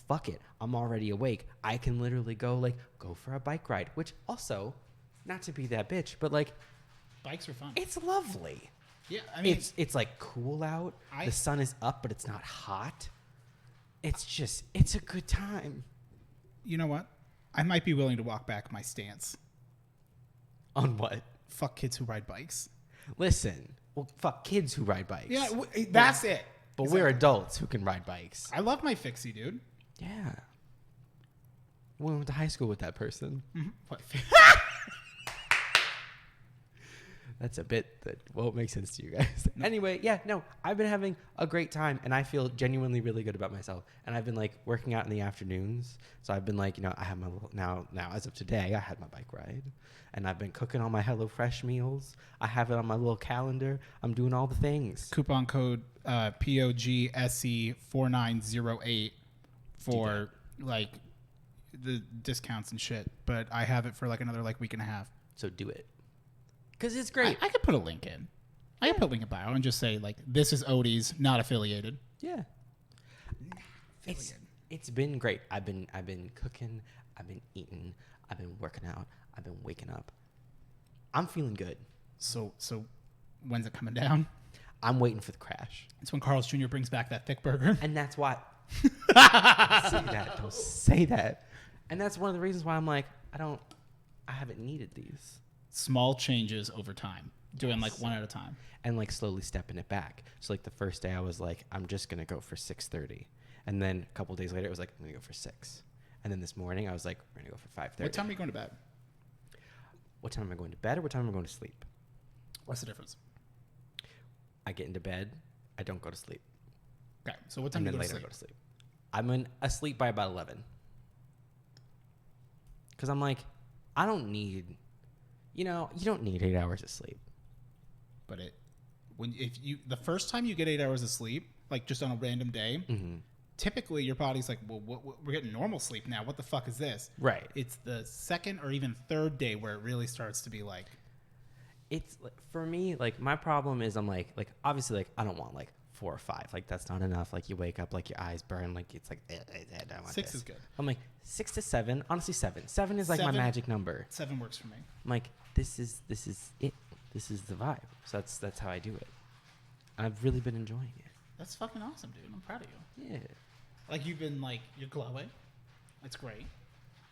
fuck it. I'm already awake. I can literally go for a bike ride, which also, not to be that bitch, but like, Bikes are fun. it's lovely. Yeah, I mean, It's like cool out. The sun is up, but it's not hot. It's a good time. You know what? I might be willing to walk back my stance. On what? Fuck kids who ride bikes. Listen, well, fuck kids who ride bikes. Yeah, that's it. But we're adults who can ride bikes. I love my fixie, dude. Yeah. We went to high school with that person. Mm-hmm. What? That's a bit that won't make sense to you guys. No. Anyway, yeah, no, I've been having a great time and I feel genuinely really good about myself. And I've been like working out in the afternoons. So I've been like, you know, I have my little, now as of today, I had my bike ride and I've been cooking all my HelloFresh meals. I have it on my little calendar. I'm doing all the things. Coupon code POGSE4908 for like the discounts and shit. But I have it for like another like week and a half. So do it. Because it's great. I could put a link in. I could put a link in bio and just say, like, this is Odie's, not affiliated. Yeah. It's been great. I've been cooking. I've been eating. I've been working out. I've been waking up. I'm feeling good. So when's it coming down? I'm waiting for the crash. It's when Carl's Jr. brings back that thick burger. And that's why. Don't say that. And that's one of the reasons why I'm like, I haven't needed these. Small changes over time, doing like one at a time, and like slowly stepping it back. So like the first day I was like, I'm just gonna go for 6:30, and then a couple days later it was like, I'm gonna go for 6, and then this morning I was like, we're gonna go for 5:30. What time are you going to bed? What time am I going to bed, or what time am I going to sleep? What's the difference? I get into bed, I don't go to sleep. Okay, so what time do you go to sleep? I go to sleep. I'm asleep by about 11, because I'm like, I don't need. You know, you don't need 8 hours of sleep. But the first time you get 8 hours of sleep, like just on a random day, typically your body's like, well, we're getting normal sleep now. What the fuck is this? Right. It's the second or even third day where it really starts to be like. It's for me, like my problem is I'm like obviously like I don't want like 4 or 5. Like that's not enough. Like you wake up, like your eyes burn, like it's like I don't want 6 this. is good. I'm like 6 to 7. Honestly, 7. 7 is like my magic number. 7 works for me. I'm like this is it. This is the vibe. So that's how I do it. I've really been enjoying it. That's fucking awesome, dude. I'm proud of you. Yeah. Like you've been like you're glowing. It's great.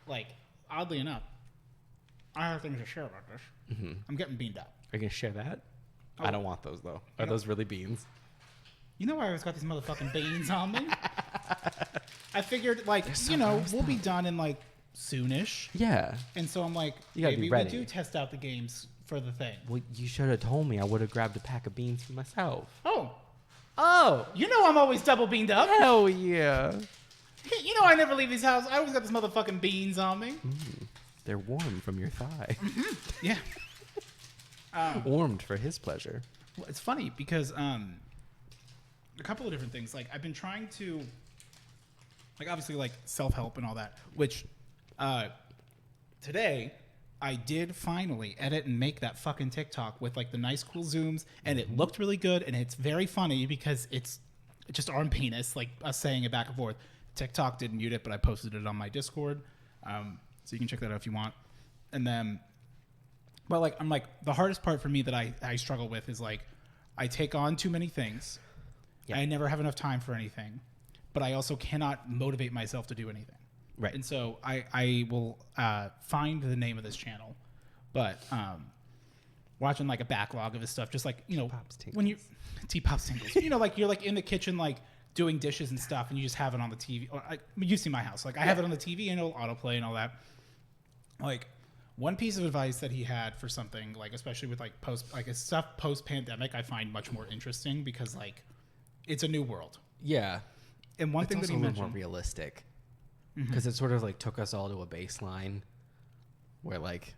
Like oddly enough, I have things to share about this. Mm-hmm. I'm getting beamed up. Are you gonna share that? Oh. I don't want those though. Are those really beans? You know why I always got these motherfucking beans on me? I figured, like, we'll be done in, like, soonish. Yeah. And so I'm like, maybe we do test out the games for the thing. Well, you should have told me. I would have grabbed a pack of beans for myself. Oh. You know I'm always double beamed up. Hell yeah. You know I never leave his house. I always got these motherfucking beans on me. They're warm from your thigh. Mm-hmm. Yeah. Warmed for his pleasure. Well, it's funny because a couple of different things. Like I've been trying to, like obviously like self-help and all that, which today I did finally edit and make that fucking TikTok with like the nice cool zooms, and it looked really good, and it's very funny because it's just arm penis, like us saying it back and forth. TikTok did mute it, but I posted it on my Discord. So you can check that out if you want. And then, but like, I'm like, the hardest part for me that I struggle with is like, I take on too many things. Yep. I never have enough time for anything, but I also cannot motivate myself to do anything. Right. And so I will find the name of this channel, but watching like a backlog of his stuff, just like, you know, when you T-Pops Tingles, you know, like you're like in the kitchen, like doing dishes and stuff, and you just have it on the TV. Or you see my house, like I have it on the TV and it'll autoplay and all that. Like one piece of advice that he had for something, like especially with like stuff post pandemic, I find much more interesting because like it's a new world. Yeah. And one thing that he mentioned, more realistic, because it sort of like took us all to a baseline where like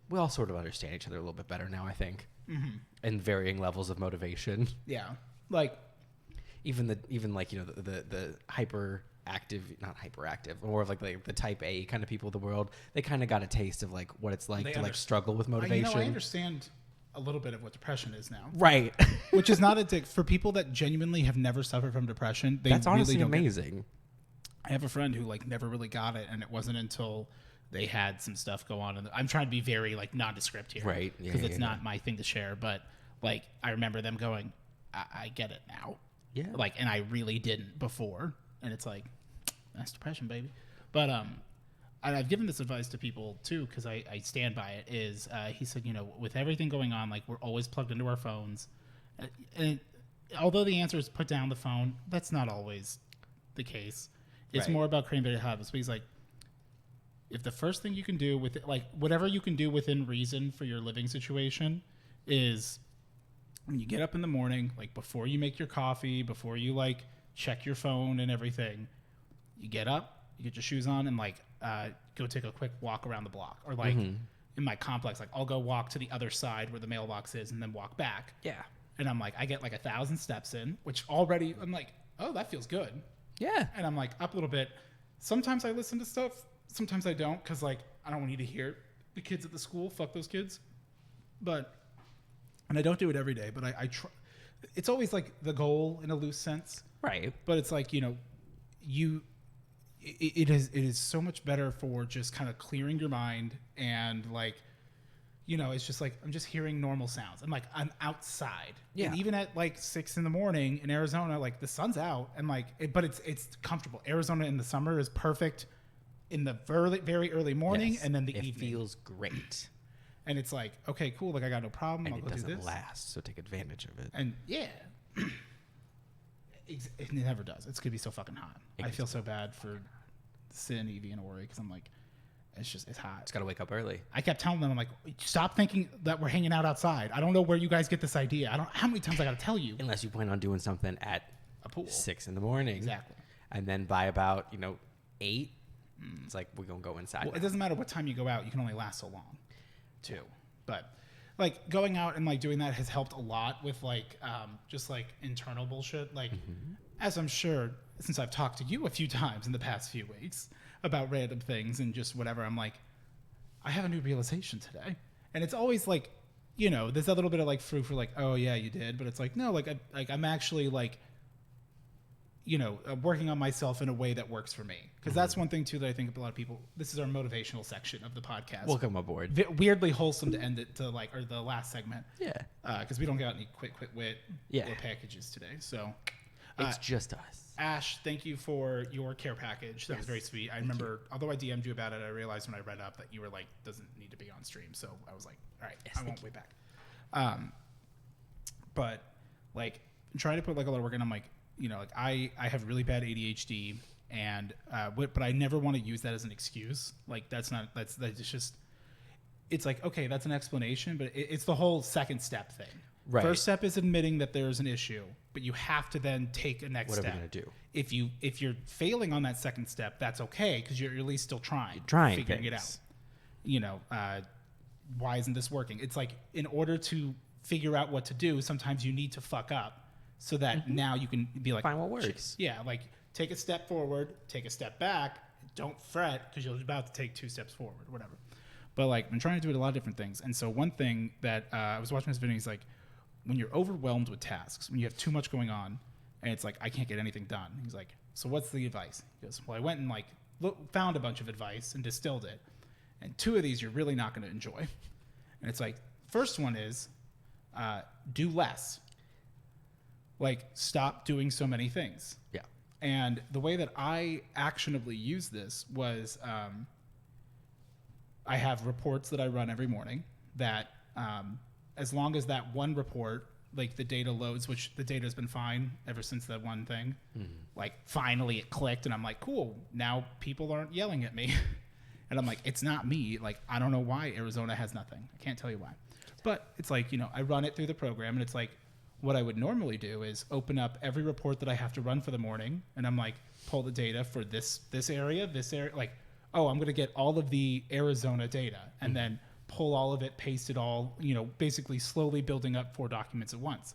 we all sort of understand each other a little bit better now, I think, and varying levels of motivation. Yeah, like even like, you know, the not hyperactive, more of like the type A kind of people of the world. They kind of got a taste of like what it's like to like struggle with motivation. You know, I understand a little bit of what depression is now. Right. Which is not for people that genuinely have never suffered from depression. That's really honestly amazing. I have a friend who like never really got it, and it wasn't until they had some stuff go on. And I'm trying to be very like nondescript here, right? Because it's not my thing to share. But like I remember them going, I get it now. Yeah. Like, and I really didn't before, and it's like that's depression, baby. But and I've given this advice to people too because I stand by it. Is he said, you know, with everything going on, like we're always plugged into our phones, and although the answer is put down the phone, that's not always the case. It's more about creating better habits. But he's like, if the first thing you can do with it, like whatever you can do within reason for your living situation is when you get up in the morning, like before you make your coffee, before you like check your phone and everything, you get up, you get your shoes on, and like go take a quick walk around the block. Or like in my complex, like I'll go walk to the other side where the mailbox is and then walk back. Yeah. And I'm like, I get like 1,000 steps in, which already I'm like, oh, that feels good. Yeah. And I'm like up a little bit. Sometimes I listen to stuff. Sometimes I don't because like I don't want you to hear the kids at the school. Fuck those kids. And I don't do it every day, but I try. It's always like the goal in a loose sense. Right. But it's like, you know, it is so much better for just kind of clearing your mind and like, you know, it's just like I'm just hearing normal sounds. I'm like I'm outside. Yeah. And even at like 6 a.m. in Arizona, like the sun's out and like, but it's comfortable. Arizona in the summer is perfect in the very early morning and then the evening. It feels great. And it's like, okay, cool. Like I got no problem. And I'll it go do doesn't this. last, so take advantage of it. And yeah, it never does. It's gonna be so fucking hot. I feel so bad for Sin, Evie, and Ori because I'm like, it's hot. It's got to wake up early. I kept telling them, I'm like, stop thinking that we're hanging out outside. I don't know where you guys get this idea. How many times I got to tell you? Unless you plan on doing something at a pool. 6 a.m. Exactly. And then by about, 8, it's like, we're going to go inside. Well, it doesn't matter what time you go out. You can only last so long, too. But like going out and like doing that has helped a lot with like just like internal bullshit. Like, as I'm sure, since I've talked to you a few times in the past few weeks about random things and just whatever, I'm like, I have a new realization today. And it's always like, you know, there's a little bit of like fruit for like, oh yeah, you did. But it's like, no, like I'm actually like, you know, working on myself in a way that works for me. Because that's one thing too that I think a lot of people, this is our motivational section of the podcast. Welcome aboard. Weirdly wholesome to end it to like, or the last segment. Yeah. Because we don't got any quick wit or packages today. So it's just us. Ash, thank you for your care package. That was very sweet. I remember, although I DM'd you about it, I realized when I read up that you were like, doesn't need to be on stream. So I was like, all right, I won't wait back. But like trying to put like a lot of work in, I'm like, you know, like I have really bad ADHD and, but I never want to use that as an excuse. Like that's just, it's like, okay, that's an explanation, but it's the whole second step thing. Right. First step is admitting that there's an issue, but you have to then take a next step. What are we going to do? If you're failing on that second step, that's okay because you're at least still trying figuring it out. You know, why isn't this working? It's like in order to figure out what to do, sometimes you need to fuck up so that now you can be like, find what works. Yeah, like take a step forward, take a step back. Don't fret because you're about to take 2 steps forward, or whatever. But like I'm trying to do a lot of different things, and so one thing that I was watching this video, he's like, when you're overwhelmed with tasks, when you have too much going on, And it's like, I can't get anything done. He's like, so what's the advice? He goes, well, I went and like found a bunch of advice and distilled it. And 2 of these you're really not going to enjoy. And it's like, first one is do less. Like, stop doing so many things. Yeah. And the way that I actionably use this was I have reports that I run every morning that as long as that one report, like the data loads, which the data has been fine ever since that one thing, like finally it clicked and I'm like, cool, now people aren't yelling at me. And I'm like, it's not me. Like, I don't know why Arizona has nothing. I can't tell you why. But it's like, I run it through the program and it's like, what I would normally do is open up every report that I have to run for the morning. And I'm like, pull the data for this area, like, oh, I'm going to get all of the Arizona data and then pull all of it, paste it all, basically slowly building up 4 documents at once.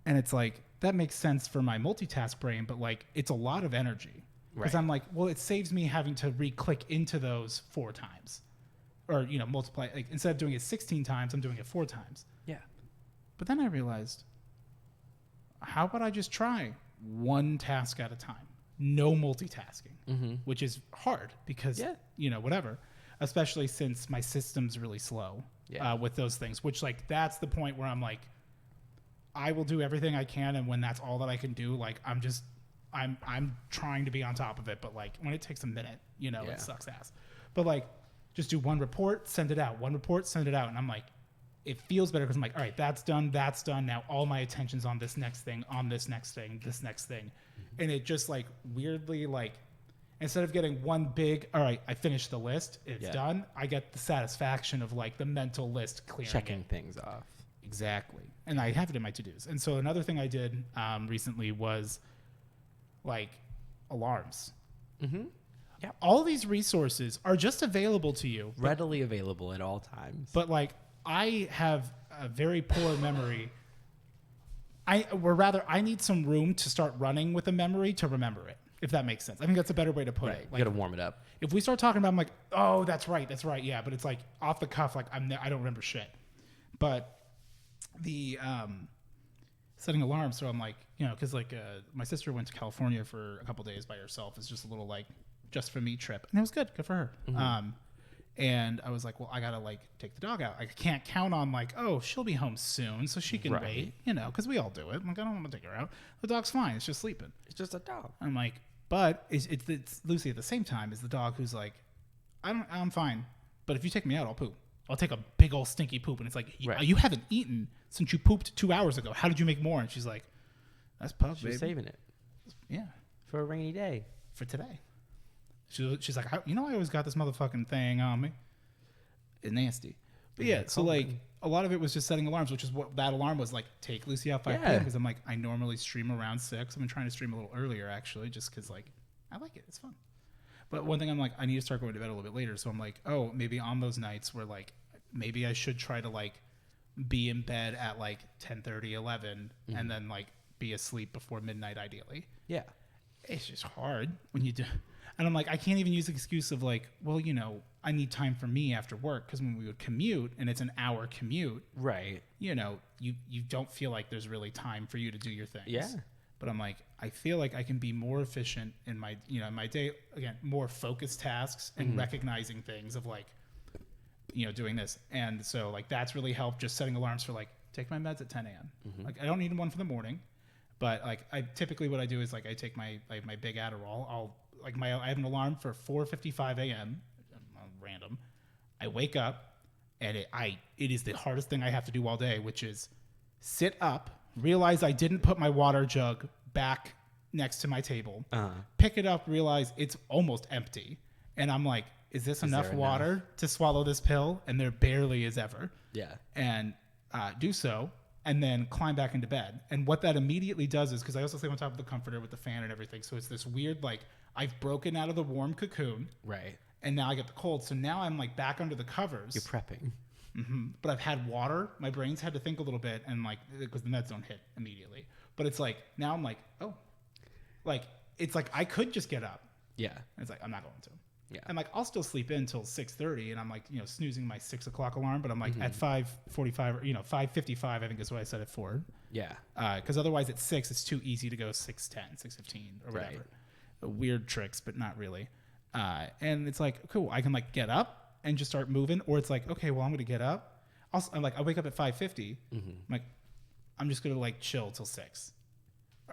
And it's like, that makes sense for my multitask brain, but like, it's a lot of energy. Because I'm like, well, it saves me having to re-click into those 4 times. Or, multiply, like instead of doing it 16 times, I'm doing it 4 times. Yeah. But then I realized, how about I just try 1 task at a time? No multitasking, which is hard because, whatever. Especially since my system's really slow with those things, which like, that's the point where I'm like, I will do everything I can. And when that's all that I can do, like, I'm trying to be on top of it. But like when it takes a minute, it sucks ass. But like, just do 1 report, send it out, 1 report, send it out. And I'm like, it feels better because I'm like, all right, that's done. Now all my attention's on this next thing, this next thing. And it just like weirdly, like, instead of getting one big, all right, I finished the list, it's done, I get the satisfaction of like the mental list clearing. Checking things off. Exactly. And I have it in my to-dos. And so another thing I did recently was like alarms. Yeah. All these resources are just available to you. Readily available at all times. But like, I have a very poor memory. I need some room to start running with a memory to remember it, if that makes sense. I think that's a better way to put it. Like, you got to warm it up. If we start talking about it, I'm like, oh, that's right. Yeah. But it's like off the cuff. Like I don't remember shit. But the setting alarms. So I'm like, cause like my sister went to California for a couple days by herself. It's just a little like just for me trip. And it was good for her. And I was like, well, I got to like take the dog out. I can't count on like, oh, she'll be home soon so she can wait, because we all do it. I'm like, I don't want to take her out. The dog's fine. It's just sleeping. It's just a dog. I'm like, but it's Lucy at the same time is the dog who's like, I'm fine. But if you take me out, I'll poop. I'll take a big old stinky poop. And it's like, you haven't eaten since you pooped 2 hours ago. How did you make more? And she's like, that's pup, baby. She's saving it. Yeah. For a rainy day. For today. She's like, I always got this motherfucking thing on me. It's nasty. But yeah, so like a lot of it was just setting alarms, which is what that alarm was like, take Lucy out 5 p.m. because I'm like, I normally stream around 6. I've been trying to stream a little earlier actually, just because like I like it. It's fun. But one thing I'm like, I need to start going to bed a little bit later. So I'm like, oh, maybe on those nights where like, maybe I should try to like be in bed at like 10:30, 11, and then like be asleep before midnight ideally. Yeah. It's just hard when you do. And I'm like, I can't even use the excuse of like, well, I need time for me after work. Because when we would commute, and it's an hour commute, right? You don't feel like there's really time for you to do your things. Yeah. But I'm like, I feel like I can be more efficient in my, my day. Again, more focused tasks and recognizing things of like, doing this. And so like that's really helped. Just setting alarms for like, take my meds at 10 a.m. Like I don't need one for the morning, but like I typically what I do is like I take my big Adderall. I have an alarm for 4:55 a.m. Random. I wake up and it is the hardest thing I have to do all day, which is sit up, realize I didn't put my water jug back next to my table, pick it up, realize it's almost empty, and I'm like, is this enough water to swallow this pill? And there barely is ever. Yeah. And do so. And then climb back into bed. And what that immediately does is, because I also sleep on top of the comforter with the fan and everything, so it's this weird, like, I've broken out of the warm cocoon. Right. And now I get the cold. So now I'm, like, back under the covers. You're prepping. But I've had water. My brain's had to think a little bit, and, like, because the meds don't hit immediately. But it's like, now I'm like, oh. Like, it's like I could just get up. Yeah. And it's like, I'm not going to. Yeah. And like I'll still sleep in until 6:30, and I'm like, snoozing my 6 o'clock alarm, but I'm like at 5:45 or 5:55, I think is what I set it for. Yeah. Because otherwise at 6 it's too easy to go 6:10, 6:15 or whatever. Right. Weird tricks, but not really. And it's like, cool, I can like get up and just start moving, or it's like, okay, well I'm gonna get up. I wake up at 5:50. I'm like, I'm just gonna like chill till 6.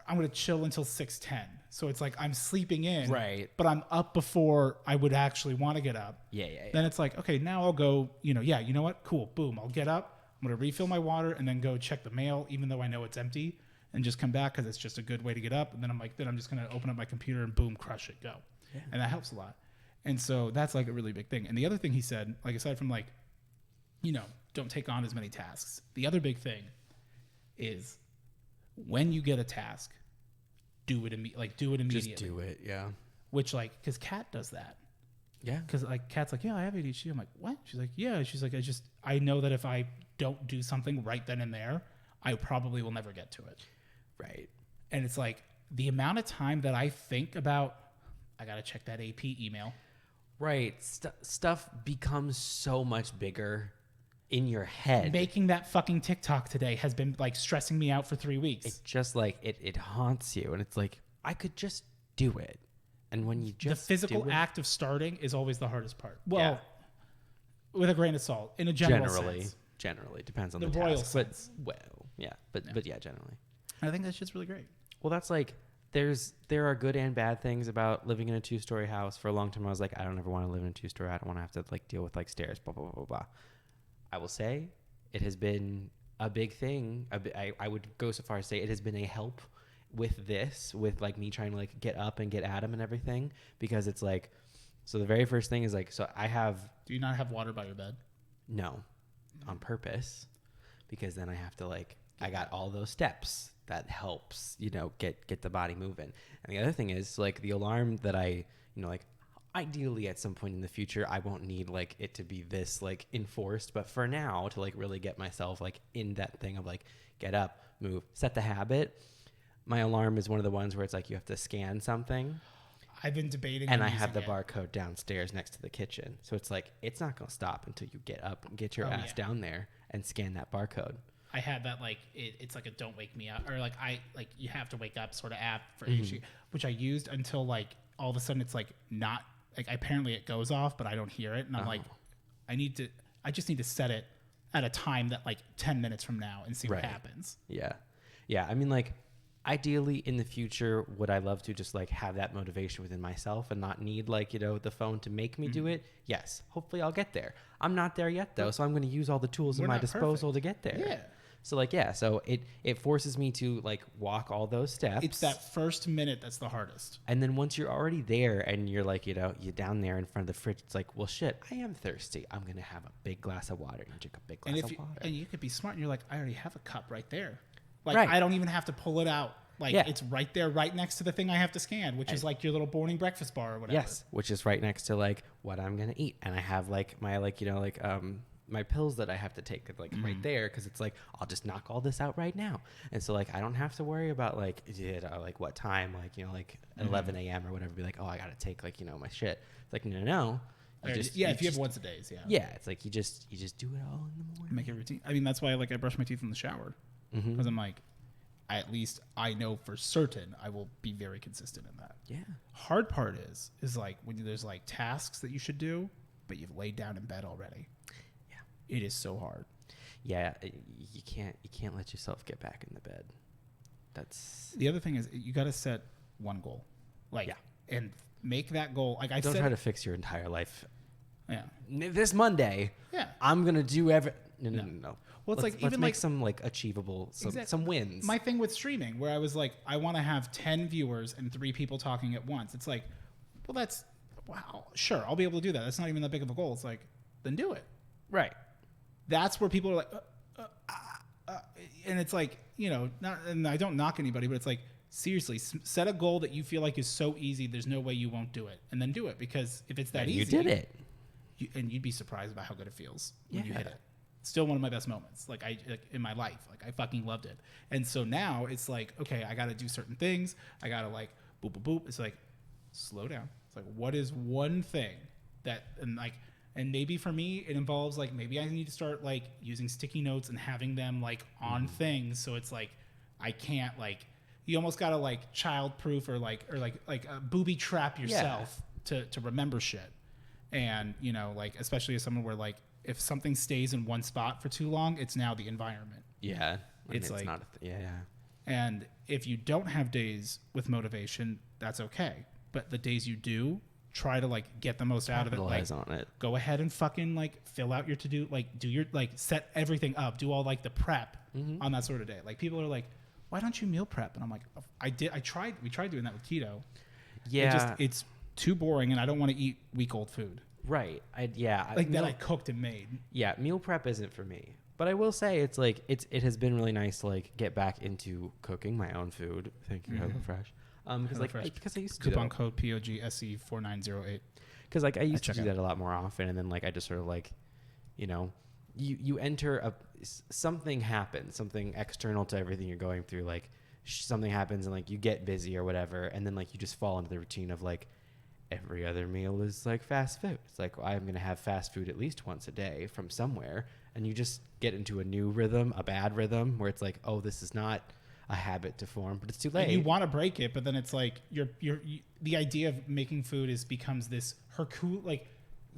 I'm going to chill until 6:10. So it's like I'm sleeping in, right? But I'm up before I would actually want to get up. Yeah. Then it's like, okay, now I'll go, you know what? Cool. Boom. I'll get up. I'm going to refill my water and then go check the mail, even though I know it's empty, and just come back because it's just a good way to get up. And then I'm just going to open up my computer and boom, crush it, go. Yeah. And that helps a lot. And so that's like a really big thing. And the other thing he said, like aside from like, don't take on as many tasks. The other big thing is when you get a task, do it immediately. Just do it, yeah. Which because Kat does that. Yeah. Because Kat's like, yeah, I have ADHD. I'm like, what? She's like, yeah. She's like, I know that if I don't do something right then and there, I probably will never get to it. Right. And it's like the amount of time that I think about, I got to check that AP email. Right. Stuff becomes so much bigger in your head. Making that fucking TikTok today has been like stressing me out for 3 weeks. It's just like it haunts you, and it's like I could just do it. And when you just the physical act of starting is always the hardest part. Well, yeah. With a grain of salt, in a general sense. Generally depends on the royal task, sense. But yeah, generally. I think that shit's really great. Well, that's like there are good and bad things about living in a 2-story house. For a long time, I was like, I don't ever want to live in a 2-story. I don't want to have to like deal with like stairs, blah blah blah blah. I will say it has been a big thing. I would go so far as to say it has been a help with like me trying to like get up and get at him and everything, because it's like, so the very first thing is like, so I have. Do you not have water by your bed? No, on purpose, because then I have to like, I got all those steps that helps, get the body moving. And the other thing is like the alarm that I, like, ideally at some point in the future I won't need like it to be this like enforced, but for now, to like really get myself like in that thing of like get up, move, set the habit, my alarm is one of the ones where it's like you have to scan something. I've been debating, and I have the barcode downstairs next to the kitchen, so it's like it's not gonna stop until you get up and get your ass down there and scan that barcode. I had that like it's like a don't wake me up, or like you have to wake up sort of app for ADHD, which I used until like all of a sudden it's like not. Like apparently it goes off, but I don't hear it. And I'm like, I just need to set it at a time that like 10 minutes from now and see what happens. Yeah. Yeah. I mean, like ideally in the future, would I love to just like have that motivation within myself and not need like, the phone to make me do it? Yes. Hopefully I'll get there. I'm not there yet though. So I'm going to use all the tools at my disposal to get there. Yeah. So like, yeah, so it forces me to like walk all those steps. It's that first minute that's the hardest. And then once you're already there and you're like, you're down there in front of the fridge, it's like, well, shit, I am thirsty. I'm going to have a big glass of water. You drink a big glass of water. And you could be smart and you're like, I already have a cup right there. Like, I don't even have to pull it out. Like, it's right there, right next to the thing I have to scan, which is like your little morning breakfast bar or whatever. Yes, which is right next to like what I'm going to eat. And I have like my my pills that I have to take like right there, because it's like I'll just knock all this out right now, and so like I don't have to worry about like what time, like 11 a.m. or whatever, be like, oh, I gotta take like my shit. It's like no. If you have once a days, it's like you just do it all in the morning. Make it routine. I mean, that's why like I brush my teeth in the shower, because I'm like, at least I know for certain I will be very consistent in that. Yeah. Hard part is like when there's like tasks that you should do, but you've laid down in bed already. It is so hard. Yeah, you can't let yourself get back in the bed. That's the other thing is you got to set one goal, and make that goal. Like don't try to fix your entire life. Yeah. This Monday. Yeah. I'm gonna do No. Well, it's let's make some like achievable some wins. My thing with streaming, where I was like, I want to have 10 viewers and 3 people talking at once. It's like, well, sure, I'll be able to do that. That's not even that big of a goal. It's like, then do it. Right. That's where people are like, and it's like, and I don't knock anybody, but it's like, seriously, set a goal that you feel like is so easy, there's no way you won't do it, and then do it, because if it's that easy, you did it, and you'd be surprised about how good it feels when you hit it. Still one of my best moments, like in my life, like I fucking loved it, and so now it's like, okay, I got to do certain things, I got to like boop boop boop. It's like, slow down. It's like, what is one thing and maybe for me it involves like maybe I need to start like using sticky notes and having them like on things, so it's like I can't like, you almost gotta like child proof or like booby trap yourself to remember shit. And you know, like especially as someone where like if something stays in one spot for too long, it's now the environment. Yeah, it's like not and if you don't have days with motivation, that's okay, but the days you do, try to like get the most out of it. Like, on it. Go ahead and fucking like fill out your to-do, like do your like set everything up, do all like the prep on that sort of day. Like people are like, why don't you meal prep? And I'm like, we tried doing that with keto. Yeah. It's too boring and I don't want to eat week-old food. Right. That I cooked and made. Yeah, meal prep isn't for me. But I will say it has been really nice to like get back into cooking my own food. Thank you, HelloFresh. Because I used to coupon code POGSE4908. Because like I used to do that a lot more often, and then like I just sort of like, you know, you enter something happens, something external to everything you're going through, like something happens and like you get busy or whatever, and then like you just fall into the routine of like every other meal is like fast food. It's like, I'm gonna have fast food at least once a day from somewhere, and you just get into a new rhythm, a bad rhythm, where it's like, oh, this is not a habit to form, but it's too late. And you want to break it, but then it's like the idea of making food becomes this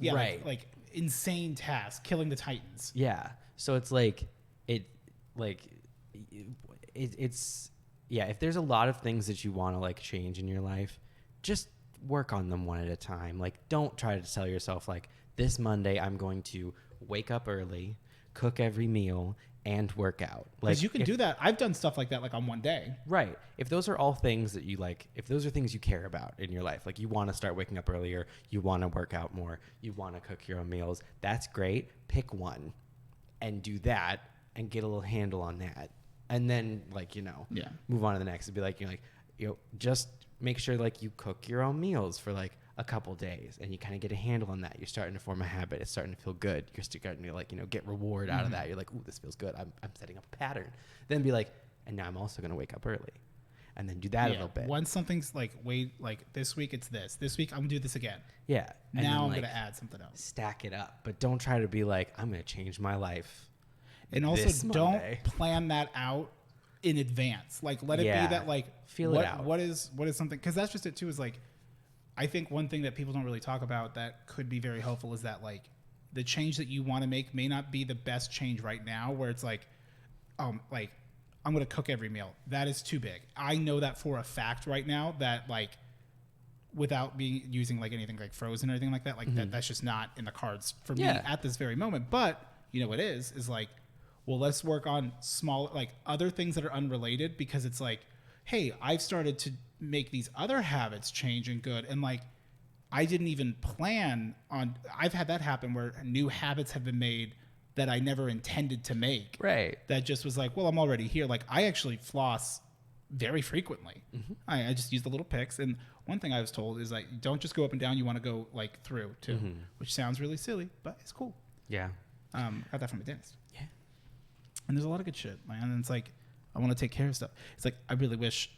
like insane task, killing the Titans. Yeah. So it's like it's if there's a lot of things that you want to like change in your life, just work on them one at a time. Like don't try to tell yourself like this Monday I'm going to wake up early, cook every meal, and work out. Like you can do that. I've done stuff like that like on one day. Right. If those are all things that you like, if those are things you care about in your life, like you want to start waking up earlier, you want to work out more, you want to cook your own meals, that's great. Pick one and do that and get a little handle on that. And then like, you know, move on to the next and be like, just make sure like you cook your own meals for like a couple days and you kind of get a handle on that. You're starting to form a habit. It's starting to feel good. You're starting to like, get reward out of that. You're like, ooh, this feels good. I'm setting up a pattern. Then be like, and now I'm also going to wake up early, and then do that a little bit. Once something's like, this week it's this week I'm gonna do this again. Yeah. And now I'm going to add something else. Stack it up, but don't try to be like, I'm going to change my life. And also don't plan that out in advance. Like let it be that like, feel it out. What is something, because that's just it too, is like, I think one thing that people don't really talk about that could be very helpful is that like the change that you want to make may not be the best change right now, where it's like, like I'm going to cook every meal. That is too big. I know that for a fact right now, that like without using like anything like frozen or anything like that, like that's just not in the cards for me at this very moment. But you know what is like, well, let's work on small, like other things that are unrelated, because it's like, hey, I've started to make these other habits change and good. And like, I didn't even plan on, I've had that happen where new habits have been made that I never intended to make. Right. That just was like, well, I'm already here. Like I actually floss very frequently. I just use the little picks. And one thing I was told is like, don't just go up and down. You want to go like through too, which sounds really silly, but it's cool. Yeah. Got that from a dentist. Yeah. And there's a lot of good shit, man. And it's like, I want to take care of stuff. It's like, I really wish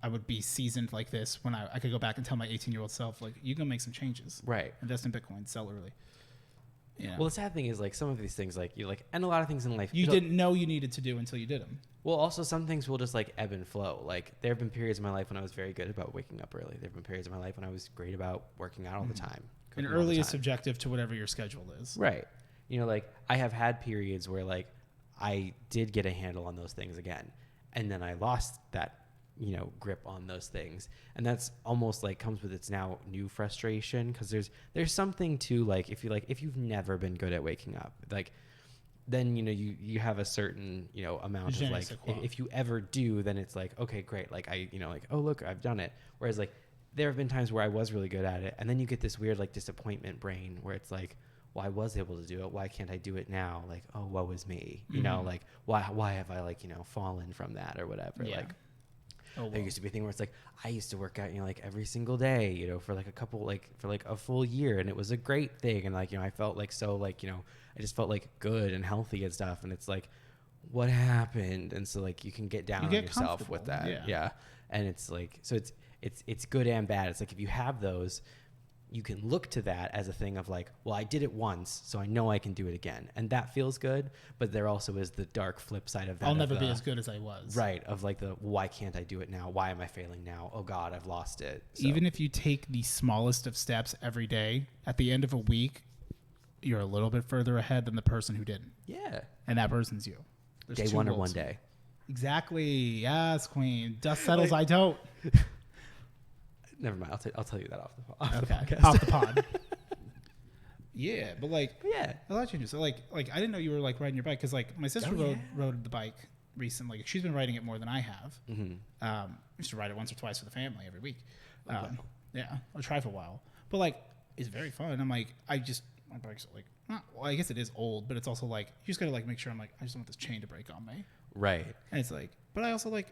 I would be seasoned like this when I could go back and tell my 18-year-old self, like, you can make some changes. Right. Invest in Bitcoin, sell early. Yeah. Well, the sad thing is, like, some of these things, like, you like, and a lot of things in life you didn't know you needed to do until you did them. Well, also some things will just like ebb and flow. Like there have been periods in my life when I was very good about waking up early. There have been periods in my life when I was great about working out all the time. And early is subjective to whatever your schedule is. Right. Like I have had periods where like I did get a handle on those things again, and then I lost that, grip on those things. And that's almost like comes with its now new frustration, because there's something to like if you've never been good at waking up, like then you have a certain amount of like if you ever do, then it's like, okay, great, like I like, oh look, I've done it. Whereas like there have been times where I was really good at it, and then you get this weird like disappointment brain where it's like, well, I was able to do it, why can't I do it now? Like, oh, woe is me, like why have I like fallen from that or whatever. Like there used to be a thing where it's like I used to work out like every single day for like for a full year, and it was a great thing, and like I felt like so like I just felt like good and healthy and stuff, and it's like, what happened? And so like you can get down on yourself with that. And it's like, so it's good and bad. It's like if you have those, you can look to that as a thing of like, well, I did it once, so I know I can do it again. And that feels good. But there also is the dark flip side of that. I'll never be as good as I was. Right. Of like why can't I do it now? Why am I failing now? Oh God, I've lost it. So. Even if you take the smallest of steps every day, at the end of a week, you're a little bit further ahead than the person who didn't. Yeah. And that person's you. There's day one or one day. Exactly. Yes, queen. Dust settles, I don't. Never mind. I'll tell you that off the podcast. Off the pod. Yeah, but yeah, a lot changes. So like I didn't know you were like riding your bike because like my sister rode the bike recently. She's been riding it more than I have. I used to ride it once or twice for the family every week. Yeah, I'll try for a while, but like it's very fun. I'm like my bike's like well, I guess it is old, but it's also like you just gotta like make sure I'm like I just don't want this chain to break on me. Right. And it's like, but I also like.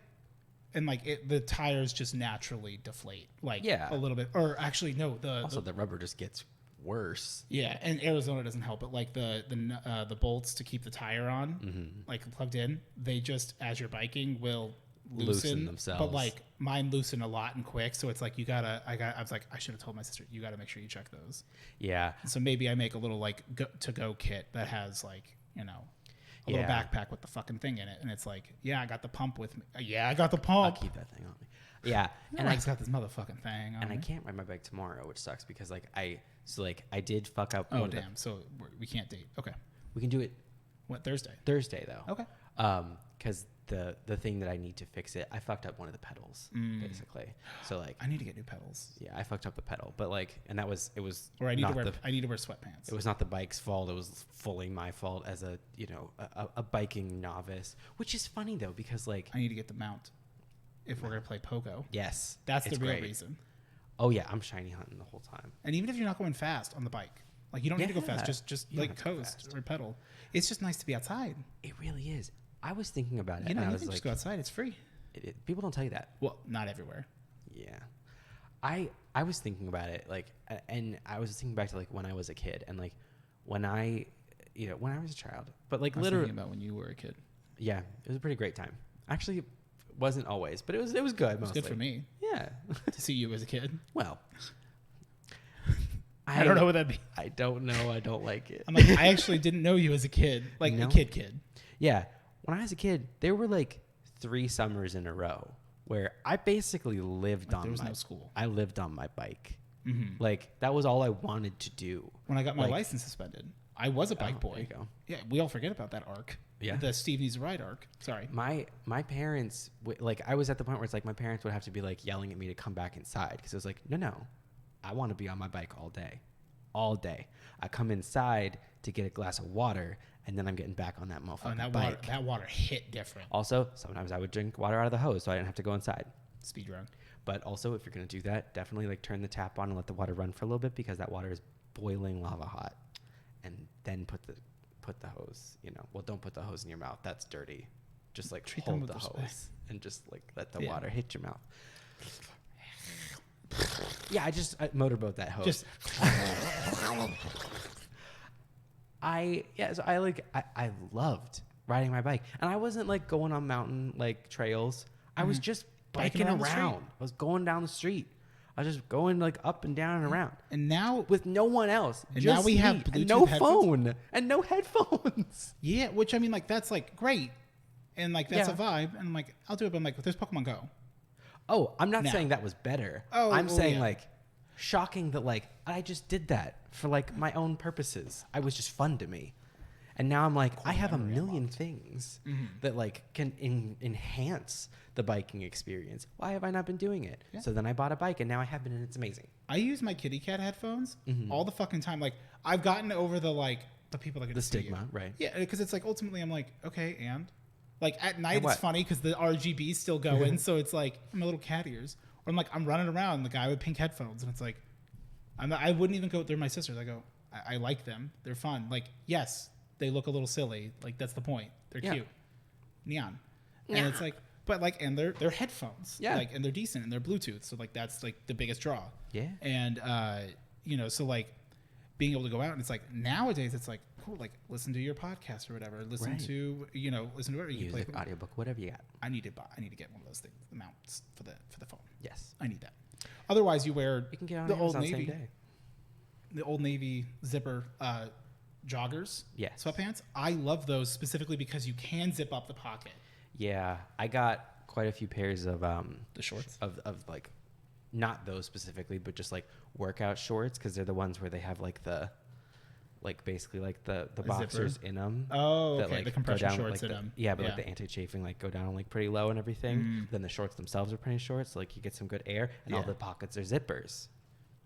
And like the tires just naturally deflate, like a little bit. Or actually, no. The rubber just gets worse. Yeah, and Arizona doesn't help it. Like the bolts to keep the tire on, like plugged in, they just as you're biking will loosen themselves. But like mine loosen a lot and quick, so it's like I was like I should have told my sister you got to make sure you check those. Yeah. So maybe I make a little like to-go kit that has like a little backpack with the fucking thing in it, and it's like, I got the pump with me. I got the pump. I'll keep that thing on me. Yeah, and I just got this motherfucking thing on and me. I can't ride my bike tomorrow, which sucks because like I did fuck up. Oh damn! So we can't date. Okay, we can do it. What Thursday? Thursday though. Okay. Because the thing that I need to fix it, I fucked up one of the pedals basically. So like I need to get new pedals. Yeah, I fucked up the pedal, but like, and it was. Or I need to wear sweatpants. It was not the bike's fault. It was fully my fault as a a biking novice, which is funny though because like I need to get the mount if we're gonna play pogo. Yes, that's the real reason. Oh yeah, I'm shiny hunting the whole time. And even if you're not going fast on the bike, like you don't need to go fast. Just like coast or pedal. It's just nice to be outside. It really is. I was thinking about it. You I was can like, just go outside. It's free. People don't tell you that. Well, not everywhere. Yeah. I was thinking about it, like, and I was thinking back to like when I was a kid and like when I was a child, but like literally thinking about when you were a kid. Yeah, it was a pretty great time. Actually, it wasn't always, but it was good. It was good for me. Yeah, to see you as a kid. Well, I don't know what that means. I don't know. I don't like it. I'm like, I actually didn't know you as a kid, like a kid. Yeah, when I was a kid, there were like 3 summers in a row where I basically lived on. There was no school. I lived on my bike. Mm-hmm. Like that was all I wanted to do. When I got my license suspended, I was a bike boy. There you go. Yeah, we all forget about that arc. Yeah, the Steve Needs a Ride arc. Sorry. My parents like I was at the point where it's like my parents would have to be like yelling at me to come back inside because it was like no, I want to be on my bike all day. I come inside to get a glass of water. And then I'm getting back on that motherfucking bike. That water hit different. Also, sometimes I would drink water out of the hose so I didn't have to go inside. Speed run. But also, if you're going to do that, definitely like turn the tap on and let the water run for a little bit because that water is boiling lava hot. And then put the hose, well, don't put the hose in your mouth. That's dirty. Just like hold the hose and just like let the water hit your mouth. Yeah, I motorboat that hose. Just I loved riding my bike, and I wasn't like going on mountain like trails. I was just biking around. I was going down the street. I was just going like up and down and around. And now with no one else. And now we have Bluetooth and no headphones. phone and no headphones. Yeah, which I mean, like that's like great, and like that's a vibe. And I'm like, I'll do it. But I'm like, there's Pokemon Go. Oh, I'm not saying that was better. I'm saying like shocking that like I just did that for like my own purposes. I was just fun to me. And now I'm like, I have a million things that like can enhance the biking experience. Why have I not been doing it? Yeah. So then I bought a bike and now I have been and it's amazing. I use my kitty cat headphones all the fucking time. Like I've gotten over the people that can the stigma, right? Yeah, because it's like ultimately I'm like, okay, and like at night it's funny because the RGB's still going, so it's like I'm a little cat ears. Or I'm like I'm running around the guy with pink headphones, and it's like I wouldn't even go. They're my sisters. I go, I like them. They're fun. Like yes, they look a little silly. Like that's the point. They're cute, neon, and it's like, but like, and they're headphones. Yeah, like, and they're decent and they're Bluetooth. So like that's like the biggest draw. Yeah, and so like being able to go out and it's like nowadays it's like cool, like listen to your podcast or whatever, listen to whatever you music, play audiobook, whatever you got. I need to get one of those things, the mounts for the phone. Yes, I need that. Otherwise, you wear can get on the Amazon Old Navy. Same day. Old Navy zipper joggers, sweatpants. I love those specifically because you can zip up the pocket. Yeah, I got quite a few pairs of the shorts of like, not those specifically, but just like workout shorts, because they're the ones where they have like the basically like the boxers zipper in them. Oh, that, okay. like, the compression go down, shorts like, in them. Yeah, but like the anti-chafing like go down like pretty low and everything. Then the shorts themselves are pretty short, so like you get some good air, and all the pockets are zippers.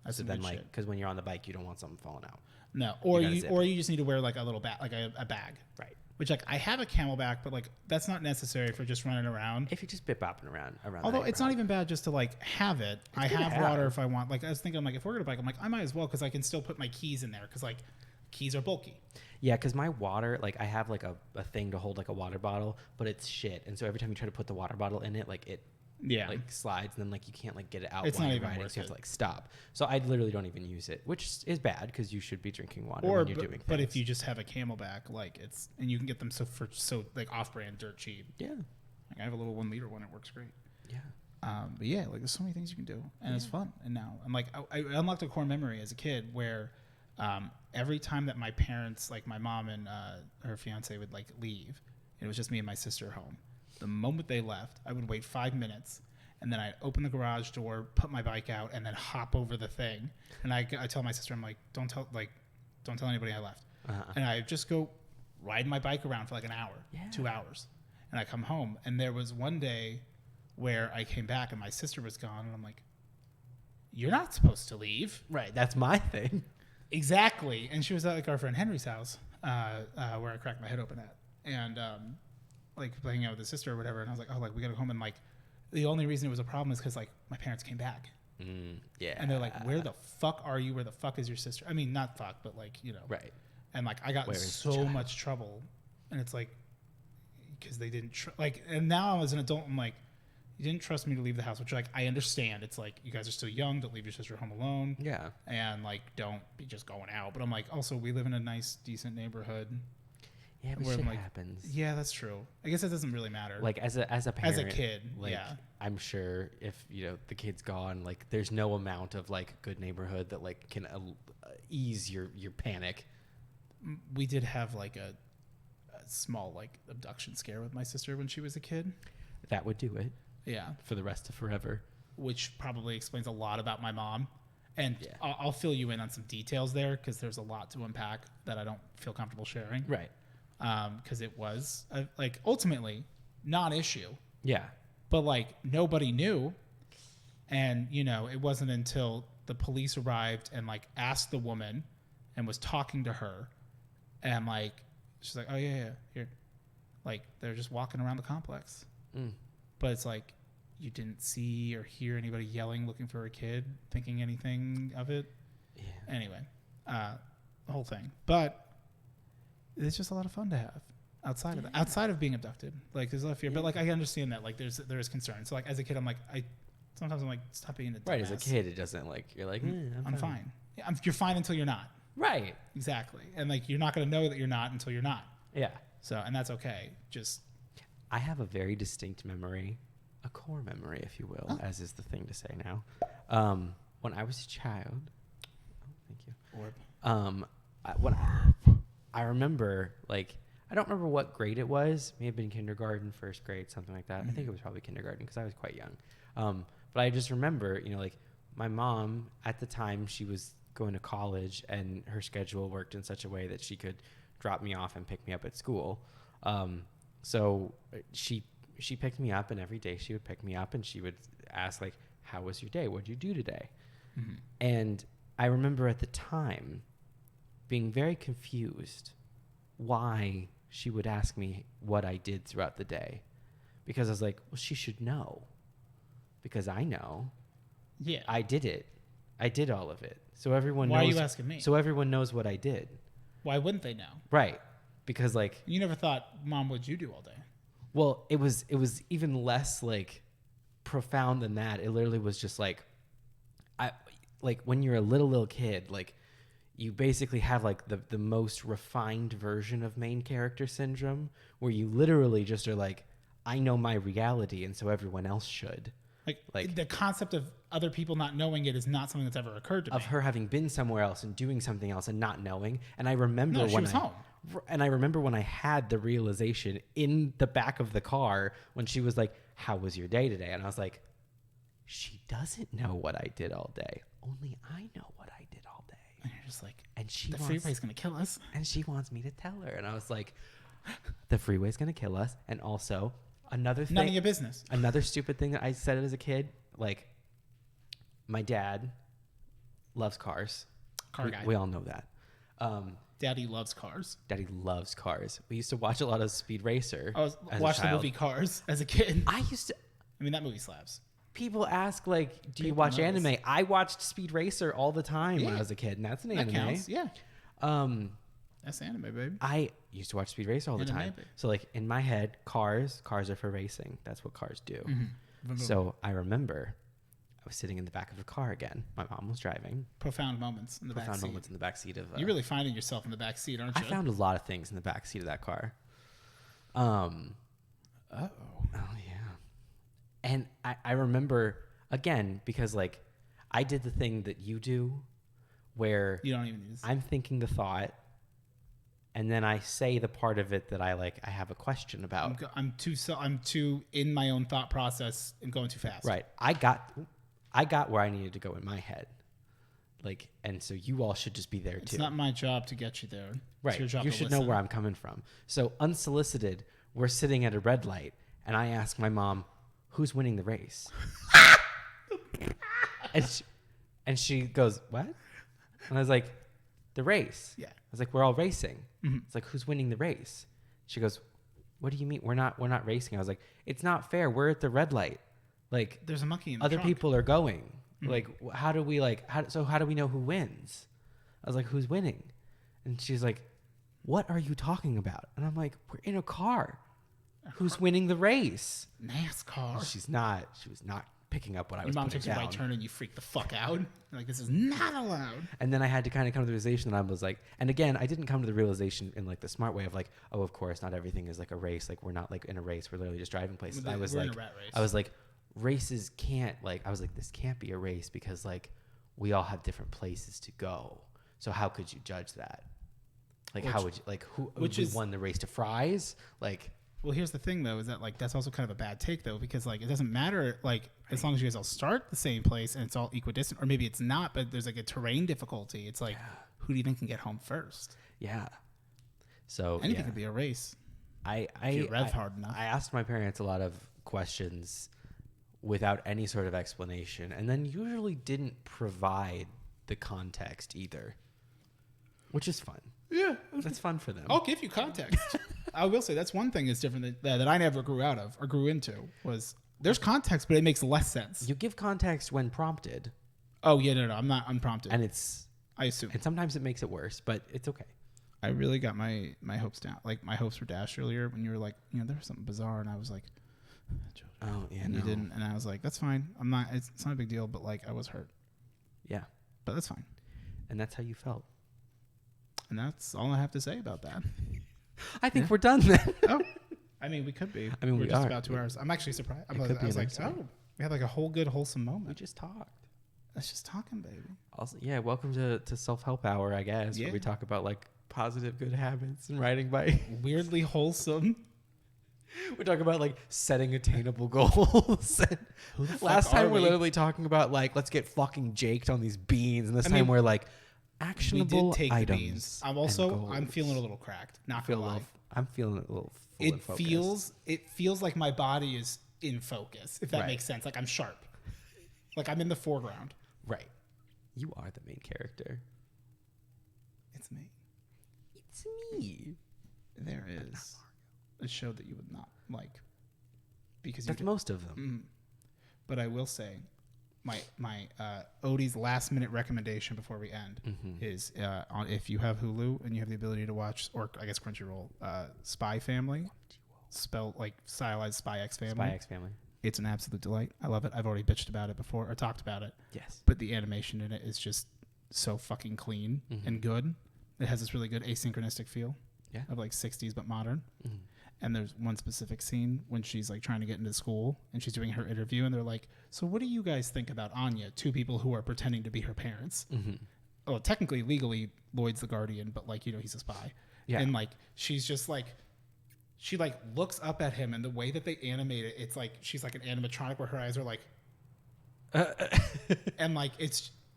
That's so then like, because when you're on the bike, you don't want something falling out. No, or you just need to wear like a little bag, like a bag. Right. Which, like, I have a Camelback, but like that's not necessary for just running around. If you just bip-bopping around. Although it's not even bad just to like have it. I have water if I want. Like I was thinking, I'm like, if we're gonna bike, I'm like, I might as well, because I can still put my keys in there, because like keys are bulky. Yeah, because my water, like I have like a thing to hold like a water bottle, but it's shit. And so every time you try to put the water bottle in it, like it like slides, and then like you can't like get it out. It's while not you're even riding, worth so you have it. to like stop. So I literally don't even use it, which is bad, because you should be drinking water when you're doing things. But if you just have a Camelback, like and you can get them so like off-brand dirt cheap. Yeah. Like I have a little 1 liter one. It works great. Yeah. But yeah, like there's so many things you can do, and it's fun. And now, and like I unlocked a core memory as a kid where every time that my parents, like my mom and her fiance, would like leave, it was just me and my sister home. The moment they left, I would wait 5 minutes, and then I'd open the garage door, put my bike out, and then hop over the thing. And I tell my sister, I'm like, don't tell anybody I left. And I just go ride my bike around for like an hour, 2 hours, and I come home. And there was one day where I came back and my sister was gone, and I'm like, you're not supposed to leave. Right. That's my thing. Exactly. And she was at like our friend Henry's house, where I cracked my head open at, and like playing out with his sister or whatever. And I was like, oh, like we gotta go home. And like the only reason it was a problem is because like my parents came back. Yeah. And they're like, where the fuck are you? Where the fuck is your sister? I mean, not fuck, but like, you know. Right. And like I got in so much trouble, and it's like because they didn't and now as an adult, I'm like, you didn't trust me to leave the house, which like I understand. It's like you guys are still young. Don't leave your sister home alone. Yeah. And like don't be just going out. But I'm like, also we live in a nice, decent neighborhood. Yeah, but shit happens. Yeah, that's true. I guess it doesn't really matter. Like as a parent, as a kid, like, I'm sure if the kid's gone, like there's no amount of like good neighborhood that like can ease your panic. We did have like a small like abduction scare with my sister when she was a kid. That would do it. Yeah. For the rest of forever. Which probably explains a lot about my mom. And I'll fill you in on some details there, because there's a lot to unpack that I don't feel comfortable sharing. Right. Because it was like ultimately non-issue. Yeah. But like nobody knew. And, it wasn't until the police arrived and like asked the woman and was talking to her. And like, she's like, oh yeah, here. Like they're just walking around the complex. But it's like, you didn't see or hear anybody yelling, looking for a kid, thinking anything of it. Yeah. Anyway, the whole thing. But it's just a lot of fun to have outside of that. Outside of being abducted. Like there's a lot of fear. But like I understand that. Like there is concern. So like as a kid, I'm like, sometimes I'm like, stop being a dumbass. Right, as a kid, it doesn't like, you're like, I'm fine. Yeah, you're fine until you're not. Right. Exactly. And like you're not going to know that you're not until you're not. Yeah. So, and that's okay. Just I have a very distinct memory, a core memory, if you will, as is the thing to say now. When I was a child, thank you. I remember, like, I don't remember what grade it was. May have been kindergarten, first grade, something like that. I think it was probably kindergarten because I was quite young. But I just remember, like, my mom at the time, she was going to college, and her schedule worked in such a way that she could drop me off and pick me up at school. So she picked me up, and every day she would pick me up, and she would ask, like, how was your day? What'd you do today? Mm-hmm. And I remember at the time being very confused why she would ask me what I did throughout the day. Because I was like, well, she should know. Because I know. Yeah. I did it. I did all of it. So everyone knows. Why are you asking me? So everyone knows what I did. Why wouldn't they know? Right. Because like you never thought, Mom, what'd you do all day? Well, it was even less like profound than that. It literally was just like when you're a little kid, like you basically have like the most refined version of main character syndrome, where you literally just are like, I know my reality, and so everyone else should. Like the concept of other people not knowing it is not something that's ever occurred to me. Of her having been somewhere else and doing something else and not knowing. And I remember No, she was home. And I remember when I had the realization in the back of the car when she was like, "How was your day today?" And I was like, she doesn't know what I did all day. Only I know what I did all day. And you're just like, and the freeway's going to kill us. And she wants me to tell her. And I was like, the freeway's going to kill us. And also, another thing. None of your business. Another stupid thing that I said as a kid, like, my dad loves cars. Car guy. We all know that. Daddy loves cars. Daddy loves cars. We used to watch a lot of Speed Racer. I watched the movie Cars as a kid. I mean, that movie slaps. People ask, like, do you watch anime? I watched Speed Racer all the time when I was a kid, and that's an anime. Counts, yeah. That's anime, baby. I used to watch Speed Racer all the time. Baby. So, like, in my head, cars are for racing. That's what cars do. Mm-hmm. So I remember I was sitting in the back of the car again. My mom was driving. Profound moments in the back seat. Profound moments in the back seat of... You're really finding yourself in the back seat, aren't you? I found a lot of things in the back seat of that car. Oh, yeah. And I remember, again, because, like, I did the thing that you do where you don't even need to I'm thinking the thought, and then I say the part of it that I have a question about. I'm too in my own thought process and going too fast. Right. I got where I needed to go in my head. Like, and so you all should just be there too. It's not my job to get you there. Right. It's your job you to should listen. know where I'm coming from. So unsolicited, we're sitting at a red light, and I ask my mom, "Who's winning the race?" and she goes, "What?" And I was like, "The race." Yeah. I was like, "We're all racing." Mm-hmm. It's like, "Who's winning the race?" She goes, "What do you mean? We're not racing." I was like, "It's not fair. We're at the red light. Like, there's a monkey in the other trunk. people are going. Mm-hmm. Like, how do we how do we know who wins?" I was like, "Who's winning?" And she's like, "What are you talking about?" And I'm like, "We're in a car. Who's winning the race?" NASCAR. She was not picking up what I was Your mom putting takes you down. by turn and you freak the fuck out. You're like, this is not allowed. And then I had to kind of come to the realization that I was like, and again, I didn't come to the realization in like the smart way of like, oh, of course, not everything is like a race. Like, we're not like in a race. We're literally just driving places. We're in a rat race. I was like, races can't I was like, this can't be a race because like we all have different places to go. So how could you judge that? Like, how would you, like, who won the race to fries? Like, well, here's the thing, though, is that, like, that's also kind of a bad take, though, because, like, it doesn't matter, like, as long as you guys all start the same place and it's all equidistant, or maybe it's not, but there's, like, a terrain difficulty. It's like, who do you think can get home first? Yeah. So, anything could be a race. If you rev hard enough. I asked my parents a lot of questions without any sort of explanation, and then usually didn't provide the context either, which is fun. Yeah. That's fun for them. I'll give you context. I will say that's one thing that's different that I never grew out of or grew into was there's context, but it makes less sense. You give context when prompted. Oh, yeah, no, I'm not unprompted. And I assume. And sometimes it makes it worse, but it's okay. I really got my hopes down. Like, my hopes were dashed earlier when you were like, there was something bizarre, and I was like, oh, yeah, and you didn't, and I was like, that's fine. It's not a big deal, but, like, I was hurt. Yeah. But that's fine. And that's how you felt. And that's all I have to say about that. I think we're done then. Oh, I mean, we could be. I mean, we're just about 2 hours. I'm actually surprised. I was like, we had like a whole good wholesome moment. We just talked. That's just talking, baby. Also, yeah, welcome to Self-Help Hour, I guess, where we talk about like positive good habits and riding bike. Weirdly wholesome. We talk about like setting attainable goals. Last time we're literally talking about like, let's get fucking jaked on these beans, and this time we're like, actionable we did take items. The beans. I'm feeling a little cracked. Not gonna lie. I'm feeling a little full it feels like my body is in focus, if that makes sense. Like, I'm sharp. Like, I'm in the foreground. Right. You are the main character. It's me. It's me. There is a show that you would not like because that's most of them. Mm-hmm. But I will say, my Odie's last minute recommendation before we end is on if you have Hulu and you have the ability to watch, or I guess Crunchyroll, Spy Family, spelled like stylized Spy X Family. Spy X Family. It's an absolute delight. I love it. I've already bitched about it before or talked about it. Yes. But the animation in it is just so fucking clean and good. It has this really good asynchronistic feel of like 60s but modern. And there's one specific scene when she's like trying to get into school and she's doing her interview and they're like, so what do you guys think about Anya? Two people who are pretending to be her parents. Mm-hmm. Oh, technically, legally, Lloyd's the guardian, but like, he's a spy. Yeah. And like, she's just like, she like looks up at him and the way that they animate it, it's like, she's like an animatronic where her eyes are like, and like,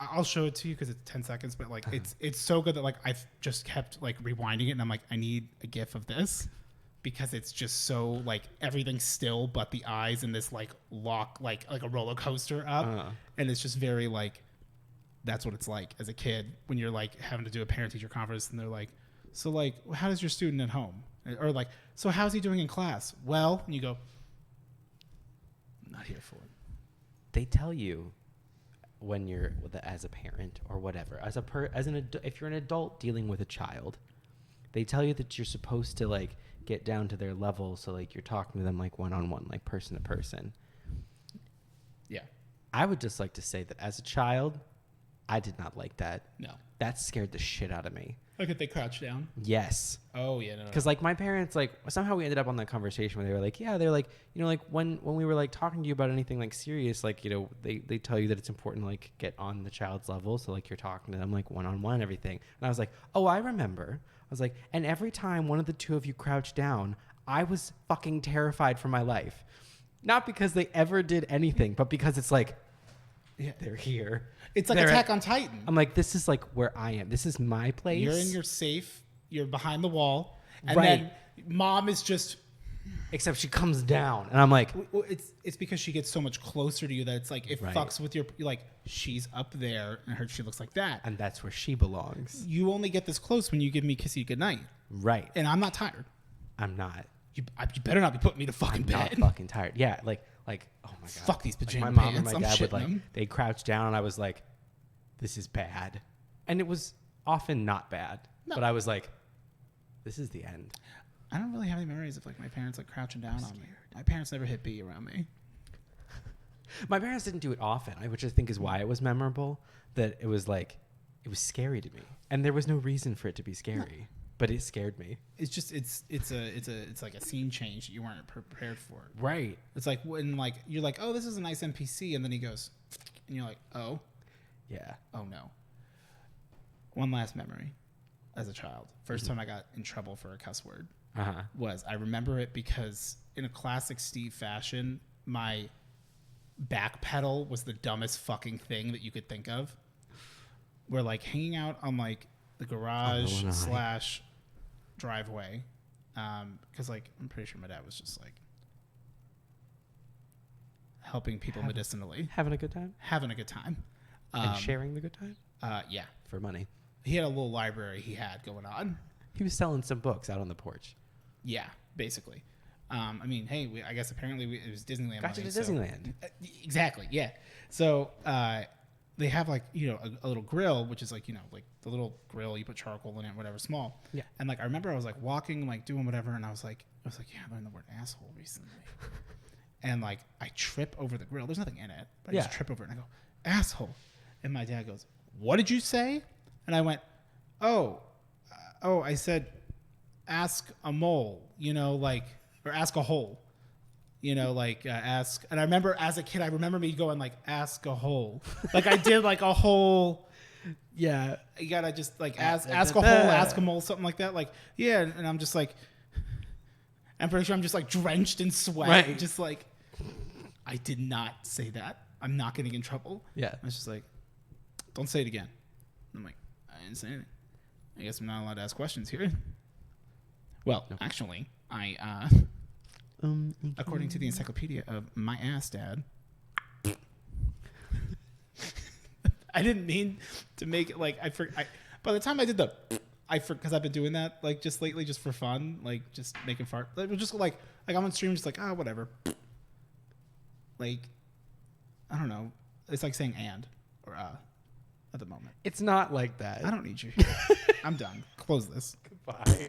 I'll show it to you because it's 10 seconds, but like, it's so good that like, I've just kept like rewinding it and I'm like, I need a GIF of this. Because it's just so like everything's still but the eyes and this like lock like a roller coaster up and it's just very like that's what it's like as a kid when you're like having to do a parent teacher conference and they're like, so like how does your student at home, or like, so how's he doing in class? Well, and you go, I'm not here for it. They tell you when you're as a parent or whatever, if you're an adult dealing with a child, they tell you that you're supposed to like get down to their level, so like you're talking to them like one-on-one, like person to person. Yeah. I would just like to say that as a child, I did not like that. No. That scared the shit out of me. Like if they crouch down? Yes. Oh, yeah. No. Because like my parents, like somehow we ended up on that conversation where they were like, yeah, they're like, like when we were like talking to you about anything like serious, like, they tell you that it's important to like get on the child's level. So like you're talking to them like one-on-one and everything. And I was like, oh, I remember. I was like, and every time one of the two of you crouched down, I was fucking terrified for my life. Not because they ever did anything, but because it's like, yeah, they're here. It's like Attack on Titan. I'm like, this is like where I am. This is my place. You're in your safe. You're behind the wall. And right. then mom is just... Except she comes down. And I'm like... Well, it's because she gets so much closer to you that it's like, it fucks with your... You're like, she's up there and she looks like that. And that's where she belongs. You only get this close when you give me kissy goodnight. Right. And I'm not tired. I'm not. You better not be putting me to fucking bed. I'm not fucking tired. Yeah, like, oh my God. Fuck these pajama like my mom pants. and my dad would like, they'd crouch down and I was like, this is bad. And it was often not bad. No. But I was like, this is the end. I don't really have any memories of like my parents like crouching down on me. My parents never hit B around me. My parents didn't do it often, which I think is why it was memorable. That it was like, it was scary to me, and there was no reason for it to be scary, no. But it scared me. It's just it's like a scene change that you weren't prepared for. Right. It's like when like you're like, oh, this is a nice NPC, and then he goes, and you're like, oh, yeah, oh no. One last memory, as a child, first time I got in trouble for a cuss word. Was I remember it because in a classic Steve fashion, my back pedal was the dumbest fucking thing that you could think of. We're like hanging out on like the garage / driveway, because like I'm pretty sure my dad was just like helping people medicinally, having a good time, and sharing the good time. Yeah, for money. He had a little library he had going on. He was selling some books out on the porch. Yeah, basically. I mean, hey, I guess apparently it was Disneyland. Got you to Disneyland. Exactly, yeah. So they have like, a little grill, which is like, like the little grill, you put charcoal in it, whatever, small. Yeah. And like, I remember I was like walking, like doing whatever, and I was like, yeah, I learned the word asshole recently. And like, I trip over the grill. There's nothing in it, but I just trip over it, and I go, asshole. And my dad goes, what did you say? And I went, I said, ask a mole, or ask a hole, ask. And I remember as a kid, I remember me going like, ask a hole. Like I did like a whole, yeah, you gotta just like ask a hole, ask a mole, something like that. Like, yeah. And I'm just like, I'm pretty sure I'm just like drenched in sweat. Right. Just like, I did not say that. I'm not getting in trouble. Yeah. I was just like, don't say it again. I'm like, I didn't say anything. I guess I'm not allowed to ask questions here. Well, actually, according to the encyclopedia of my ass dad, I didn't mean to make it like by the time I did because I've been doing that like just lately, just for fun, like just making fart. Like, just like I'm on stream, just like whatever. Like, I don't know. It's like saying and or at the moment. It's not like that. I don't need you here. I'm done. Close this. Goodbye.